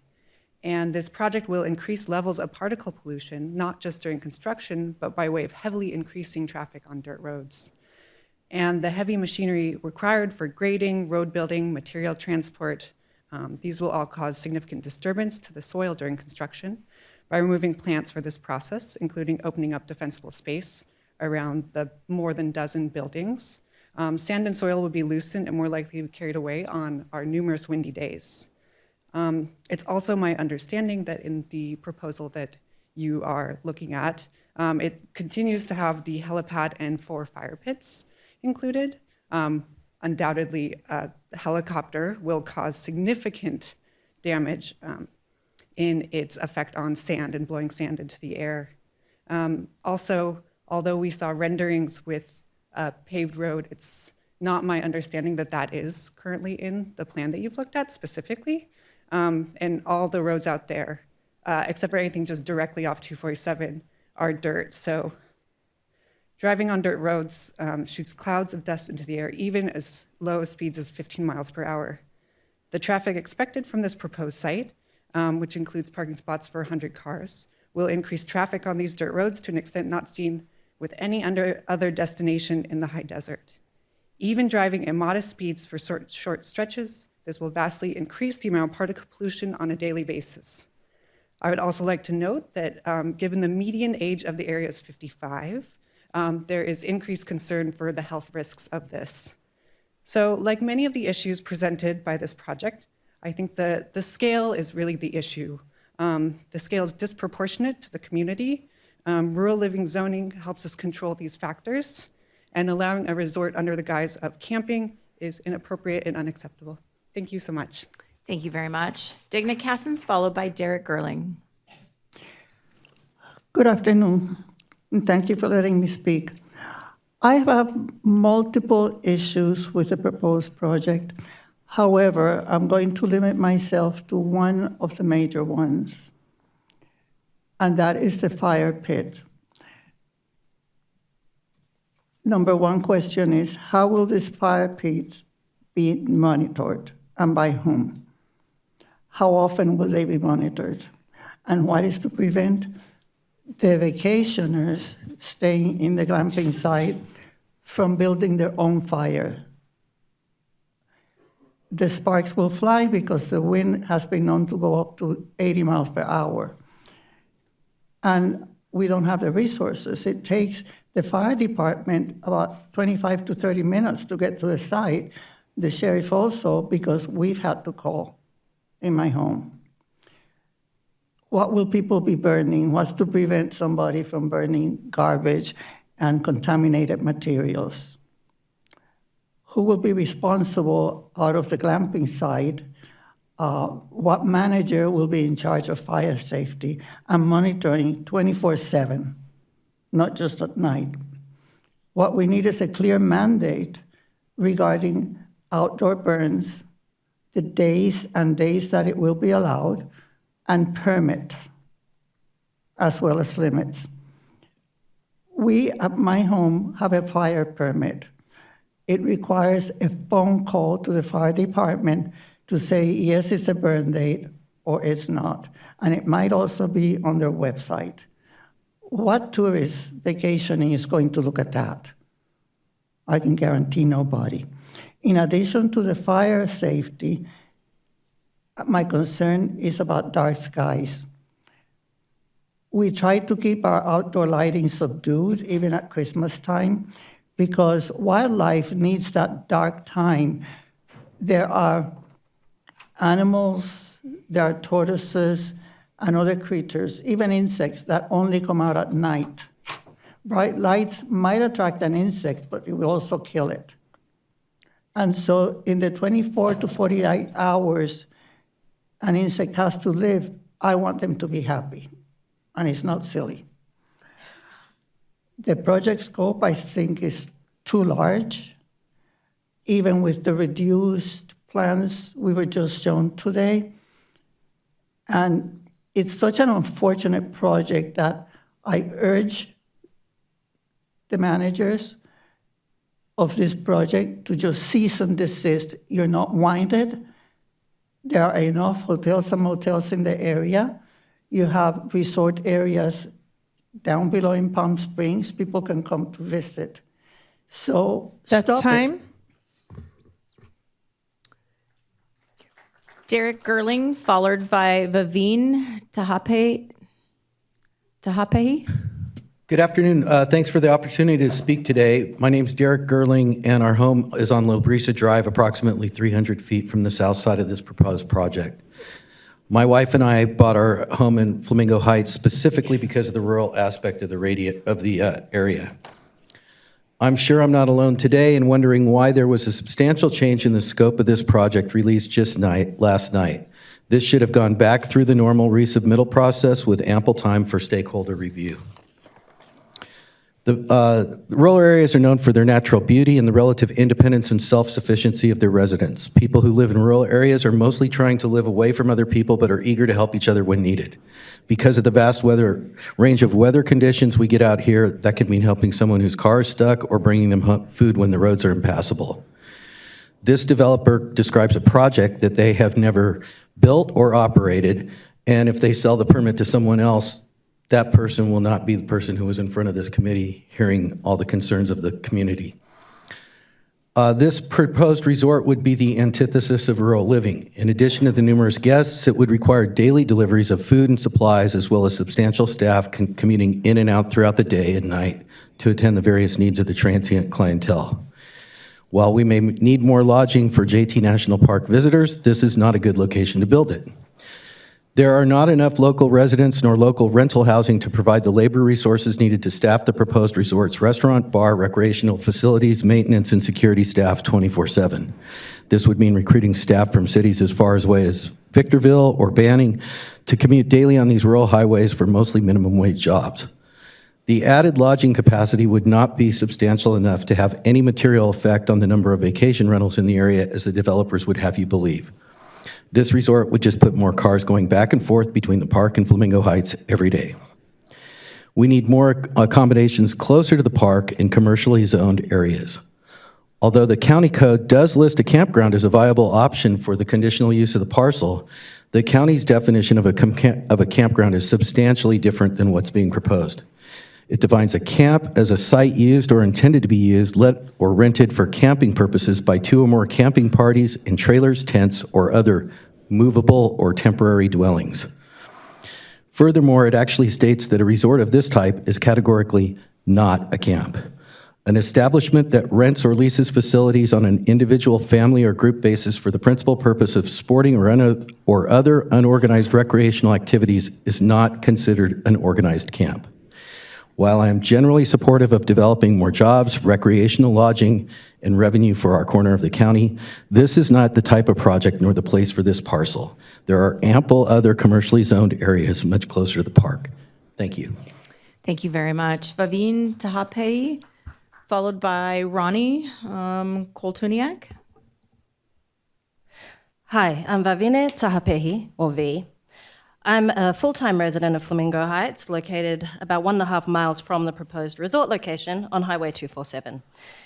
And this project will increase levels of particle pollution, not just during construction, but by way of heavily increasing traffic on dirt roads. And the heavy machinery required for grading, road building, material transport, these will all cause significant disturbance to the soil during construction by removing plants for this process, including opening up defensible space around the more than dozen buildings. Sand and soil will be loosened and more likely to be carried away on our numerous windy days. It's also my understanding that in the proposal that you are looking at, it continues to have the helipad and 4 fire pits included. Undoubtedly, a helicopter will cause significant damage in its effect on sand and blowing sand into the air. Also, although we saw renderings with a paved road, it's not my understanding that that is currently in the plan that you've looked at specifically. And all the roads out there, except for anything just directly off 247, are dirt. So driving on dirt roads shoots clouds of dust into the air, even as low speeds as 15 miles per hour. The traffic expected from this proposed site, which includes parking spots for 100 cars, will increase traffic on these dirt roads to an extent not seen with any other destination in the high desert. Even driving at modest speeds for short stretches, this will vastly increase the amount of particle pollution on a daily basis. I would also like to note that given the median age of the area is 55, there is increased concern for the health risks of this. So like many of the issues presented by this project, I think the scale is really the issue. The scale is disproportionate to the community. Rural living zoning helps us control these factors, and allowing a resort under the guise of camping is inappropriate and unacceptable. Thank you so much. Thank you very much. Digna Cassens, followed by Derek Gerling. Good afternoon, and thank you for letting me speak. I have multiple issues with the proposed project. However, I'm going to limit myself to one of the major ones, and that is the fire pit. Number one question is, how will these fire pits be monitored, and by whom? How often will they be monitored? And what is to prevent the vacationers staying in the glamping site from building their own fire? The sparks will fly because the wind has been known to go up to 80 miles per hour. And we don't have the resources. It takes the fire department about 25 to 30 minutes to get to the site. The sheriff also, because we've had to call in my home. What will people be burning? What's to prevent somebody from burning garbage and contaminated materials? Who will be responsible out of the glamping site? What manager will be in charge of fire safety and monitoring 24/7, not just at night? What we need is a clear mandate regarding outdoor burns, the days and days that it will be allowed, and permit, as well as limits. We at my home have a fire permit. It requires a phone call to the fire department to say, yes, it's a burn date, or it's not. And it might also be on their website. What tourist vacationing is going to look at that? I can guarantee nobody. In addition to the fire safety, my concern is about dark skies. We try to keep our outdoor lighting subdued, even at Christmas time, because wildlife needs that dark time. There are animals, there are tortoises, and other creatures, even insects, that only come out at night. Bright lights might attract an insect, but it will also kill it. And so in the 24 to 48 hours an insect has to live, I want them to be happy, and it's not silly. The project scope, I think, is too large, even with the reduced plans we were just shown today. And it's such an unfortunate project that I urge the managers of this project to just cease and desist. You're not wanted. There are enough hotels and motels in the area. You have resort areas down below in Palm Springs. People can come to visit. So That's stop it. time. Derek Gerling, followed by Vaveen Tahapehi. Good afternoon. Thanks for the opportunity to speak today. My name's Derek Gerling, and our home is on La Brisa Drive, approximately 300 feet from the south side of this proposed project. My wife and I bought our home in Flamingo Heights specifically because of the rural aspect of the area. I'm sure I'm not alone today in wondering why there was a substantial change in the scope of this project released just last night. This should have gone back through the normal resubmittal process with ample time for stakeholder review. The rural areas are known for their natural beauty and the relative independence and self-sufficiency of their residents. People who live in rural areas are mostly trying to live away from other people but are eager to help each other when needed. Because of the vast range of weather conditions we get out here, that could mean helping someone whose car is stuck or bringing them food when the roads are impassable. This developer describes a project that they have never built or operated, and if they sell the permit to someone else, that person will not be the person who was in front of this committee hearing all the concerns of the community. This proposed resort would be the antithesis of rural living. In addition to the numerous guests, it would require daily deliveries of food and supplies, as well as substantial staff commuting in and out throughout the day and night to attend the various needs of the transient clientele. While we may need more lodging for JT National Park visitors, this is not a good location to build it. There are not enough local residents nor local rental housing to provide the labor resources needed to staff the proposed resort's restaurant, bar, recreational facilities, maintenance, and security staff 24/7. This would mean recruiting staff from cities as far away as Victorville or Banning to commute daily on these rural highways for mostly minimum wage jobs. The added lodging capacity would not be substantial enough to have any material effect on the number of vacation rentals in the area, as the developers would have you believe. This resort would just put more cars going back and forth between the park and Flamingo Heights every day. We need more accommodations closer to the park in commercially zoned areas. Although the county code does list a campground as a viable option for the conditional use of the parcel, the county's definition of a campground is substantially different than what's being proposed. It defines a camp as a site used or intended to be used, let, or rented for camping purposes by two or more camping parties in trailers, tents, or other movable or temporary dwellings. Furthermore, it actually states that a resort of this type is categorically not a camp. An establishment that rents or leases facilities on an individual, family, or group basis for the principal purpose of sporting or other unorganized recreational activities is not considered an organized camp. While I am generally supportive of developing more jobs, recreational lodging, and revenue for our corner of the county, this is not the type of project nor the place for this parcel. There are ample other commercially zoned areas much closer to the park. Thank you. Thank you very much. Vaveen Tahapehi, followed by Ronnie Koltuniak. Hi, I'm Vavine Tahapehi, or V. I'm a full-time resident of Flamingo Heights, located about 1.5 miles from the proposed resort location on Highway 247.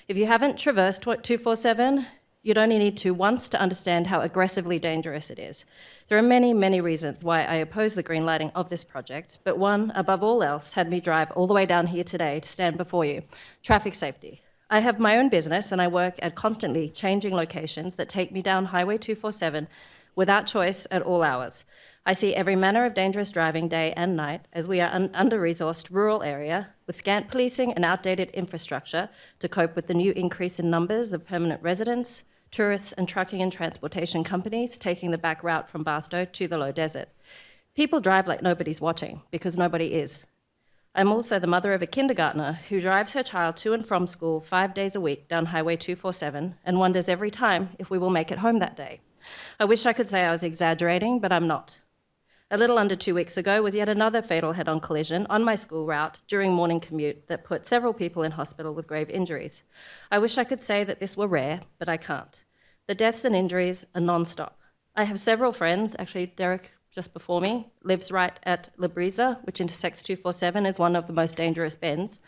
If you haven't traversed 247, you'd only need to once to understand how aggressively dangerous it is. There are many, many reasons why I oppose the green lighting of this project, but one, above all else, had me drive all the way down here today to stand before you: traffic safety. I have my own business and I work at constantly changing locations that take me down Highway 247 without choice at all hours. I see every manner of dangerous driving day and night, as we are an under-resourced rural area with scant policing and outdated infrastructure to cope with the new increase in numbers of permanent residents, tourists, and trucking and transportation companies taking the back route from Barstow to the low desert. People drive like nobody's watching, because nobody is. I'm also the mother of a kindergartner who drives her child to and from school 5 days a week down Highway 247 and wonders every time if we will make it home that day. I wish I could say I was exaggerating, but I'm not. A little under 2 weeks ago was yet another fatal head-on collision on my school route during morning commute that put several people in hospital with grave injuries. I wish I could say that this were rare, but I can't. The deaths and injuries are non-stop. I have several friends, actually Derek just before me lives right at La Brisa, which intersects 247 as one of the most dangerous bends.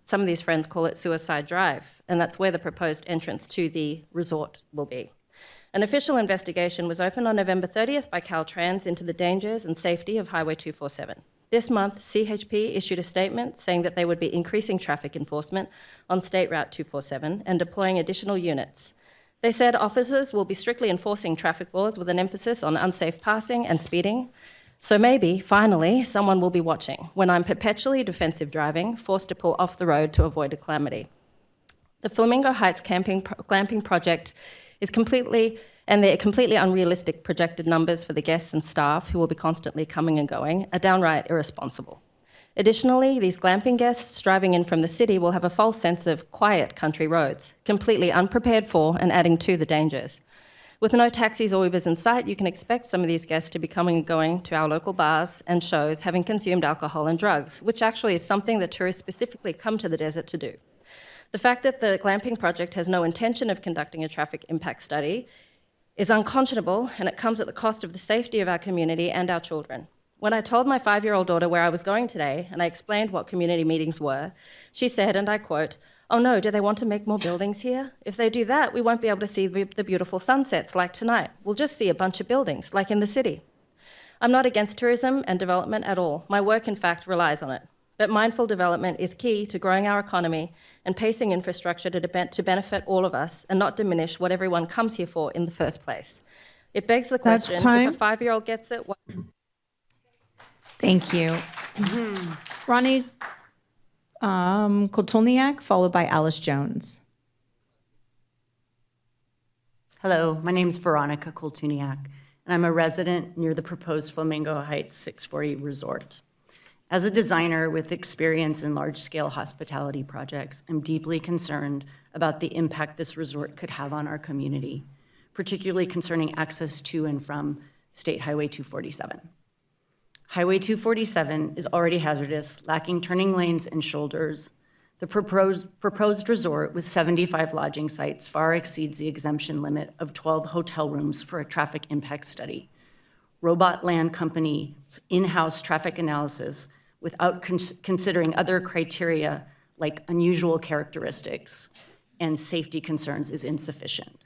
Some of these friends call it Suicide Drive, and that's where the proposed entrance to the resort will be. An official investigation was opened on November 30th by Caltrans into the dangers and safety of Highway 247. This month, CHP issued a statement saying that they would be increasing traffic enforcement on State Route 247 and deploying additional units. They said officers will be strictly enforcing traffic laws with an emphasis on unsafe passing and speeding. So maybe, finally, someone will be watching when I'm perpetually defensive driving, forced to pull off the road to avoid a calamity. The Flamingo Heights glamping project is completely unrealistic projected numbers for the guests and staff who will be constantly coming and going are downright irresponsible. Additionally, these glamping guests driving in from the city will have a false sense of quiet country roads, completely unprepared for and adding to the dangers. With no taxis or Ubers in sight, you can expect some of these guests to be coming and going to our local bars and shows having consumed alcohol and drugs, which actually is something that tourists specifically come to the desert to do. The fact that the glamping project has no intention of conducting a traffic impact study is unconscionable, and it comes at the cost of the safety of our community and our children. When I told my 5-year-old daughter where I was going today, and I explained what community meetings were, she said, and I quote, "Oh no, do they want to make more buildings here? If they do that, we won't be able to see the beautiful sunsets like tonight. We'll just see a bunch of buildings, like in the city." I'm not against tourism and development at all. My work, in fact, relies on it. But mindful development is key to growing our economy and pacing infrastructure to benefit all of us and not diminish what everyone comes here for in the first place. It begs the question, if a 5-year-old gets it, what? Thank you. Ronnie Kotulniak, followed by Alice Jones. Hello, my name is Veronica Koltuniak, and I'm a resident near the proposed Flamingo Heights 640 resort. As a designer with experience in large-scale hospitality projects, I'm deeply concerned about the impact this resort could have on our community, particularly concerning access to and from State Highway 247. Highway 247 is already hazardous, lacking turning lanes and shoulders. The proposed resort with 75 lodging sites far exceeds the exemption limit of 12 hotel rooms for a traffic impact study. Robot Land Company's in-house traffic analysis without considering other criteria like unusual characteristics and safety concerns is insufficient.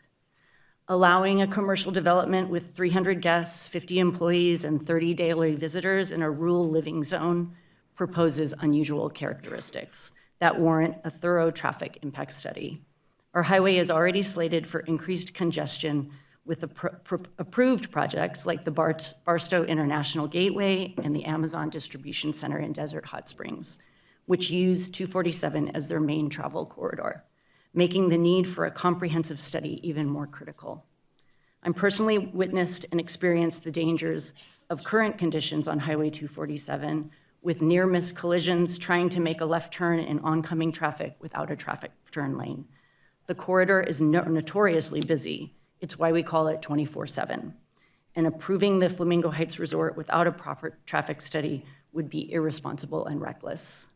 Allowing a commercial development with 300 guests, 50 employees, and 30 daily visitors in a rural living zone proposes unusual characteristics that warrant a thorough traffic impact study. Our highway is already slated for increased congestion with approved projects like the Barstow International Gateway and the Amazon Distribution Center in Desert Hot Springs, which use 247 as their main travel corridor, making the need for a comprehensive study even more critical. I'm personally witnessed and experienced the dangers of current conditions on Highway 247 with near-miss collisions trying to make a left turn in oncoming traffic without a traffic turn lane. The corridor is notoriously busy. It's why we call it 24/7. And approving the Flamingo Heights Resort without a proper traffic study would be irresponsible and reckless.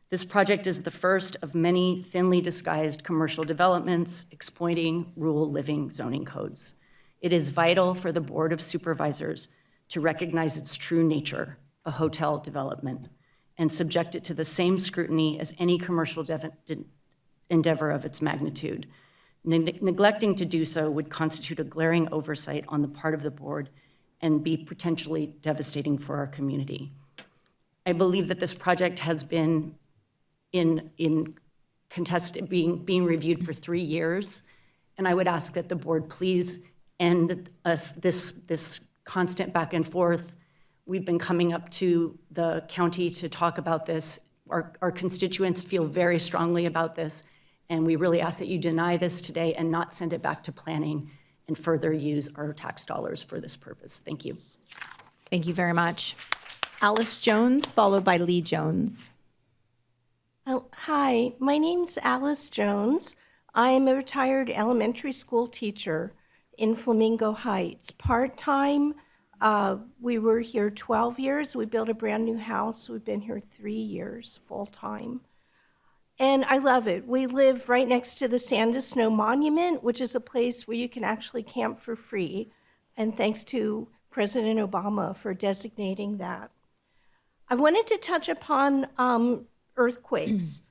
This project is the first of many thinly disguised commercial developments exploiting rural living zoning codes. It is vital for the Board of Supervisors to recognize its true nature, a hotel development, and subject it to the same scrutiny as any commercial endeavor of its magnitude. Neglecting to do so would constitute a glaring oversight on the part of the board and be potentially devastating for our community. I believe that this project has been being reviewed for 3 years, and I would ask that the board please end this constant back and forth. We've been coming up to the county to talk about this. Our constituents feel very strongly about this, and we really ask that you deny this today and not send it back to planning and further use our tax dollars for this purpose. Thank you. Thank you very much. Alice Jones, followed by Lee Jones. Oh, hi, my name's Alice Jones. I am a retired elementary school teacher in Flamingo Heights, part-time. We were here 12 years. We built a brand new house. We've been here 3 years full-time. And I love it. We live right next to the Sand to Snow Monument, which is a place where you can actually camp for free. And thanks to President Obama for designating that. I wanted to touch upon earthquakes.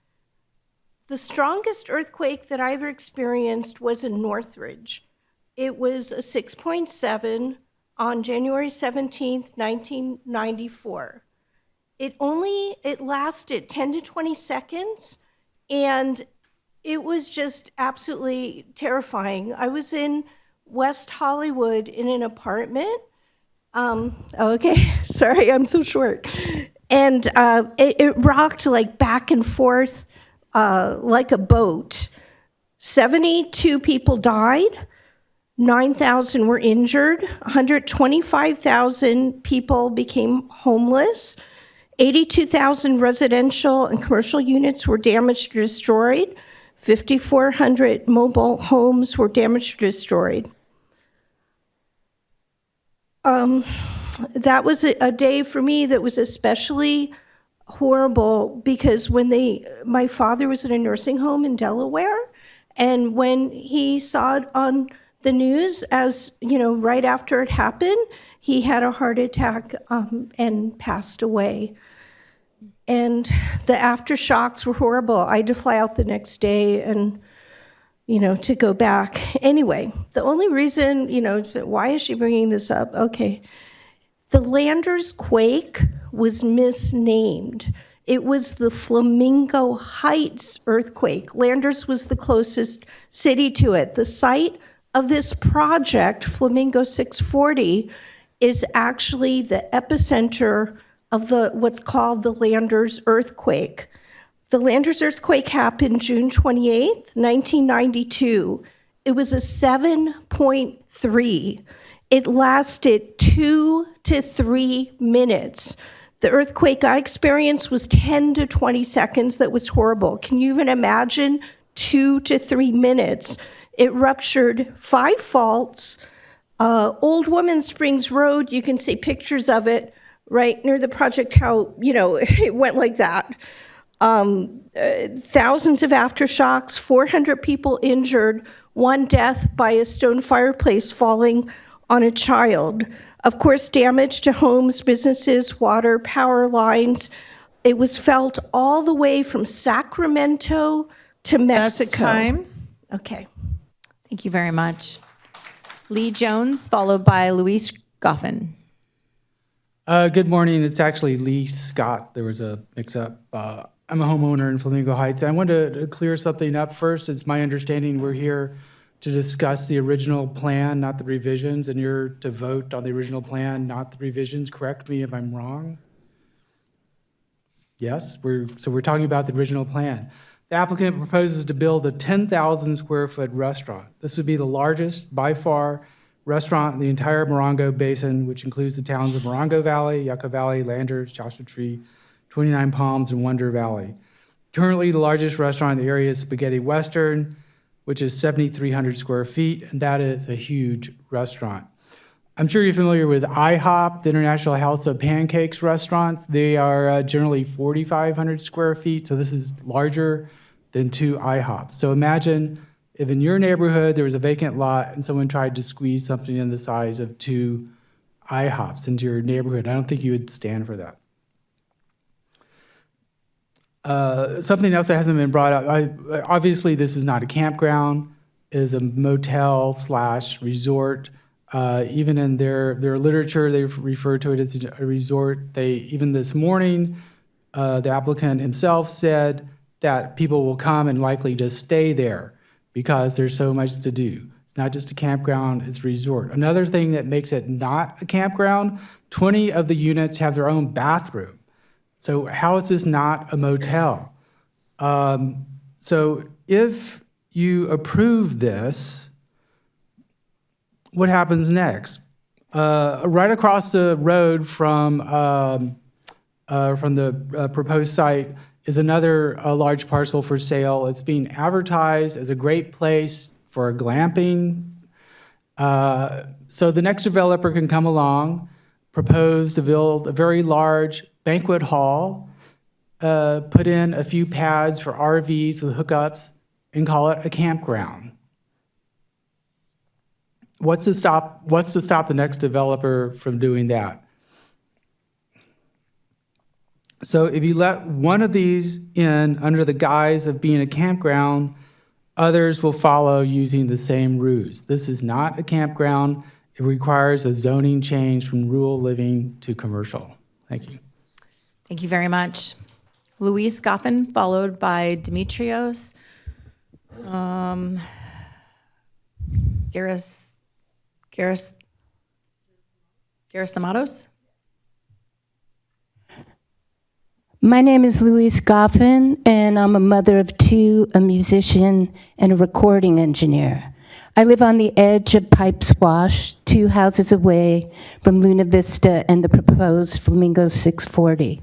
The strongest earthquake that I ever experienced was in Northridge. It was a 6.7 on January 17th, 1994. It lasted 10 to 20 seconds, and it was just absolutely terrifying. I was in West Hollywood in an apartment. Okay, sorry, I'm so short. And it rocked like back and forth like a boat. 72 people died. 9,000 were injured. 125,000 people became homeless. 82,000 residential and commercial units were damaged or destroyed. 5,400 mobile homes were damaged or destroyed. That was a day for me that was especially horrible because my father was in a nursing home in Delaware, and when he saw it on the news, as you know, right after it happened, he had a heart attack and passed away. And the aftershocks were horrible. I had to fly out the next day and, to go back. Anyway, the only reason, why is she bringing this up? Okay. The Landers quake was misnamed. It was the Flamingo Heights earthquake. Landers was the closest city to it. The site of this project, Flamingo 640, is actually the epicenter of what's called the Landers earthquake. The Landers earthquake happened June 28th, 1992. It was a 7.3. It lasted 2 to 3 minutes. The earthquake I experienced was 10 to 20 seconds. That was horrible. Can you even imagine 2 to 3 minutes? It ruptured 5 faults. Old Woman Springs Road, you can see pictures of it right near the project, how, it went like that. Thousands of aftershocks, 400 people injured, 1 death by a stone fireplace falling on a child. Of course, damage to homes, businesses, water, power lines. It was felt all the way from Sacramento to Mexico. That's time. Okay. Thank you very much. Lee Jones, followed by Luis Goffin. Good morning. It's actually Lee Scott. There was a mix-up. I'm a homeowner in Flamingo Heights. I wanted to clear something up first. It's my understanding we're here to discuss the original plan, not the revisions, and you're to vote on the original plan, not the revisions. Correct me if I'm wrong. Yes, we're talking about the original plan. The applicant proposes to build a 10,000 square foot restaurant. This would be the largest, by far, restaurant in the entire Morongo Basin, which includes the towns of Morongo Valley, Yucca Valley, Landers, Joshua Tree, 29 Palms, and Wonder Valley. Currently, the largest restaurant in the area is Spaghetti Western, which is 7,300 square feet, and that is a huge restaurant. I'm sure you're familiar with IHOP, the International House of Pancakes restaurants. They are generally 4,500 square feet, so this is larger than 2 IHOPs. So imagine if in your neighborhood there was a vacant lot and someone tried to squeeze something in the size of 2 IHOPs into your neighborhood. I don't think you would stand for that. Something else that hasn't been brought up, obviously this is not a campground, it is a motel / resort. Even in their literature, they refer to it as a resort. Even this morning, the applicant himself said that people will come and likely just stay there because there's so much to do. It's not just a campground, it's a resort. Another thing that makes it not a campground, 20 of the units have their own bathroom. So how is this not a motel? So if you approve this, what happens next? Right across the road from the proposed site is another large parcel for sale. It's being advertised as a great place for glamping. So the next developer can come along, propose to build a very large banquet hall, put in a few pads for RVs with hookups, and call it a campground. What's to stop the next developer from doing that? So if you let one of these in under the guise of being a campground, others will follow using the same ruse. This is not a campground. It requires a zoning change from rural living to commercial. Thank you. Thank you very much. Luis Goffin, followed by Demetrios. Garasamatos? My name is Louise Goffin, and I'm a mother of two, a musician, and a recording engineer. I live on the edge of Pipe Squash, 2 houses away from Luna Vista and the proposed Flamingo 640.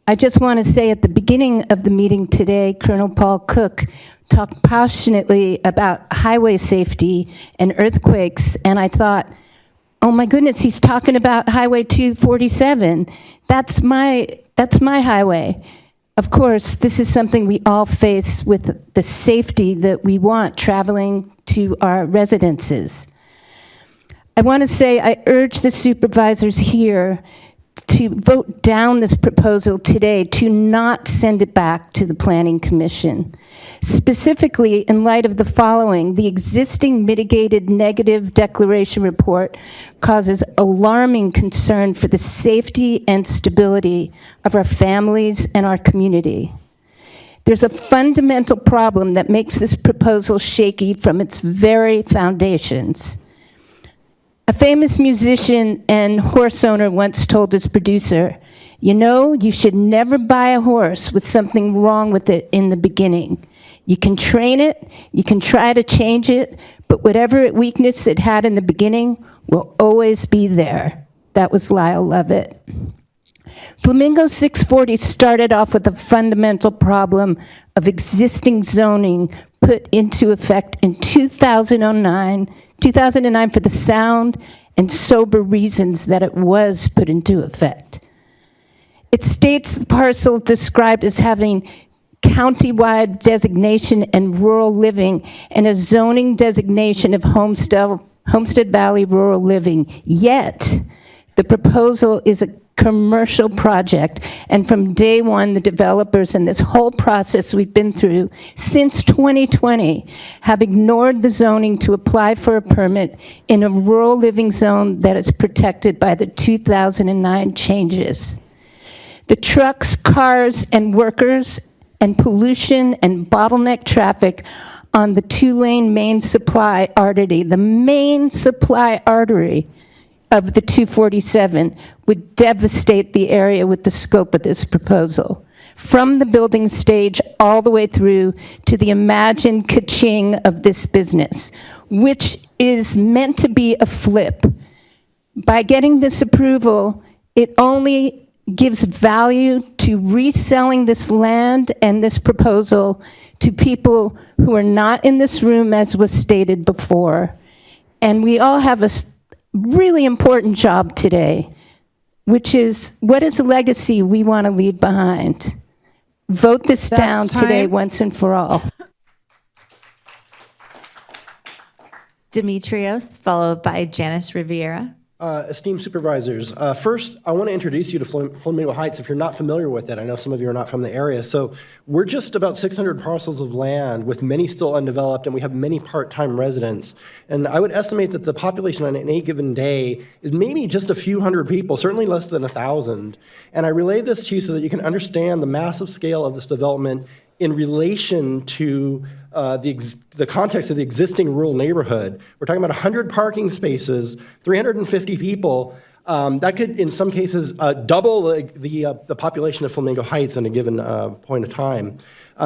I just want to say at the beginning of the meeting today, Colonel Paul Cook talked passionately about highway safety and earthquakes, and I thought, oh my goodness, he's talking about Highway 247. That's my highway. Of course, this is something we all face with the safety that we want traveling to our residences. I want to say I urge the supervisors here to vote down this proposal today, to not send it back to the Planning Commission. Specifically, in light of the following, the existing mitigated negative declaration report causes alarming concern for the safety and stability of our families and our community. There's a fundamental problem that makes this proposal shaky from its very foundations. A famous musician and horse owner once told his producer, you know, you should never buy a horse with something wrong with it in the beginning. You can train it, you can try to change it, but whatever weakness it had in the beginning will always be there. That was Lyle Lovett. Flamingo 640 started off with a fundamental problem of existing zoning put into effect in 2009 for the sound and sober reasons that it was put into effect. It states the parcel described as having countywide designation and rural living and a zoning designation of Homestead Valley rural living. Yet, the proposal is a commercial project, and from day one, the developers and this whole process we've been through since 2020 have ignored the zoning to apply for a permit in a rural living zone that is protected by the 2009 changes. The trucks, cars, and workers, and pollution and bottleneck traffic on the 2-lane main supply artery, the main supply artery of the 247 would devastate the area with the scope of this proposal. From the building stage all the way through to the imagined ka-ching of this business, which is meant to be a flip. By getting this approval, it only gives value to reselling this land and this proposal to people who are not in this room, as was stated before. And we all have a really important job today, which is, what is the legacy we want to leave behind? Vote this down today once and for all. Demetrios, followed by Janice Riviera. Esteemed supervisors, first, I want to introduce you to Flamingo Heights if you're not familiar with it. I know some of you are not from the area. So we're just about 600 parcels of land with many still undeveloped, and we have many part-time residents. And I would estimate that the population on any given day is maybe just a few hundred people, certainly less than 1,000. And I relay this to you so that you can understand the massive scale of this development in relation to the context of the existing rural neighborhood. We're talking about 100 parking spaces, 350 people. That could, in some cases, double the population of Flamingo Heights in a given point of time.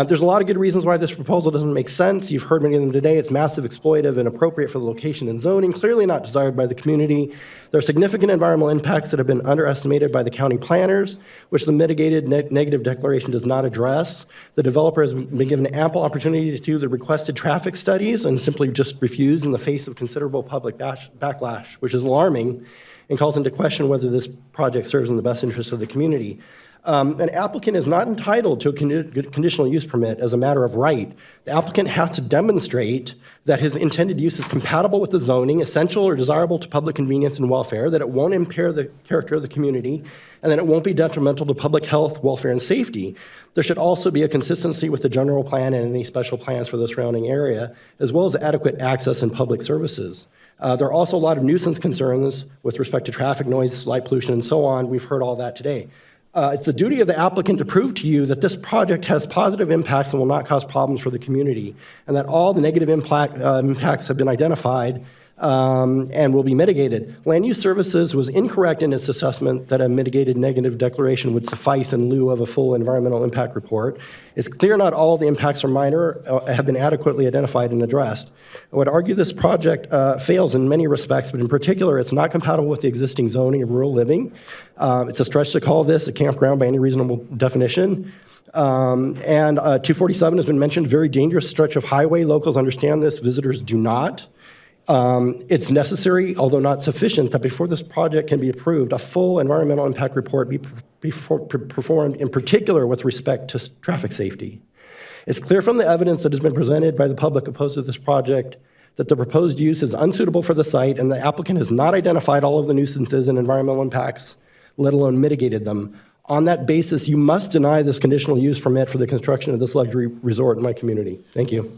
There's a lot of good reasons why this proposal doesn't make sense. You've heard many of them today. It's massive, exploitive, and appropriate for the location and zoning, clearly not desired by the community. There are significant environmental impacts that have been underestimated by the county planners, which the mitigated negative declaration does not address. The developer has been given ample opportunity to do the requested traffic studies and simply just refused in the face of considerable public backlash, which is alarming and calls into question whether this project serves in the best interest of the community. An applicant is not entitled to a conditional use permit as a matter of right. The applicant has to demonstrate that his intended use is compatible with the zoning, essential or desirable to public convenience and welfare, that it won't impair the character of the community, and that it won't be detrimental to public health, welfare, and safety. There should also be a consistency with the general plan and any special plans for the surrounding area, as well as adequate access and public services. There are also a lot of nuisance concerns with respect to traffic noise, light pollution, and so on. We've heard all that today. It's the duty of the applicant to prove to you that this project has positive impacts and will not cause problems for the community, and that all the negative impacts have been identified and will be mitigated. Land Use Services was incorrect in its assessment that a mitigated negative declaration would suffice in lieu of a full environmental impact report. It's clear not all the impacts are minor, have been adequately identified and addressed. I would argue this project fails in many respects, but in particular, it's not compatible with the existing zoning of rural living. It's a stretch to call this a campground by any reasonable definition. And 247 has been mentioned, very dangerous stretch of highway. Locals understand this, visitors do not. It's necessary, although not sufficient, that before this project can be approved, a full environmental impact report be performed, in particular with respect to traffic safety. It's clear from the evidence that has been presented by the public opposed to this project that the proposed use is unsuitable for the site, and the applicant has not identified all of the nuisances and environmental impacts, let alone mitigated them. On that basis, you must deny this conditional use permit for the construction of this luxury resort in my community. Thank you.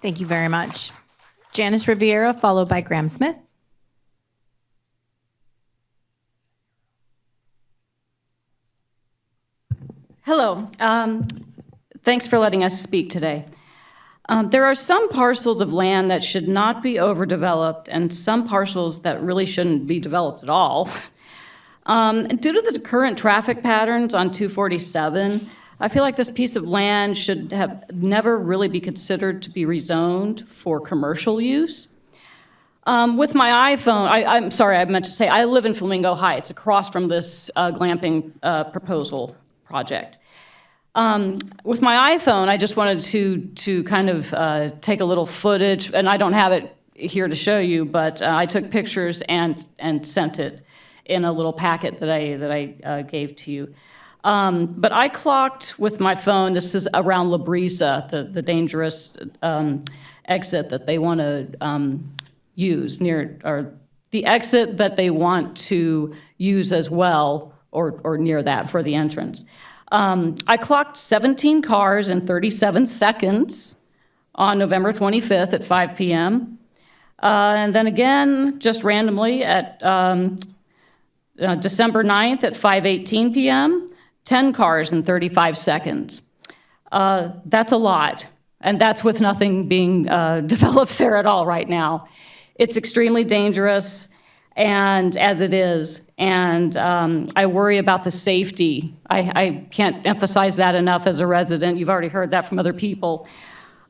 Thank you very much. Janice Riviera, followed by Graham Smith. Hello. Thanks for letting us speak today. There are some parcels of land that should not be overdeveloped and some parcels that really shouldn't be developed at all. Due to the current traffic patterns on 247, I feel like this piece of land should have never really be considered to be rezoned for commercial use. With my iPhone, I'm sorry, I meant to say, I live in Flamingo Heights, across from this glamping proposal project. With my iPhone, I just wanted to kind of take a little footage, and I don't have it here to show you, but I took pictures and sent it in a little packet that I gave to you. But I clocked with my phone, this is around La Brisa, the dangerous exit that they want to use near, or the exit that they want to use as well, or near that for the entrance. I clocked 17 cars in 37 seconds on November 25th at 5 p.m. And then again, just randomly at December 9th at 5:18 p.m., 10 cars in 35 seconds. That's a lot, and that's with nothing being developed there at all right now. It's extremely dangerous, and as it is, and I worry about the safety. I can't emphasize that enough as a resident. You've already heard that from other people.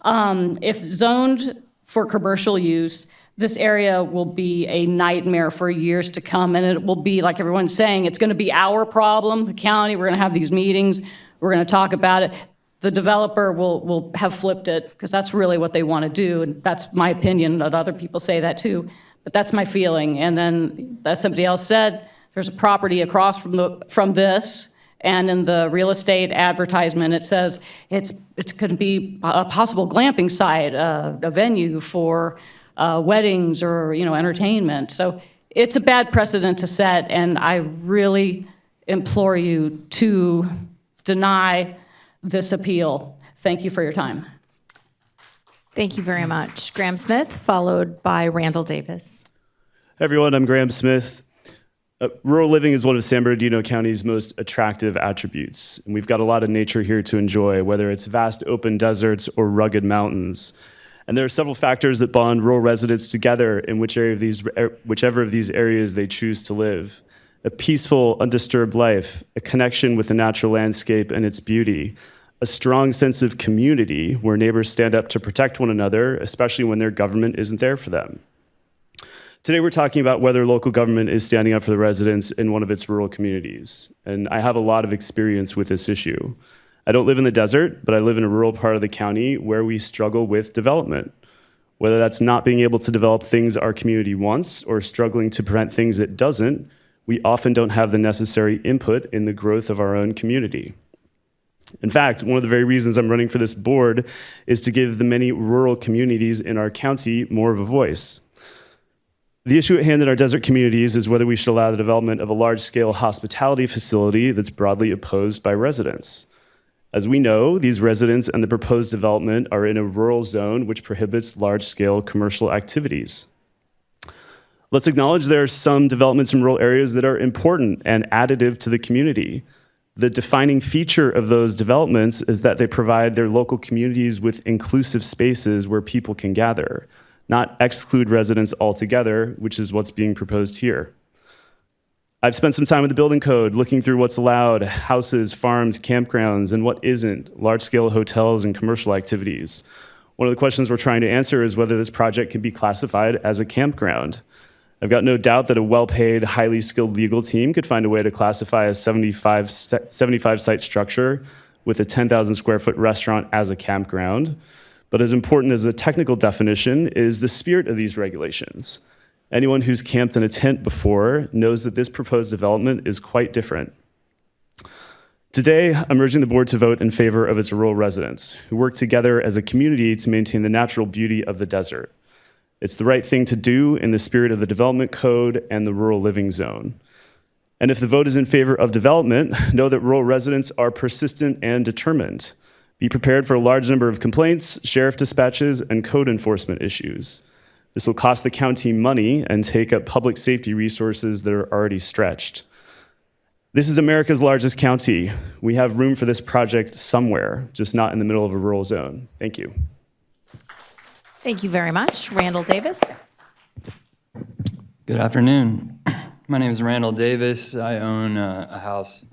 If zoned for commercial use, this area will be a nightmare for years to come, and it will be, like everyone's saying, it's going to be our problem, the county. We're going to have these meetings. We're going to talk about it. The developer will have flipped it, because that's really what they want to do, and that's my opinion. Other people say that too, but that's my feeling. And then, as somebody else said, there's a property across from this, and in the real estate advertisement, it says it's going to be a possible glamping site, a venue for weddings or entertainment. So it's a bad precedent to set, and I really implore you to deny this appeal. Thank you for your time. Thank you very much. Graham Smith, followed by Randall Davis. Hey everyone, I'm Graham Smith. Rural living is one of San Bernardino County's most attractive attributes, and we've got a lot of nature here to enjoy, whether it's vast open deserts or rugged mountains. And there are several factors that bond rural residents together in whichever of these areas they choose to live. A peaceful, undisturbed life, a connection with the natural landscape and its beauty, a strong sense of community where neighbors stand up to protect one another, especially when their government isn't there for them. Today we're talking about whether local government is standing up for the residents in one of its rural communities. And I have a lot of experience with this issue. I don't live in the desert, but I live in a rural part of the county where we struggle with development. Whether that's not being able to develop things our community wants or struggling to prevent things it doesn't, we often don't have the necessary input in the growth of our own community. In fact, one of the very reasons I'm running for this board is to give the many rural communities in our county more of a voice. The issue at hand in our desert communities is whether we should allow the development of a large-scale hospitality facility that's broadly opposed by residents. As we know, these residents and the proposed development are in a rural zone which prohibits large-scale commercial activities. Let's acknowledge there are some developments in rural areas that are important and additive to the community. The defining feature of those developments is that they provide their local communities with inclusive spaces where people can gather, not exclude residents altogether, which is what's being proposed here. I've spent some time with the building code looking through what's allowed, houses, farms, campgrounds, and what isn't, large-scale hotels and commercial activities. One of the questions we're trying to answer is whether this project can be classified as a campground. I've got no doubt that a well-paid, highly skilled legal team could find a way to classify a 75-site structure with a 10,000 square foot restaurant as a campground. But as important as the technical definition is the spirit of these regulations. Anyone who's camped in a tent before knows that this proposed development is quite different. Today, I'm urging the board to vote in favor of its rural residents who work together as a community to maintain the natural beauty of the desert. It's the right thing to do in the spirit of the development code and the rural living zone. And if the vote is in favor of development, know that rural residents are persistent and determined. Be prepared for a large number of complaints, sheriff dispatches, and code enforcement issues. This will cost the county money and take up public safety resources that are already stretched. This is America's largest county. We have room for this project somewhere, just not in the middle of a rural zone. Thank you. Thank you very much. Randall Davis. Good afternoon. My name is Randall Davis. I own a house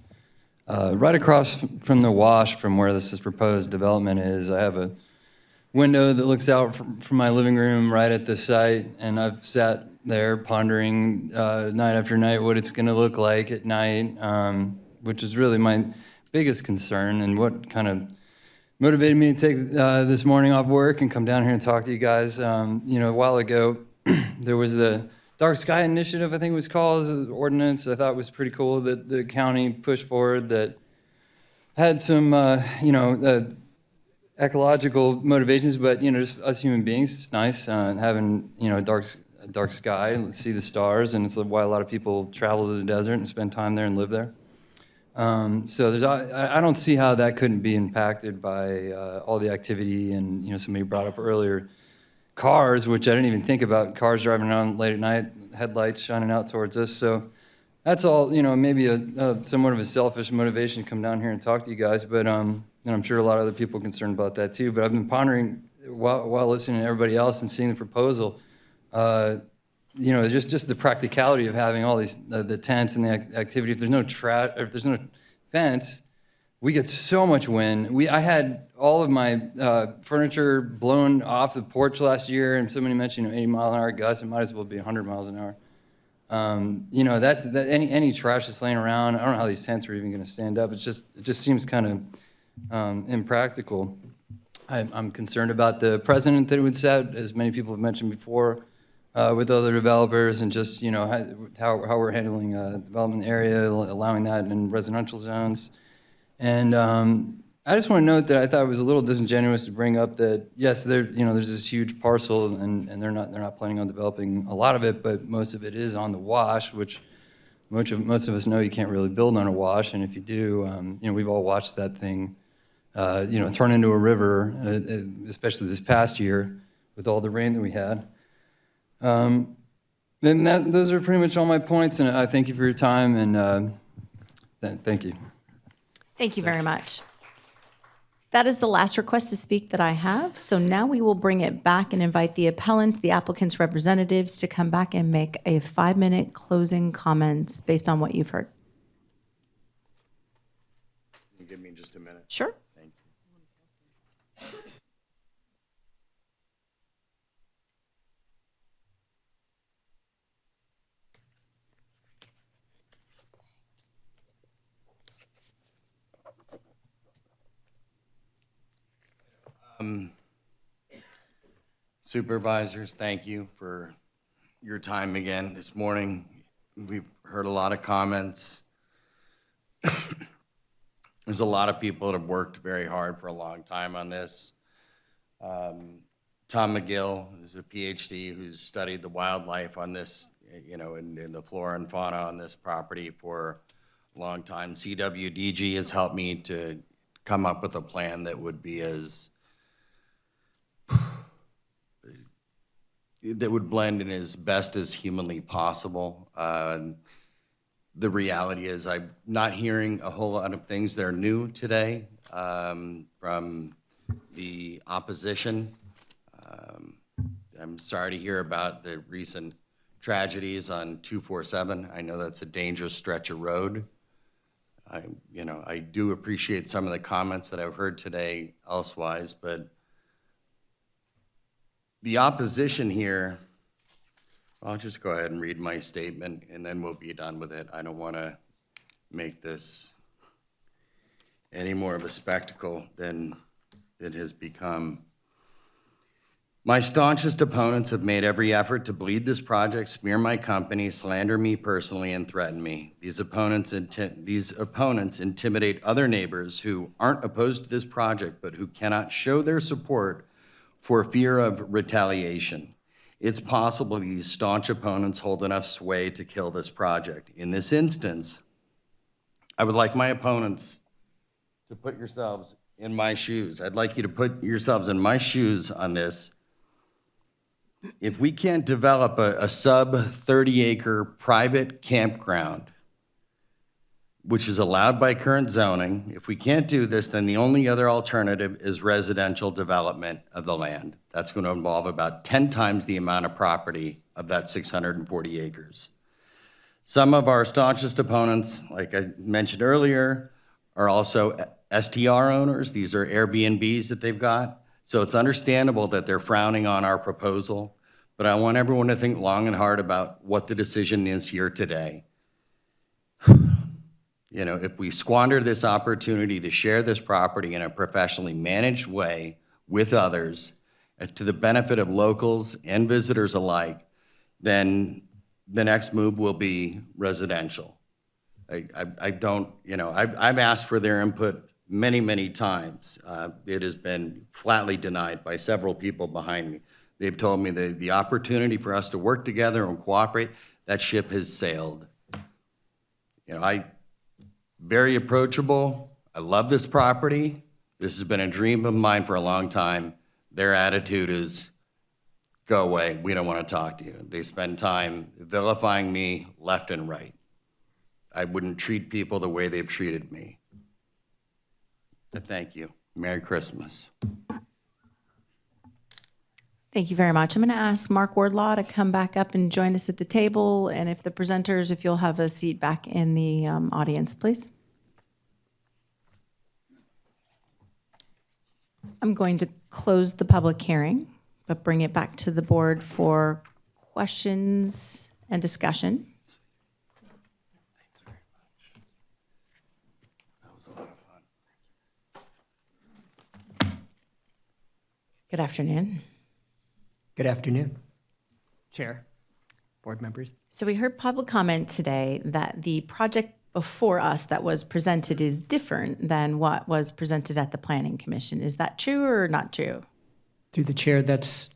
right across from the wash from where this proposed development is. I have a window that looks out from my living room right at the site, and I've sat there pondering night after night what it's going to look like at night, which is really my biggest concern and what kind of motivated me to take this morning off work and come down here and talk to you guys. A while ago, there was the Dark Sky Initiative, I think it was called, an ordinance I thought was pretty cool that the county pushed forward that had some, ecological motivations, but, just us human beings, it's nice having, a dark sky, and see the stars, and it's why a lot of people travel to the desert and spend time there and live there. So I don't see how that couldn't be impacted by all the activity, and, somebody brought up earlier, cars, which I didn't even think about, cars driving around late at night, headlights shining out towards us. So that's all, maybe a somewhat of a selfish motivation to come down here and talk to you guys, but and I'm sure a lot of other people are concerned about that too. But I've been pondering while listening to everybody else and seeing the proposal, just the practicality of having all these the tents and the activity. If there's no fence, we get so much wind. I had all of my furniture blown off the porch last year, and somebody mentioned 80-mile-an-hour gusts. It might as well be 100 miles an hour. Any trash that's laying around. I don't know how these tents are even going to stand up. It just seems kind of impractical. I'm concerned about the precedent that it would set, as many people have mentioned before, with other developers, and just how we're handling development area, allowing that in residential zones. And I just want to note that I thought it was a little disingenuous to bring up that, yes, there's this huge parcel and they're not planning on developing a lot of it, but most of it is on the wash, which most of us know you can't really build on a wash. And if you do, we've all watched that thing, turn into a river, especially this past year with all the rain that we had. Those are pretty much all my points, and I thank you for your time, and thank you. Thank you very much. That is the last request to speak that I have. So now we will bring it back and invite the appellant, the applicant's representatives to come back and make a 5-minute closing comments based on what you've heard. Can you give me just a minute? Sure. Thank you. Supervisors, thank you for your time again this morning. We've heard a lot of comments. There's a lot of people that have worked very hard for a long time on this. Tom McGill, who's a PhD, who's studied the wildlife on this, in the flora and fauna on this property for a long time. CWDG has helped me to come up with a plan that would be that would blend in as best as humanly possible. The reality is I'm not hearing a whole lot of things that are new today from the opposition. I'm sorry to hear about the recent tragedies on 247. I know that's a dangerous stretch of road. I do appreciate some of the comments that I've heard today elsewise, but the opposition here, I'll just go ahead and read my statement and then we'll be done with it. I don't want to make this any more of a spectacle than it has become. My staunchest opponents have made every effort to bleed this project, smear my company, slander me personally, and threaten me. These opponents intimidate other neighbors who aren't opposed to this project but who cannot show their support for fear of retaliation. It's possible these staunch opponents hold enough sway to kill this project. In this instance, I would like my opponents to put yourselves in my shoes. I'd like you to put yourselves in my shoes on this. If we can't develop a sub 30-acre private campground, which is allowed by current zoning, if we can't do this, then the only other alternative is residential development of the land. That's going to involve about 10 times the amount of property of that 640 acres. Some of our staunchest opponents, like I mentioned earlier, are also STR owners. These are Airbnbs that they've got. So it's understandable that they're frowning on our proposal, but I want everyone to think long and hard about what the decision is here today. If we squander this opportunity to share this property in a professionally managed way with others to the benefit of locals and visitors alike, then the next move will be residential. I've asked for their input many, many times. It has been flatly denied by several people behind me. They've told me that the opportunity for us to work together and cooperate, that ship has sailed. Very approachable. I love this property. This has been a dream of mine for a long time. Their attitude is, go away, we don't want to talk to you. They spend time vilifying me left and right. I wouldn't treat people the way they've treated me. But thank you. Merry Christmas. Thank you very much. I'm going to ask Mark Wardlaw to come back up and join us at the table. And if the presenters, if you'll have a seat back in the audience, please. I'm going to close the public hearing, but bring it back to the board for questions and discussion. Thanks very much. That was a lot of fun. Good afternoon. Good afternoon, Chair, board members. So we heard public comment today that the project before us that was presented is different than what was presented at the Planning Commission. Is that true or not true? Through the chair, that's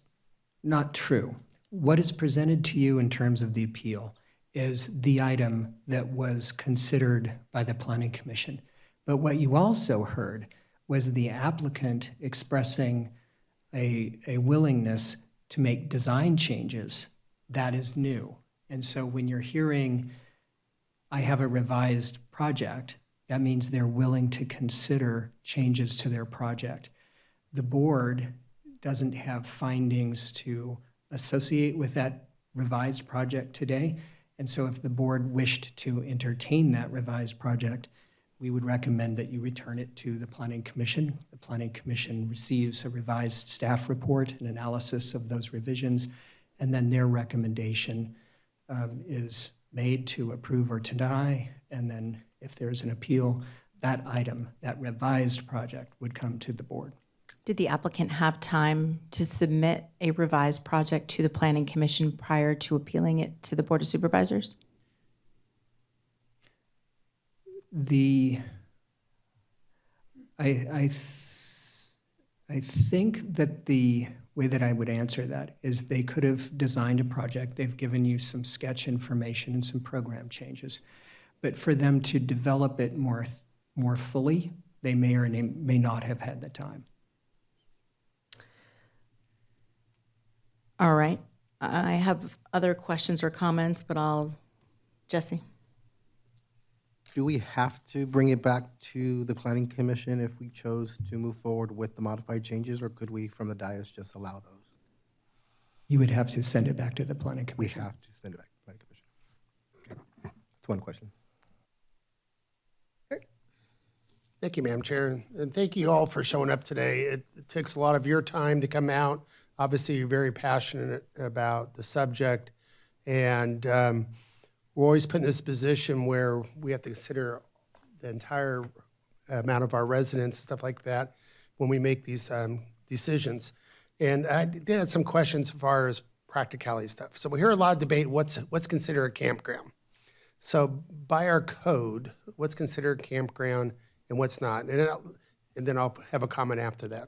not true. What is presented to you in terms of the appeal is the item that was considered by the Planning Commission. But what you also heard was the applicant expressing a willingness to make design changes. That is new. And so when you're hearing, I have a revised project, that means they're willing to consider changes to their project. The board doesn't have findings to associate with that revised project today. And so if the board wished to entertain that revised project, we would recommend that you return it to the Planning Commission. The Planning Commission receives a revised staff report, an analysis of those revisions, and then their recommendation is made to approve or deny. And then if there's an appeal, that item, that revised project, would come to the board. Did the applicant have time to submit a revised project to the Planning Commission prior to appealing it to the Board of Supervisors? I think that the way that I would answer that is they could have designed a project. They've given you some sketch information and some program changes. But for them to develop it more fully, they may or may not have had the time. All right. I have other questions or comments, but Jesse. Do we have to bring it back to the Planning Commission if we chose to move forward with the modified changes, or could we, from the dais, just allow those? You would have to send it back to the Planning Commission. We have to send it back to the Planning Commission. Okay. That's one question. Thank you, Madam Chair, and thank you all for showing up today. It takes a lot of your time to come out. Obviously, you're very passionate about the subject, and we're always put in this position where we have to consider the entire amount of our residents, stuff like that, when we make these decisions. And I did have some questions as far as practicality stuff. So we hear a lot of debate, what's considered a campground? So by our code, what's considered a campground and what's not? And then I'll have a comment after that.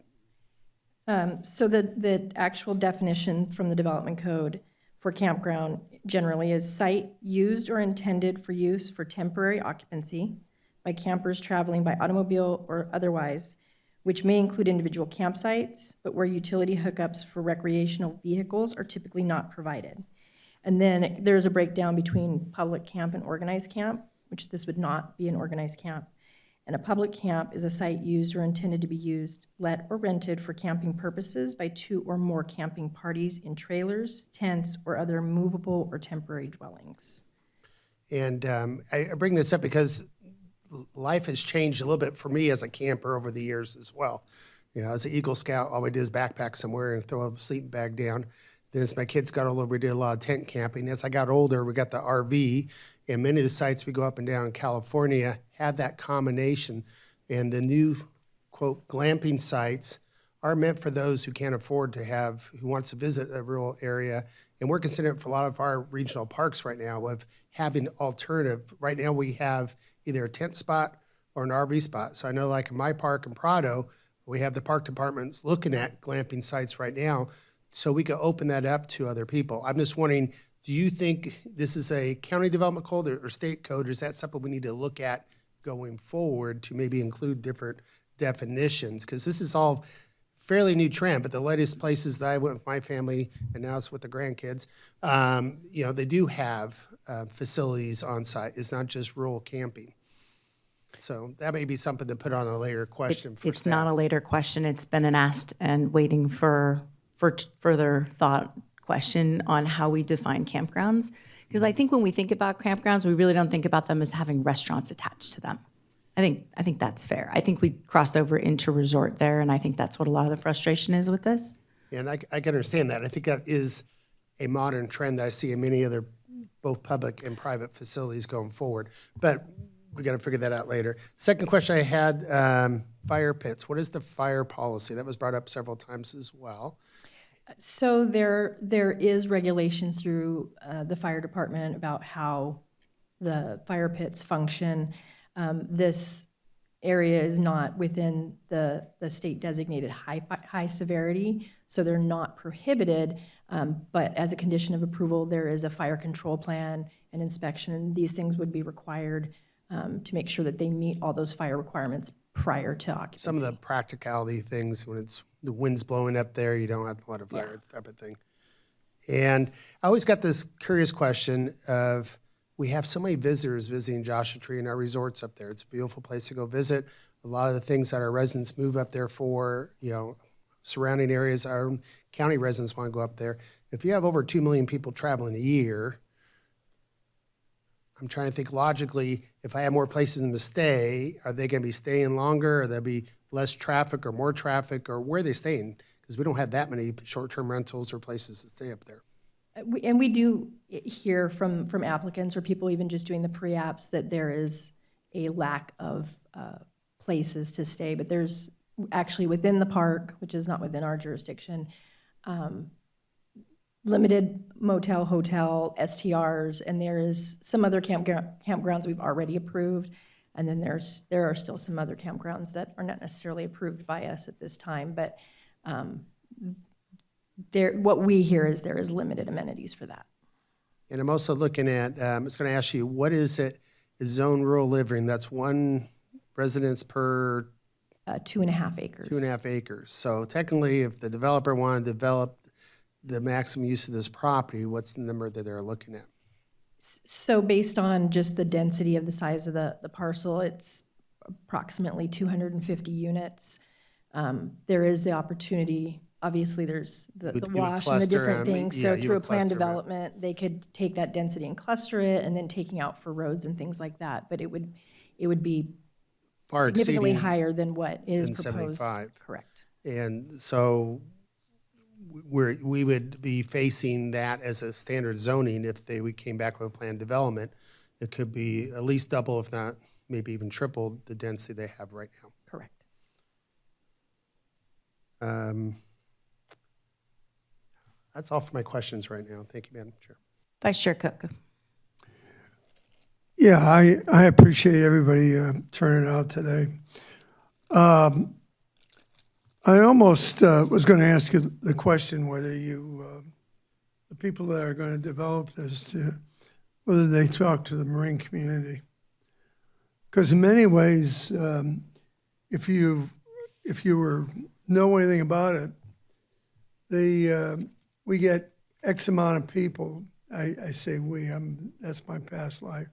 So the actual definition from the development code for campground generally is site used or intended for use for temporary occupancy by campers traveling by automobile or otherwise, which may include individual campsites, but where utility hookups for recreational vehicles are typically not provided. And then there's a breakdown between public camp and organized camp, which this would not be an organized camp. And a public camp is a site used or intended to be used, let, or rented for camping purposes by 2 or more camping parties in trailers, tents, or other movable or temporary dwellings. And I bring this up because life has changed a little bit for me as a camper over the years as well. You know, as an Eagle Scout, all we did is backpack somewhere and throw a sleeping bag down. Then as my kids got older, we did a lot of tent camping. As I got older, we got the RV, and many of the sites we go up and down in California had that combination. And the new, quote, glamping sites are meant for those who can't afford to have, who wants to visit a rural area. And we're considering for a lot of our regional parks right now of having alternative. Right now we have either a tent spot or an RV spot. So I know like in my park in Prado, we have the park departments looking at glamping sites right now, so we could open that up to other people. I'm just wondering, do you think this is a county development code or state code, or is that something we need to look at going forward to maybe include different definitions? Because this is all fairly new trend, but the latest places that I went with my family, and now it's with the grandkids, you know, they do have facilities on site. It's not just rural camping. So that may be something to put on a later question for It's staff. not a later question. It's been an asked and waiting for further thought question on how we define campgrounds. Because I think when we think about campgrounds, we really don't think about them as having restaurants attached to them. I think that's fair. I think we cross over into resort there, and I think that's what a lot of the frustration is with this. And I can understand that. I think that is a modern trend that I see in many other both public and private facilities going forward. But we got to figure that out later. Second question I had, fire pits. What is the fire policy? That was brought up several times as well. So there is regulations through the fire department about how the fire pits function. This area is not within the state designated high severity, so they're not prohibited. But as a condition of approval, there is a fire control plan and inspection, and these things would be required to make sure that they meet all those fire requirements prior to occupancy. Some of the practicality things, when the wind's blowing up there, you don't have a lot of fire, type of thing. And I always got this curious question of, we have so many visitors visiting Joshua Tree and our resorts up there. It's a beautiful place to go visit. A lot of the things that our residents move up there for, surrounding areas, our own county residents want to go up there. If you have over 2 million people traveling a year, I'm trying to think logically, if I have more places to stay, are they going to be staying longer? Or there'll be less traffic or more traffic, or where are they staying? Because we don't have that many short-term rentals or places to stay up there. We do hear from applicants or people even just doing the pre-apps that there is a lack of places to stay, but there's actually within the park, which is not within our jurisdiction, limited motel, hotel, STRs, and there is some other campgrounds we've already approved, and then there are still some other campgrounds that are not necessarily approved by us at this time, but what we hear is there is limited amenities for that. And I'm also looking at, I was going to ask you, what is it, is zone rural living? That's one residence per 2.5 acres. 2.5 acres. So technically, if the developer wanted to develop the maximum use of this property, what's the number that they're looking at? So based on just the density of the size of the parcel, it's approximately 250 units. There is the opportunity, obviously there's the wash and the different things. So through a plan development, they could take that density and cluster it, and then taking out for roads and things like that. But it would be Far significantly exceeding higher than what is than proposed. 75. Correct. And so we would be facing that as a standard zoning if we came back with a planned development. It could be at least double, if not maybe even triple the density they have right now. Correct. That's all for my questions right now. Thank you, Madam Chair. Vice Chair Cook. Yeah, I appreciate everybody turning out today. I almost was going to ask you the question whether the people that are going to develop this, whether they talk to the marine community. Because in many ways, if you know anything about it, we get X amount of people. I say we, that's my past life.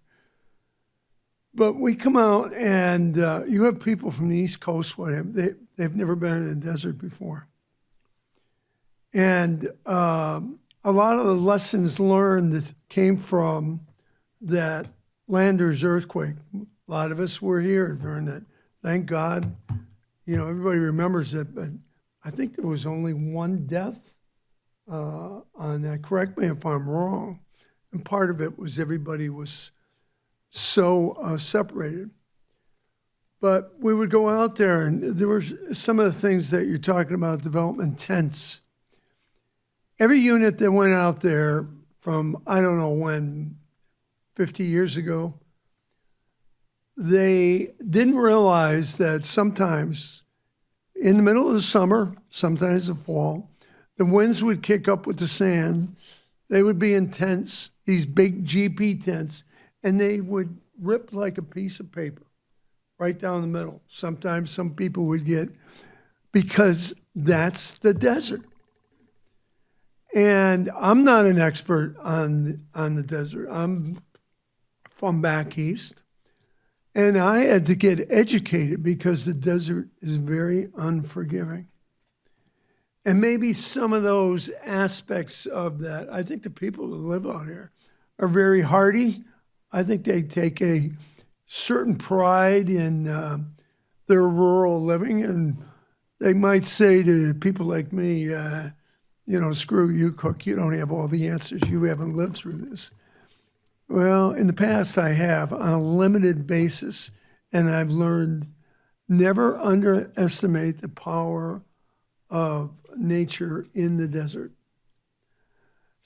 But we come out and you have people from the East Coast, whatever, they've never been in the desert before. And a lot of the lessons learned that came from that Landers earthquake. A lot of us were here during that. Thank God. Everybody remembers it, but I think there was only one death on that. Correct me if I'm wrong. And part of it was everybody was so separated. But we would go out there, and there were some of the things that you're talking about, development tents. Every unit that went out there from, I don't know when, 50 years ago, they didn't realize that sometimes in the middle of the summer, sometimes the fall, the winds would kick up with the sand. They would be in tents, these big GP tents, and they would rip like a piece of paper right down the middle. Sometimes some people would get, because that's the desert. And I'm not an expert on the desert. I'm from back east. And I had to get educated because the desert is very unforgiving. And maybe some of those aspects of that, I think the people that live out here are very hardy. I think they take a certain pride in their rural living, and they might say to people like me, screw you, Cook, you don't have all the answers. You haven't lived through this. Well, in the past I have on a limited basis, and I've learned never underestimate the power of nature in the desert.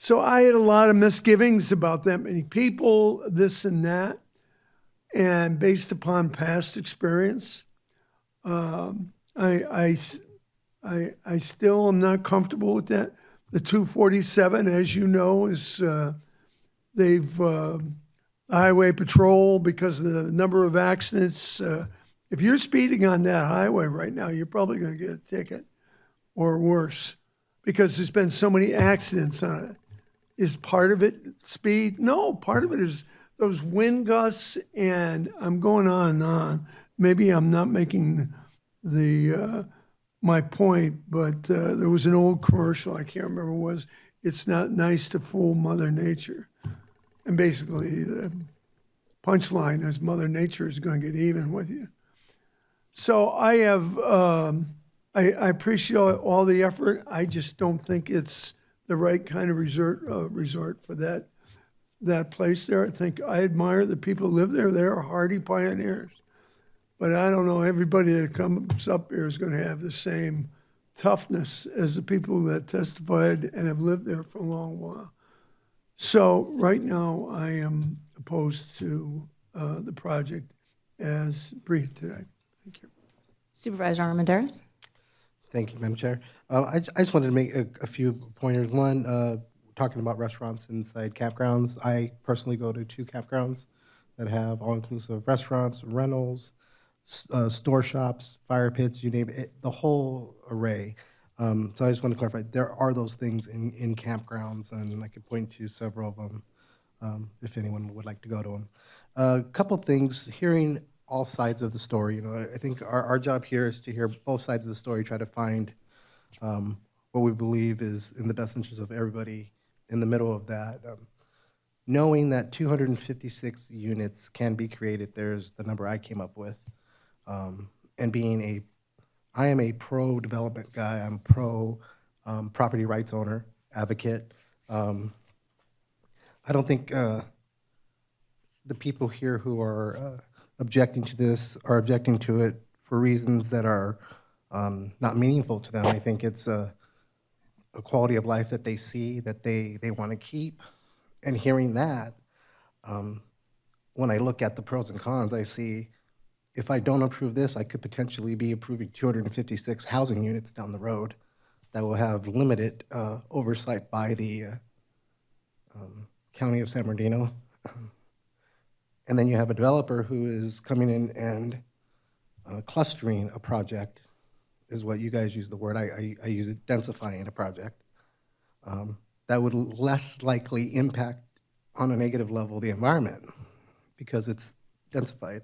So I had a lot of misgivings about that many people, this and that. And based upon past experience, I still am not comfortable with that. The 247, as you know, is the highway patrol, because of the number of accidents. If you're speeding on that highway right now, you're probably going to get a ticket or worse, because there's been so many accidents on it. Is part of it speed? No, part of it is those wind gusts, and I'm going on and on. Maybe I'm not making my point, but there was an old commercial, I can't remember what it was. It's not nice to fool Mother Nature. And basically, the punchline is Mother Nature is going to get even with you. So I have, I appreciate all the effort. I just don't think it's the right kind of resort for that place there. I think I admire the people who live there. They're hardy pioneers. But I don't know, everybody that comes up here is going to have the same toughness as the people that testified and have lived there for a long while. So right now, I am opposed to the project as briefed today. Thank you. Supervisor Armendariz. Thank you, Madam Chair. I just wanted to make a few pointers. One, talking about restaurants inside campgrounds. I personally go to 2 campgrounds that have all-inclusive restaurants, rentals, store shops, fire pits, you name it, the whole array. So I just want to clarify, there are those things in campgrounds, and I could point to several of them if anyone would like to go to them. A couple things, hearing all sides of the story. You know, I think our job here is to hear both sides of the story, try to find what we believe is in the best interest of everybody in the middle of that. Knowing that 256 units can be created, there's the number I came up with, and I am a pro-development guy, I'm pro-property rights owner, advocate. I don't think the people here who are objecting to this are objecting to it for reasons that are not meaningful to them. I think it's a quality of life that they see, that they want to keep. And hearing that, when I look at the pros and cons, I see if I don't approve this, I could potentially be approving 256 housing units down the road that will have limited oversight by the County of San Bernardino. And then you have a developer who is coming in and clustering a project, is what you guys use the word. I use it, densifying a project. That would less likely impact on a negative level the environment because it's densified.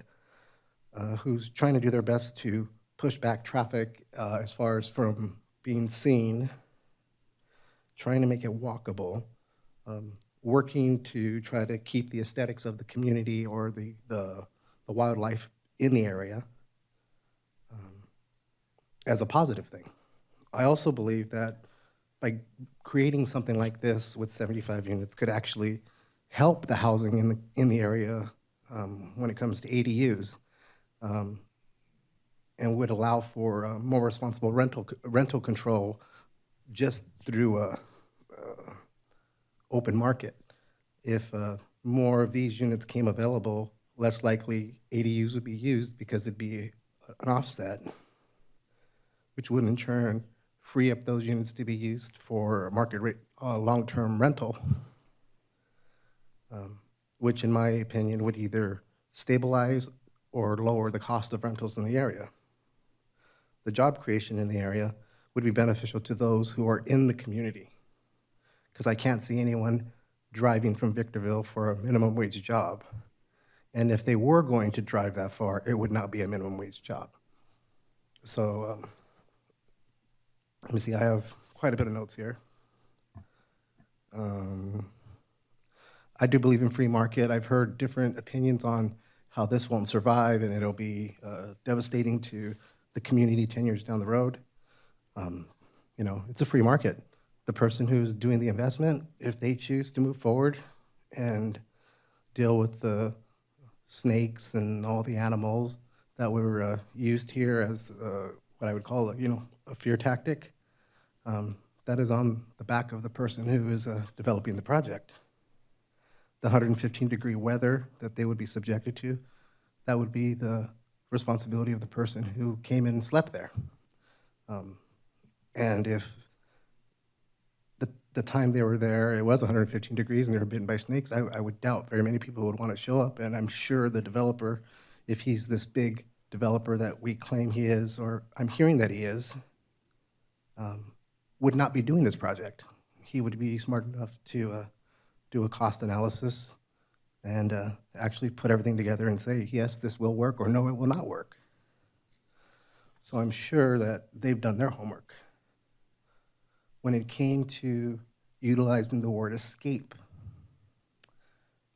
Who's trying to do their best to push back traffic as far as from being seen, trying to make it walkable, working to try to keep the aesthetics of the community or the wildlife in the area as a positive thing. I also believe that by creating something like this with 75 units could actually help the housing in the area when it comes to ADUs, and would allow for more responsible rental control just through open market. If more of these units came available, less likely ADUs would be used because it'd be an offset, which would in turn free up those units to be used for market rate long-term rental, which in my opinion would either stabilize or lower the cost of rentals in the area. The job creation in the area would be beneficial to those who are in the community, because I can't see anyone driving from Victorville for a minimum wage job. And if they were going to drive that far, it would not be a minimum wage job. So let me see, I have quite a bit of notes here. I do believe in free market. I've heard different opinions on how this won't survive and it'll be devastating to the community 10 years down the road. You know, it's a free market. The person who's doing the investment, if they choose to move forward and deal with the snakes and all the animals that were used here as what I would call, a fear tactic, that is on the back of the person who is developing the project. The 115-degree weather that they would be subjected to, that would be the responsibility of the person who came in and slept there. And if the time they were there, it was 115 degrees and they were bitten by snakes, I would doubt very many people would want to show up. And I'm sure the developer, if he's this big developer that we claim he is, or I'm hearing that he is, would not be doing this project. He would be smart enough to do a cost analysis and actually put everything together and say, yes, this will work, or no, it will not work. So I'm sure that they've done their homework. When it came to utilizing the word escape,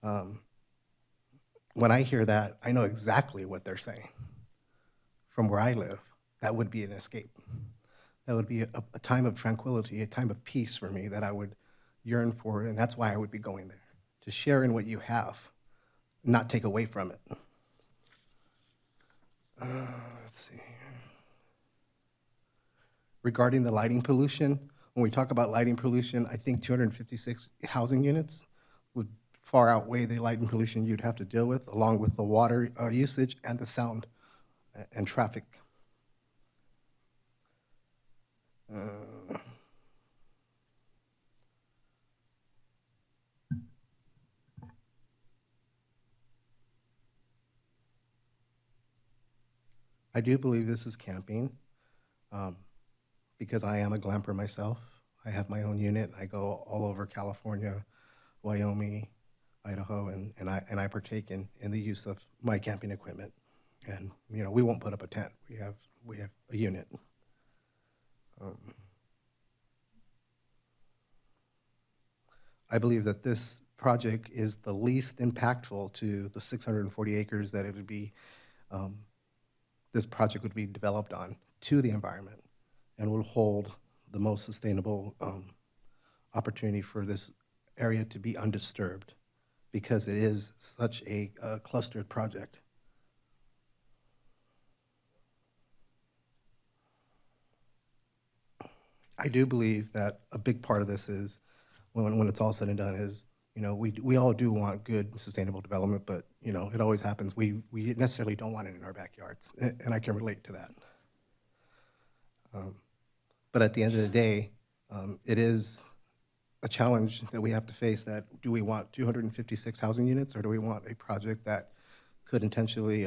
when I hear that, I know exactly what they're saying. From where I live, that would be an escape. That would be a time of tranquility, a time of peace for me that I would yearn for, and that's why I would be going there, to share in what you have, not take away from it. Let's see. Regarding the lighting pollution, when we talk about lighting pollution, I think 256 housing units would far outweigh the lighting pollution you'd have to deal with, along with the water usage and the sound and traffic. I do believe this is camping because I am a glamper myself. I have my own unit. I go all over California, Wyoming, Idaho, and I partake in the use of my camping equipment. And you know, we won't put up a tent. We have a unit. I believe that this project is the least impactful to the 640 acres that it would be. This project would be developed on to the environment and will hold the most sustainable opportunity for this area to be undisturbed because it is such a clustered project. I do believe that a big part of this is, when it's all said and done, is, you know, we all do want good sustainable development, but you know, it always happens. We necessarily don't want it in our backyards, and I can relate to that. But at the end of the day, it is a challenge that we have to face. That do we want 256 housing units, or do we want a project that could intentionally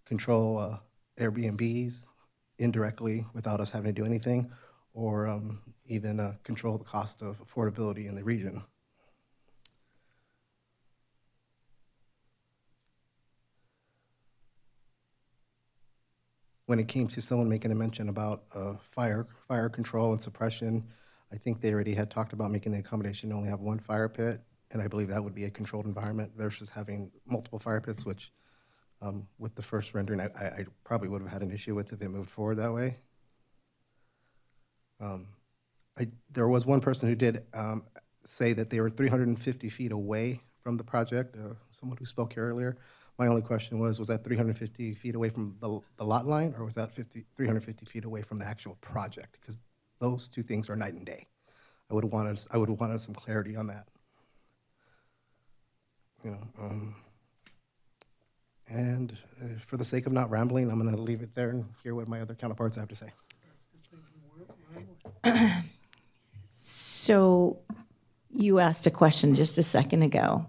control Airbnbs indirectly without us having to do anything, or even control the cost of affordability in the region? When it came to someone making a mention about fire control and suppression, I think they already had talked about making the accommodation to only have one fire pit, and I believe that would be a controlled environment versus having multiple fire pits, which with the first rendering, I probably would have had an issue with if it moved forward that way. There was one person who did say that they were 350 feet away from the project, someone who spoke here earlier. My only question was that 350 feet away from the lot line, or was that 350 feet away from the actual project? Because those two things are night and day. I would have wanted some clarity on that. You know, and for the sake of not rambling, I'm going to leave it there and hear what my other counterparts have to say. So you asked a question just a second ago.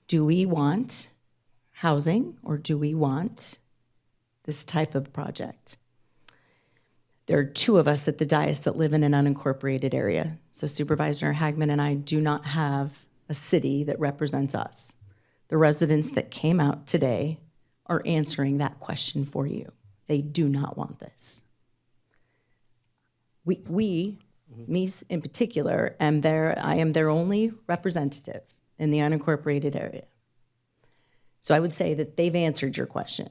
Do we want housing, or do we want this type of project? There are two of us at the dais that live in an unincorporated area. So Supervisor Hagman and I do not have a city that represents us. The residents that came out today are answering that question for you. They do not want this. Me in particular, I am their only representative in the unincorporated area. So I would say that they've answered your question.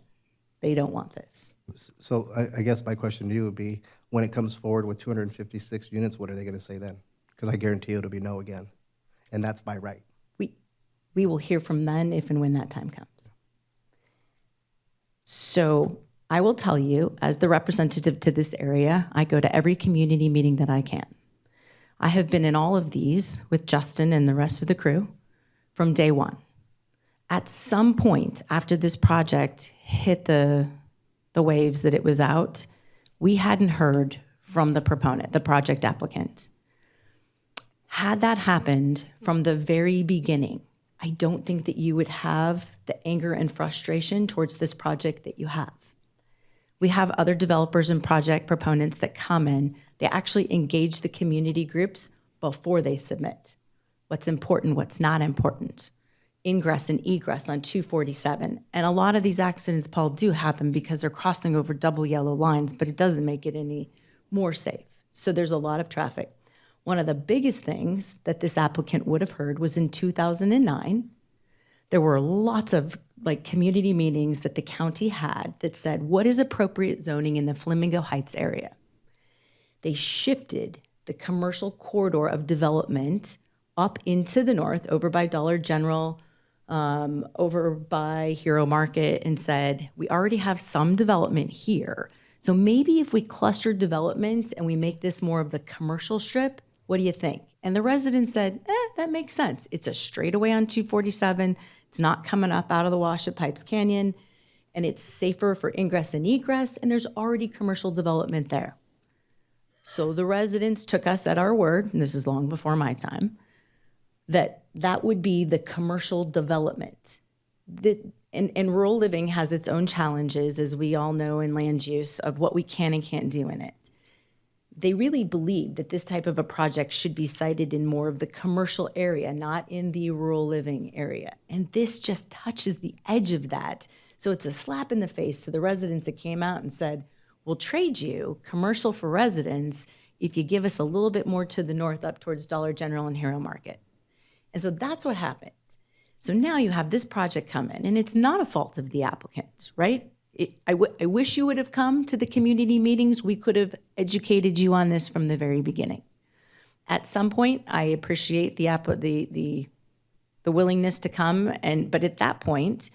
They don't want this. So I guess my question to you would be, when it comes forward with 256 units, what are they going to say then? Because I guarantee you it'll be no again. And that's by right. We will hear from them if and when that time comes. So I will tell you, as the representative to this area, I go to every community meeting that I can. I have been in all of these with Justin and the rest of the crew from day one. At some point after this project hit the waves that it was out, we hadn't heard from the proponent, the project applicant. Had that happened from the very beginning, I don't think that you would have the anger and frustration towards this project that you have. We have other developers and project proponents that come in, they actually engage the community groups before they submit. What's important, what's not important. Ingress and egress on 247. And a lot of these accidents, Paul, do happen because they're crossing over double yellow lines, but it doesn't make it any more safe. So there's a lot of traffic. One of the biggest things that this applicant would have heard was in 2009, there were lots of community meetings that the county had that said, what is appropriate zoning in the Flamingo Heights area? They shifted the commercial corridor of development up into the north, over by Dollar General, over by Hero Market, and said, we already have some development here. So maybe if we cluster development and we make this more of the commercial strip, what do you think? And the residents said, that makes sense. It's a straightaway on 247. It's not coming up out of the wash at Pipes Canyon, and it's safer for ingress and egress, and there's already commercial development there. So the residents took us at our word, and this is long before my time, that would be the commercial development. And rural living has its own challenges, as we all know, in land use of what we can and can't do in it. They really believe that this type of a project should be sited in more of the commercial area, not in the rural living area. And this just touches the edge of that. So it's a slap in the face to the residents that came out and said, we'll trade you commercial for residents if you give us a little bit more to the north up towards Dollar General and Hero Market. And so that's what happened. So now you have this project come in, and it's not a fault of the applicant, right? I wish you would have come to the community meetings. We could have educated you on this from the very beginning. At some point, I appreciate the willingness to come, but at that point,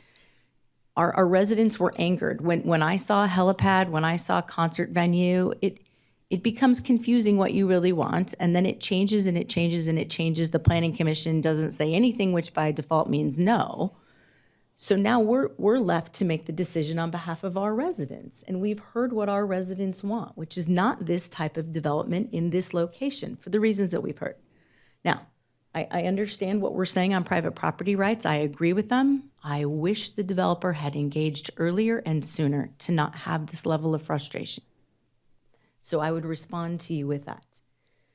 our residents were angered. When I saw a helipad, when I saw a concert venue, it becomes confusing what you really want, and then it changes and it changes and it changes. The Planning Commission doesn't say anything, which by default means no. So now we're left to make the decision on behalf of our residents, and we've heard what our residents want, which is not this type of development in this location for the reasons that we've heard. Now, I understand what we're saying on private property rights. I agree with them. I wish the developer had engaged earlier and sooner to not have this level of frustration. So I would respond to you with that.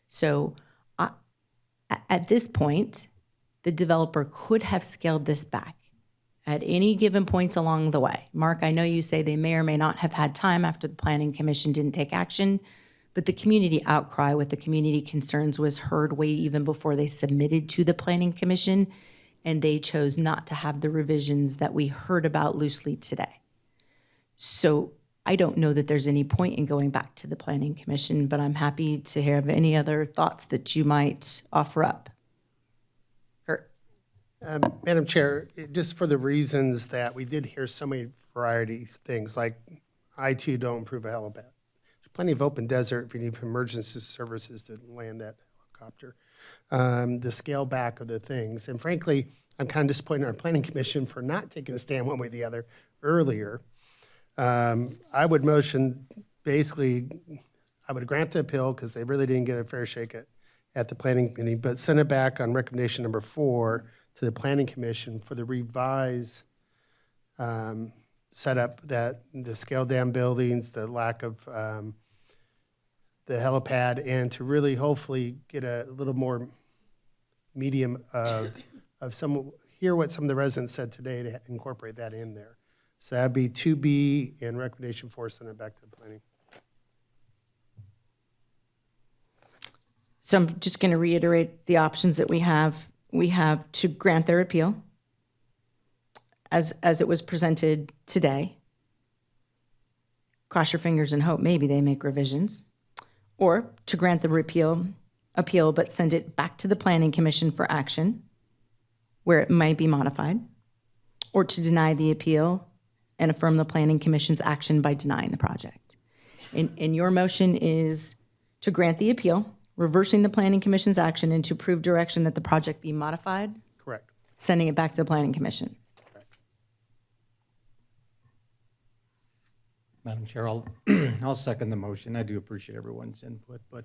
So at this point, the developer could have scaled this back at any given point along the way. Mark, I know you say they may or may not have had time after the Planning Commission didn't take action, but the community outcry with the community concerns was heard way even before they submitted to the Planning Commission, and they chose not to have the revisions that we heard about loosely today. So I don't know that there's any point in going back to the Planning Commission, but I'm happy to hear of any other thoughts that you might offer up. Madam Chair, just for the reasons that we did hear so many variety things, like I too don't approve of helipad. There's plenty of open desert if you need emergency services to land that helicopter. The scale back of the things. And frankly, I'm kind of disappointed in our Planning Commission for not taking a stand one way or the other earlier. I would motion, basically, I would grant the appeal because they really didn't get a fair shake at the Planning Committee, but send it back on recommendation number 4 to the Planning Commission for the revised setup, that the scaled down buildings, the lack of the helipad, and to really hopefully get a little more medium of hear what some of the residents said today to incorporate that in there. So that'd be 2B and recommendation 4, send it back to the planning. So I'm just going to reiterate the options that we have. We have to grant their appeal as it was presented today. Cross your fingers and hope maybe they make revisions. Or to grant the appeal, but send it back to the Planning Commission for action where it might be modified. Or to deny the appeal and affirm the Planning Commission's action by denying the project. And your motion is to grant the appeal reversing the Planning Commission's action and to approve direction that the project be modified, Correct. sending it back to the Planning Commission. Madam Chair, I'll second the motion. I do appreciate everyone's input, but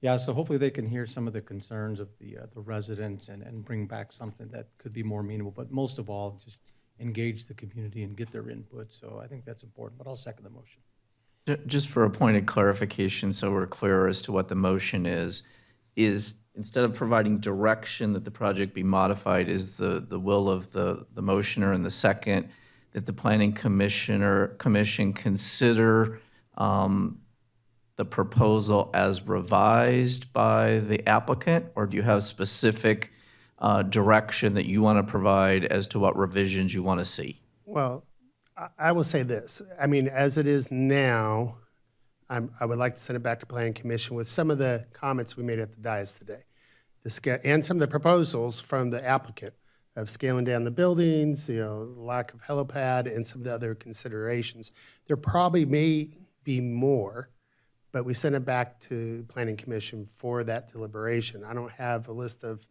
yeah, so hopefully they can hear some of the concerns of the residents and bring back something that could be more amenable, but most of all, just engage the community and get their input. So I think that's important, but I'll second the motion. Just for a point of clarification, so we're clear as to what the motion is instead of providing direction that the project be modified, is the will of the motioner, and the second, that the Planning Commission consider the proposal as revised by the applicant, or do you have specific direction that you want to provide as to what revisions you want to see? Well, I will say this. I mean, as it is now, I would like to send it back to Planning Commission with some of the comments we made at the dais today, and some of the proposals from the applicant of scaling down the buildings, lack of helipad, and some of the other considerations. There probably may be more, but we send it back to Planning Commission for that deliberation. I don't have a list of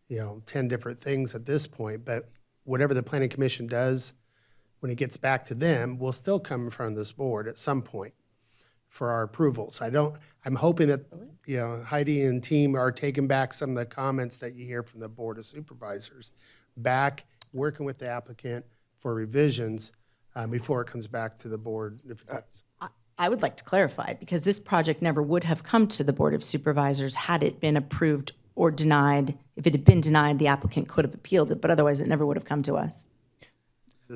10 different things at this point, but whatever the Planning Commission does when it gets back to them will still come in front of this board at some point for our approvals. I'm hoping that Heidi and team are taking back some of the comments that you hear from the Board of Supervisors, back working with the applicant for revisions before it comes back to the board if it does. I would like to clarify, because this project never would have come to the Board of Supervisors had it been approved or denied. If it had been denied, the applicant could have appealed it, but otherwise it never would have come to us.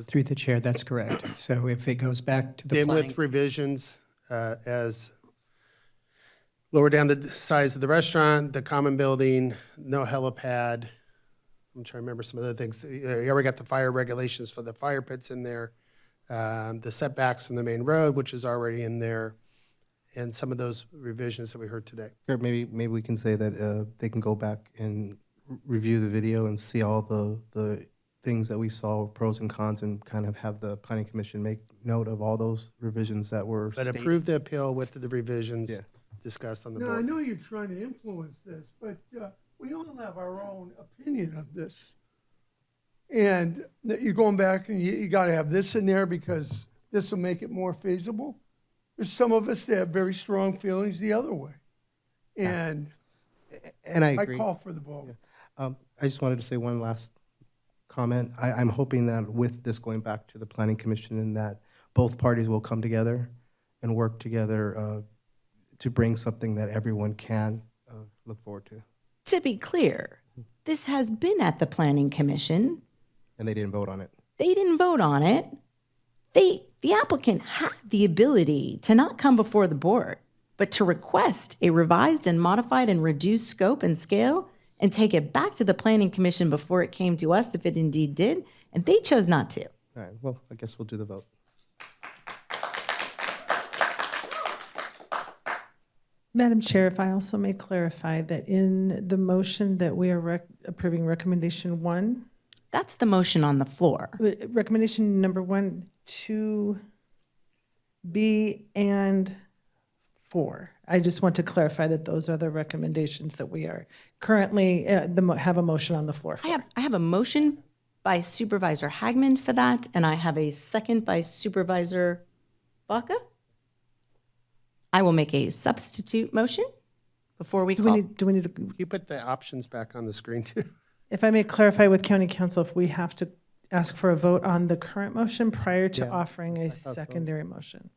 Through the chair, that's correct. So if it goes back to the Then planning. with revisions as lower down the size of the restaurant, the common building, no helipad. I'm trying to remember some other things. You already got the fire regulations for the fire pits in there, the setbacks from the main road, which is already in there, and some of those revisions that we heard today. Or maybe we can say that they can go back and review the video and see all the things that we saw, pros and cons, and kind of have the Planning Commission make note of all those revisions that were But stated. approve the appeal with the revisions discussed on the Now, I board. know you're trying to influence this, but we all have our own opinion of this. And that you're going back and you got to have this in there because this will make it more feasible. There's some of us that have very strong feelings the other way. And I agree. I call for the vote. I just wanted to say one last comment. I'm hoping that with this going back to the Planning Commission, and that both parties will come together and work together to bring something that everyone can look forward to. To be clear, this has been at the Planning Commission. And they didn't vote on it. They didn't vote on it. The applicant had the ability to not come before the board, but to request a revised and modified and reduced scope and scale and take it back to the Planning Commission before it came to us, if it indeed did, and they chose not to. All right, well, I guess we'll do the vote. Madam Chair, if I also may clarify that in the motion that we are approving recommendation 1, That's the motion on the floor. recommendation number 1, 2B, and 4. I just want to clarify that those are the recommendations that we are currently have a motion on the floor for. I have a motion by Supervisor Hagman for that, and I have a second by Supervisor Baca. I will make a substitute motion before we call. Do we need to? Can you put the options back on the screen too? If I may clarify with County Council, if we have to ask for a vote on the current motion prior to Yeah, offering a so. secondary motion.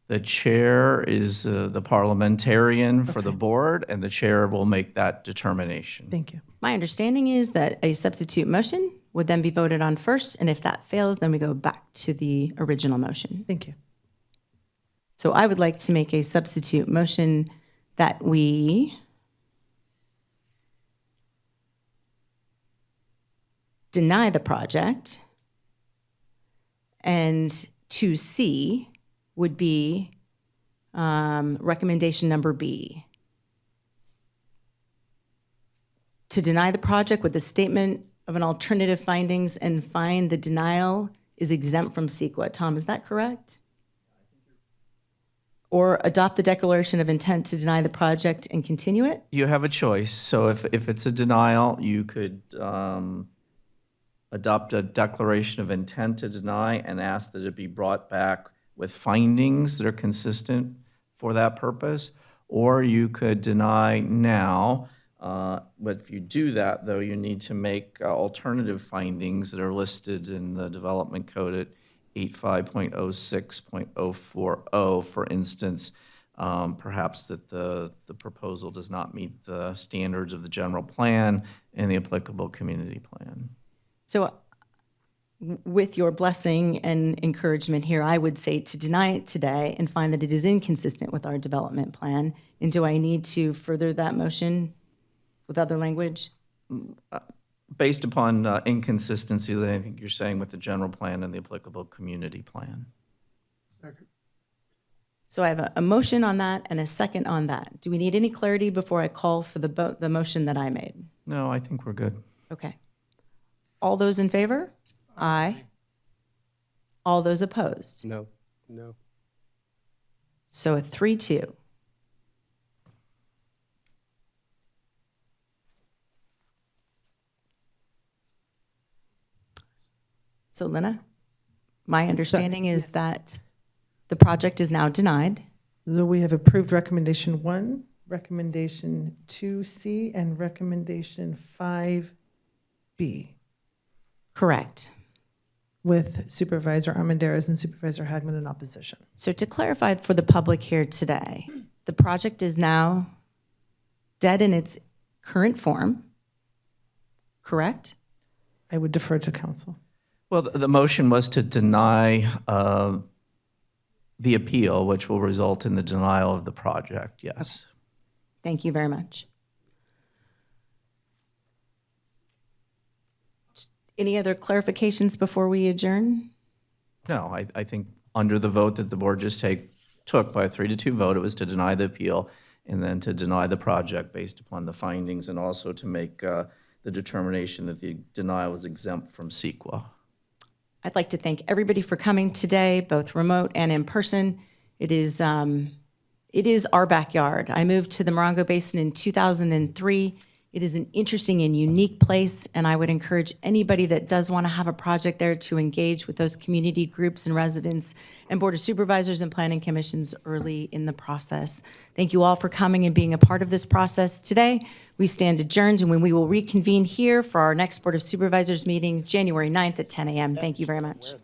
The chair is the parliamentarian for the board, and the chair will make that determination. Thank you. My understanding is that a substitute motion would then be voted on first, and if that fails, then we go back to the original motion. Thank you. So I would like to make a substitute motion that we deny the project, and 2C would be recommendation number B. To deny the project with a statement of an alternative findings and find the denial is exempt from CEQA. Tom, is that correct? or adopt the declaration of intent to deny the project and continue it? You have a choice. So if it's a denial, you could adopt a declaration of intent to deny and ask that it be brought back with findings that are consistent for that purpose. Or you could deny now, but if you do that, though, you need to make alternative findings that are listed in the development code at 85.06.040, for instance, perhaps that the proposal does not meet the standards of the general plan and the applicable community plan. So with your blessing and encouragement here, I would say to deny it today and find that it is inconsistent with our development plan. And do I need to further that motion with other language? Based upon inconsistency that I think you're saying with the general plan and the applicable community plan. Second. So I have a motion on that and a second on that. Do we need any clarity before I call for the motion that I made? No, I think we're good. Okay. All those in favor? Aye. All those opposed? No. No. So a 3-2. So Lena, my understanding is that the project is now denied. So we have approved recommendation 1, recommendation 2C, and recommendation 5B, Correct. with Supervisor Armendariz and Supervisor Hagman in opposition. So to clarify for the public here today, the project is now dead in its current form, correct? I would defer to council. Well, the motion was to deny the appeal, which will result in the denial of the project, yes. Thank you very much. Any other clarifications before we adjourn? No, I think under the vote that the board just took by a 3-2 vote, it was to deny the appeal and then to deny the project based upon the findings and also to make the determination that the denial was exempt from CEQA. I'd like to thank everybody for coming today, both remote and in person. It is our backyard. I moved to the Morongo Basin in 2003. It is an interesting and unique place, and I would encourage anybody that does want to have a project there to engage with those community groups and residents and Board of Supervisors and Planning Commissions early in the process. Thank you all for coming and being a part of this process today. We stand adjourned, and when we will reconvene here for our next Board of Supervisors meeting, January 9th at 10 a.m. Thank you very much.